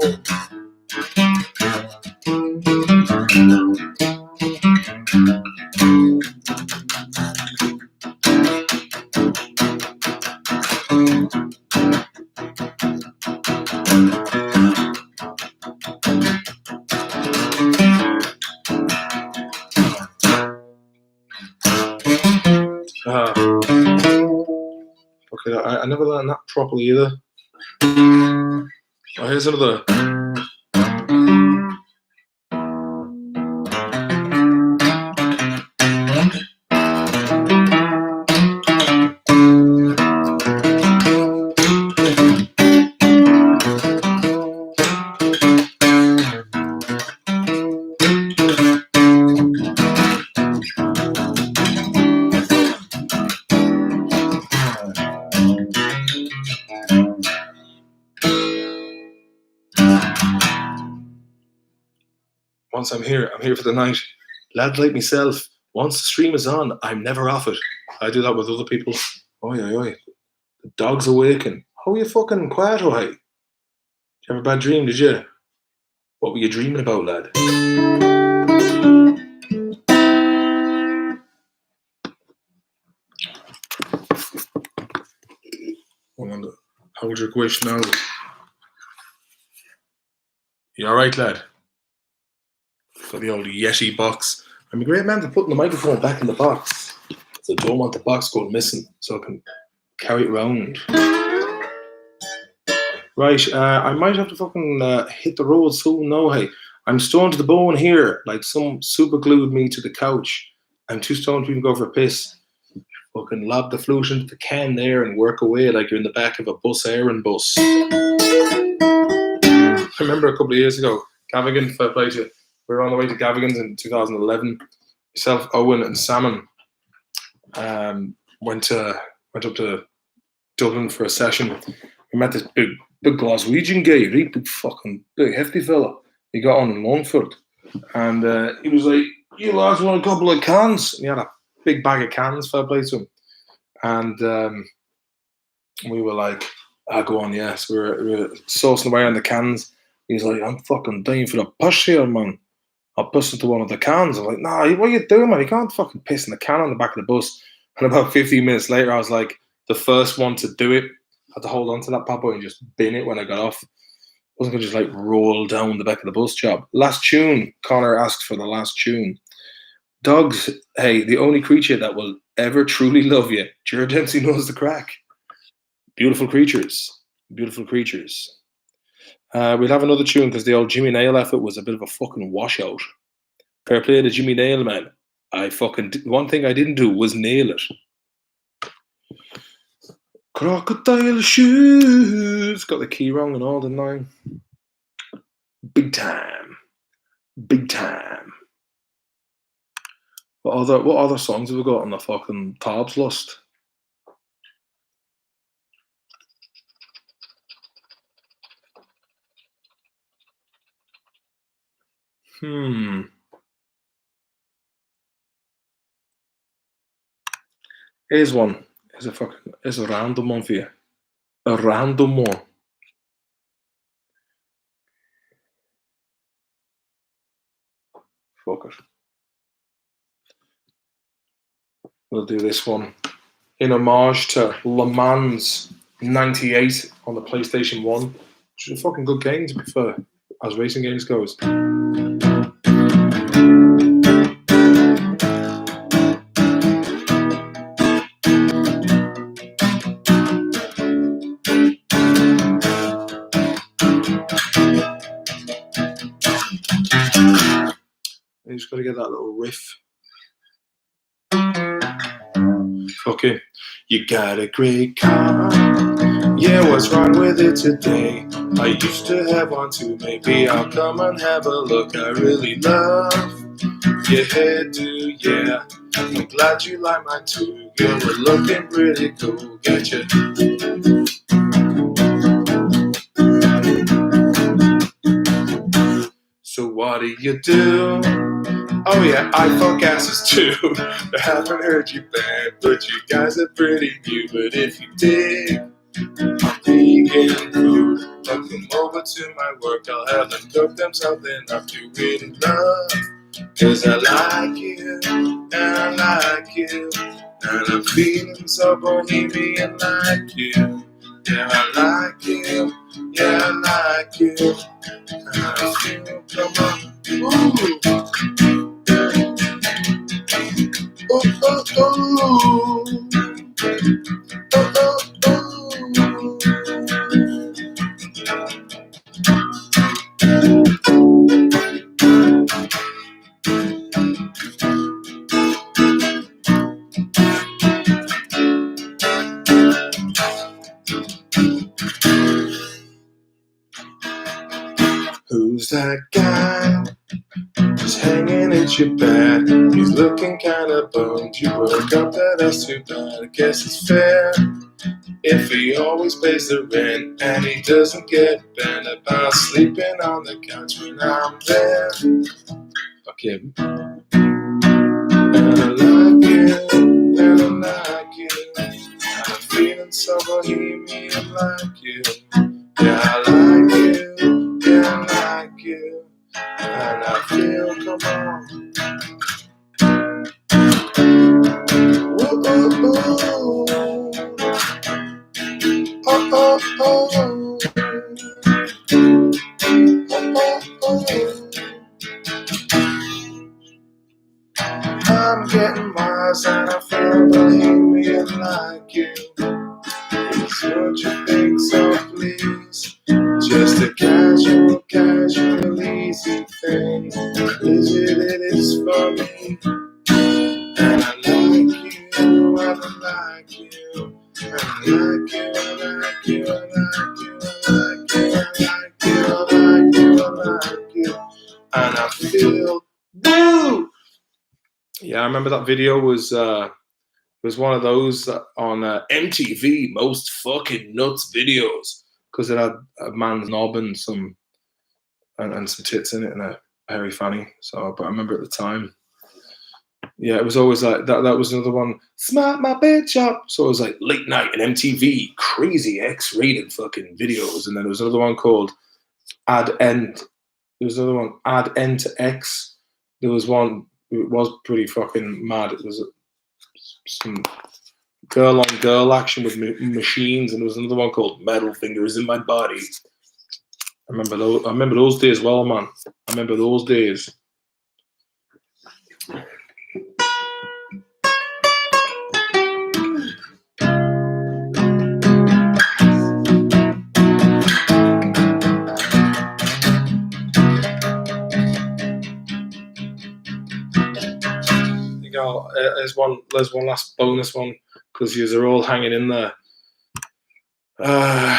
Okay, I never learned that properly either. Oh, here's another. Once I'm here for the night. Lad like myself, once the stream is on, I'm never off it. I do that with other people. Oi. The dog's awaken. How are you fucking quiet, oi? Did you have a bad dream, did you? What were you dreaming about, lad? I wonder, how Hold your guish now. You alright, lad? Got the old Yeti box. I'm a great man for putting the microphone back in the box. So I don't want the box going missing, so I can carry it around. Right, I might have to fucking hit the road soon now, hey. I'm stoned to the bone here, like some super glued me to the couch. I'm too stoned to even go for a piss. Fucking lob the flute into the can there and work away like you're in the back of a bus airing bus. I remember a couple of years ago, Gavigan, fair play to you. We were on the way to Gavigan's in 2011. Myself, Owen, and Salmon went up to Dublin for a session. We met this big Glaswegian guy, really big hefty fella. He got on in Longford, and he was like, "You lads want a couple of cans?" And he had a big bag of cans, fair play to him. And we were like, go on, yes. We were sourcing away on the cans. He's like, "I'm fucking dying for the push here, man. I'll piss into one of the cans." I'm like, "Nah, what are you doing, man? You can't fucking piss in the can on the back of the bus." And about 15 minutes later, I was like, the first one to do it. I had to hold on to that bad boy and just bin it when I got off. I wasn't going to just like roll down the back of the bus job. Last tune, Connor asked for the last tune. Dogs, hey, the only creature that will ever truly love you. Jared Dempsey knows the crack. Beautiful creatures. Beautiful creatures. We'll have another tune because the old Jimmy Nail effort was a bit of a fucking washout. Fair play to Jimmy Nail, man. One thing I didn't do was nail it. Crocodile shoes. Got the key wrong and all, didn't I? Big time. Big time. What other songs have we got on the fucking tabs list? Here's one. Here's a random one for you. A random one. Fuck it. We'll do this one in homage to Le Mans 98 on the PlayStation 1, which is a fucking good game to be fair, as racing games goes. You just gotta get that little riff. Okay, you got a great car. Yeah, what's wrong with it today? I used to have one too. Maybe I'll come and have a look. I really love your hairdo, yeah. I'm glad you like mine too. Girl, we're looking pretty cool. Get you. So what do? Oh yeah, I fuck asses too. I haven't heard you bad, but you guys are pretty new. But if you dig vegan food, I'll come over to my work. I'll have them cook them something I do really love. Cause I like you, and I like you, and I'm feeling so bohemian like you. Yeah, I like you, yeah, I like you, and I feel, come on, ooh. Oh, oh, oh. Oh, oh, oh. Who's that guy just hanging at your back? He's looking kinda bummed. You broke up, that's too bad. I guess it's fair if he always pays the rent and he doesn't get bent about sleeping on the couch when I'm there. Okay. And I like you, and I like you, and I'm feeling so bohemian like you. Yeah, I like you, yeah, I like you, and I feel, come on. Ooh, ooh, ooh. Oh, oh, oh. I'm getting wise and I feel bohemian like you. It's what you think, so please. Just a casual, easy thing. Is it is for me. And I like you, I like you. I like you, I like you, I like you, I like you, I like you, I like you, I like you. And I feel woo! Yeah, I remember that video was one of those on MTV Most Fucking Nuts videos, because it had a man's knob and some tits in it and a hairy fanny. So, but I remember at the time, yeah, it was always like that. That was another one. Smart my bitch up. So it was like late night and MTV, crazy X-rated fucking videos. And then there was another one called Add End. There was another one, Add End to X. There was one. It was pretty fucking mad. It was some girl on girl action with machines, and there was another one called Metal Fingers in My Body. I remember those days well, man. I remember those days. There's one last bonus one, because you're all hanging in there. And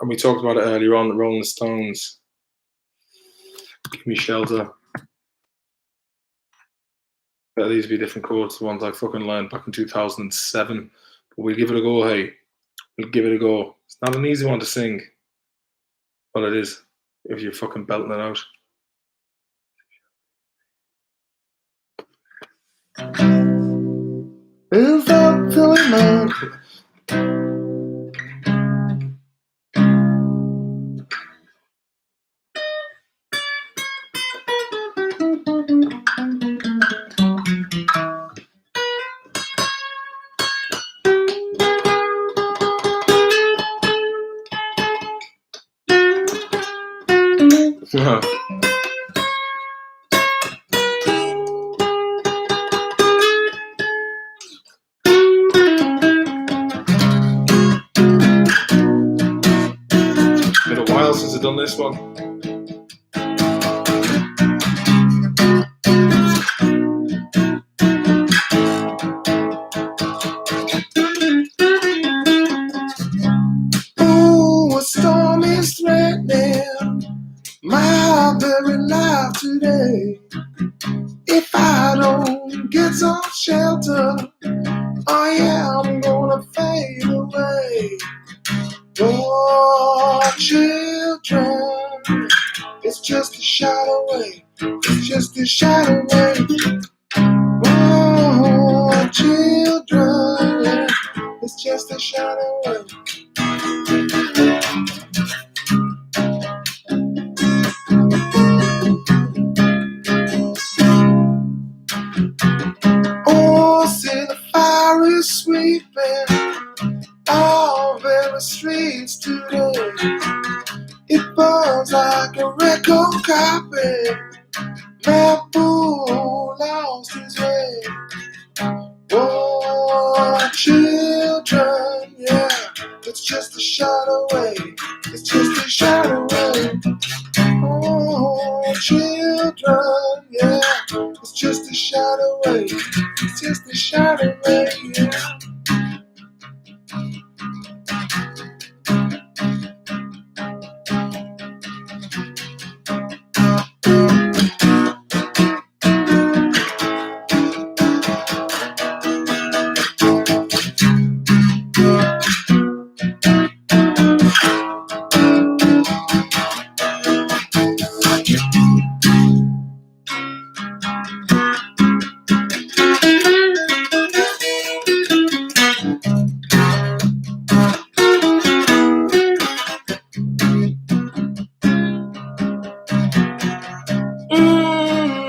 we talked about it earlier on, the Rolling Stones. Give Me Shelter. Better these be different chords, the ones I fucking learned back in 2007. But we'll give it a go, hey. We'll give it a go. It's not an easy one to sing. Well, it is, if you're fucking belting it out. It's up to a man. Been a while since I've done this one. Oh, a storm is threatening my very life today. If I don't get some shelter, I am gonna fade away. Oh, children, it's just a shot away. It's just a shot away. Oh, children, it's just a shot away. Oh, see the fire is sweeping all very streets today. It burns like a record copy. My fool lost his way. Oh, children, yeah, it's just a shot away. It's just a shot away. Oh, children, yeah, it's just a shot away. It's just a shot away, yeah.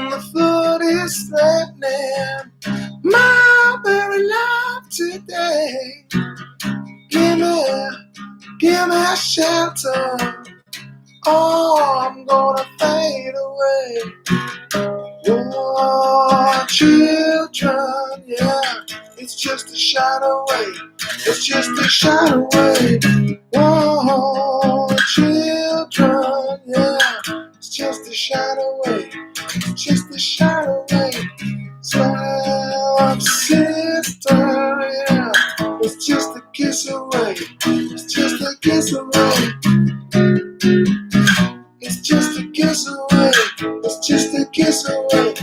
The flood is threatening my very life today. Give me a shelter. Oh, I'm gonna fade away. Oh, shadow wave. It's just a shadow wave. Whoa, children, yeah. It's just a shadow wave. It's just a shadow wave. Smile up, sister, yeah. It's just a kiss away. It's just a kiss away. It's just a kiss away. It's just a kiss away.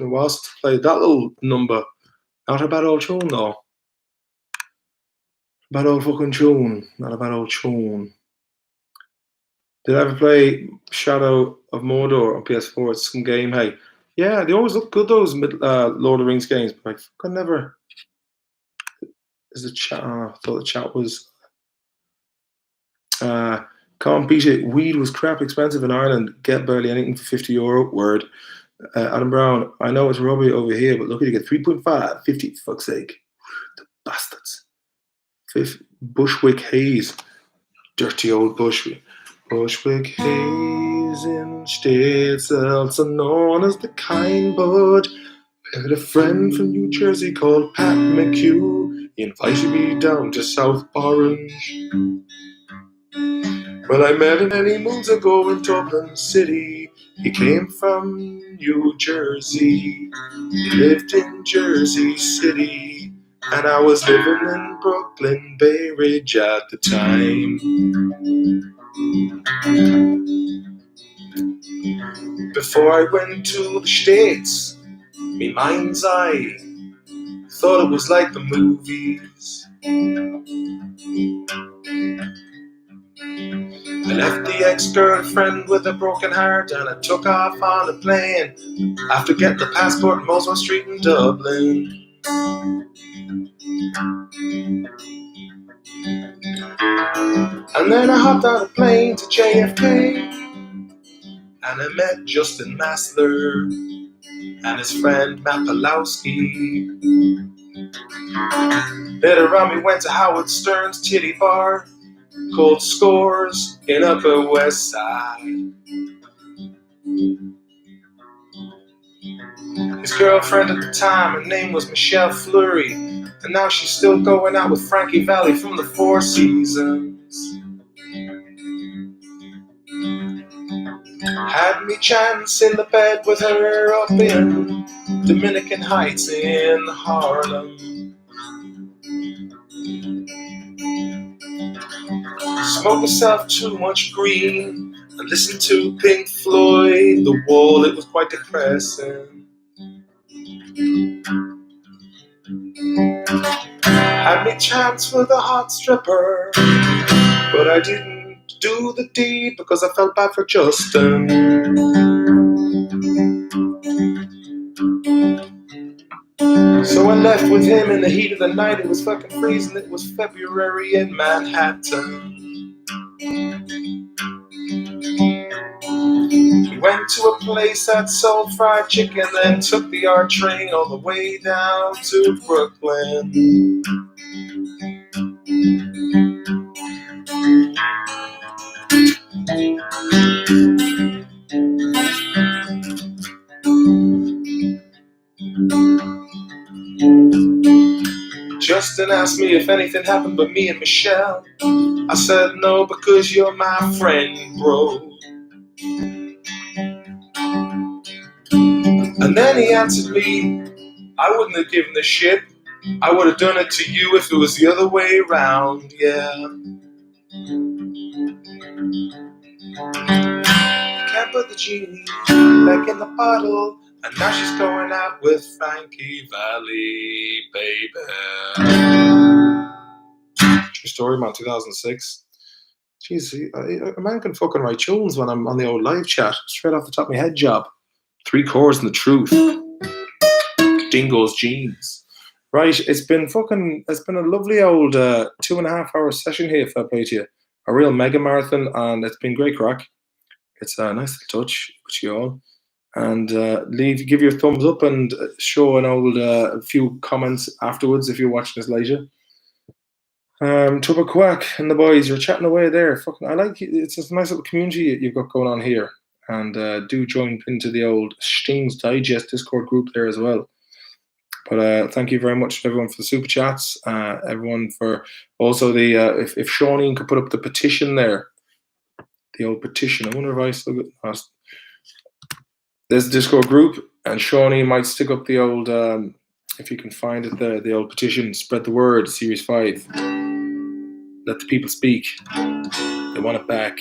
Whilst played that little number, not a bad old tune though. Bad old fucking tune, not a bad old tune. Did I ever play Shadow of Mordor on PS4? It's some game, hey. Yeah, they always look good, those Lord of the Rings games, but I fucking never. Is the chat? I thought the chat was. Can't beat it. Weed was crap expensive in Ireland. Get barely anything for €50. Word. Adam Brown, I know it's rubby over here, but look at you get 3.5, 50, for fuck's sake. The bastards. Bushwick Haze. Dirty old Bushwick. Bushwick Haze in States, also known as the Kind Bud. I had a friend from New Jersey called Pat McHugh. He invited me down to South Orange. Well, I met him many moons ago in Dublin City. He came from New Jersey. He lived in Jersey City. And I was living in Brooklyn Bay Ridge at the time. Before I went to the States, me mind's eye thought it was like the movies. I left the ex-girlfriend with a broken heart and I took off on a plane after getting the passport in Mosman Street in Dublin. And then I hopped on a plane to JFK and I met Justin Massler and his friend Matt Pawlowski. Later on we went to Howard Stern's titty bar called Scores in Upper West Side. His girlfriend at the time, her name was Michelle Fleury, and now she's still going out with Frankie Valli from the Four Seasons. Had me chance in the bed with her up in Dominican Heights in Harlem. Smoked myself too much green and listened to Pink Floyd, The Wall, it was quite depressing. Had me chance with a hot stripper, but I didn't do the deed because I felt bad for Justin. So I left with him in the heat of the night. It was fucking freezing. It was February in Manhattan. We went to a place that sold fried chicken, then took the R train all the way down to Brooklyn. Justin asked me if anything happened but me and Michelle. I said no because you're my friend, bro. And then he answered me, I wouldn't have given a shit. I would have done it to you if it was the other way around, yeah. Can't put the genie back in the bottle, and now she's going out with Frankie Valli, baby. True story, man, 2006. Jeez, a man can fucking write tunes when I'm on the old live chat. Straight off the top of my head job. 3 chords and the truth. Dingo's jeans. Right, it's been a lovely old 2.5 hour session here, fair play to you. A real mega marathon, and it's been great crack. It's a nice little touch with you all. And give your thumbs up and show an old few comments afterwards if you're watching this later. Tubber Quack and the boys, you're chatting away there. Fucking, I like it's a nice little community you've got going on here. And do join into the old Stings Digest Discord group there as well. But thank you very much to everyone for the super chats. Everyone for also the if Shawnee could put up the petition there, the old petition. I wonder if I still got. There's a Discord group, and Shawnee might stick up the old. If you can find it, the old petition. Spread the word. Series 5. Let the people speak. They want it back.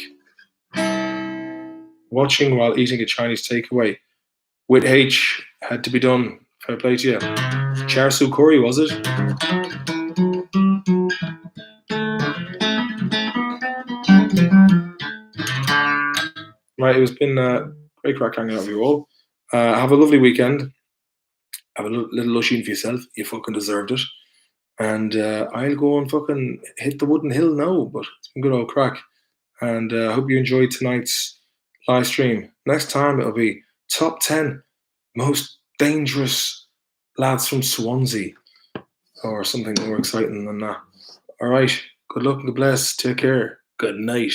Watching while eating a Chinese takeaway with H had to be done. Fair play to you. Char siu curry, was it? Right, it was been great crack hanging out with you all. Have a lovely weekend. Have a little lushing for yourself. You fucking deserved it. And I'll go and fucking hit the wooden hill now. But it's been good old crack. And I hope you enjoyed tonight's live stream. Next time it'll be top 10 most dangerous lads from Swansea. Or something more exciting than that. All right. Good luck and God bless. Take care. Good night.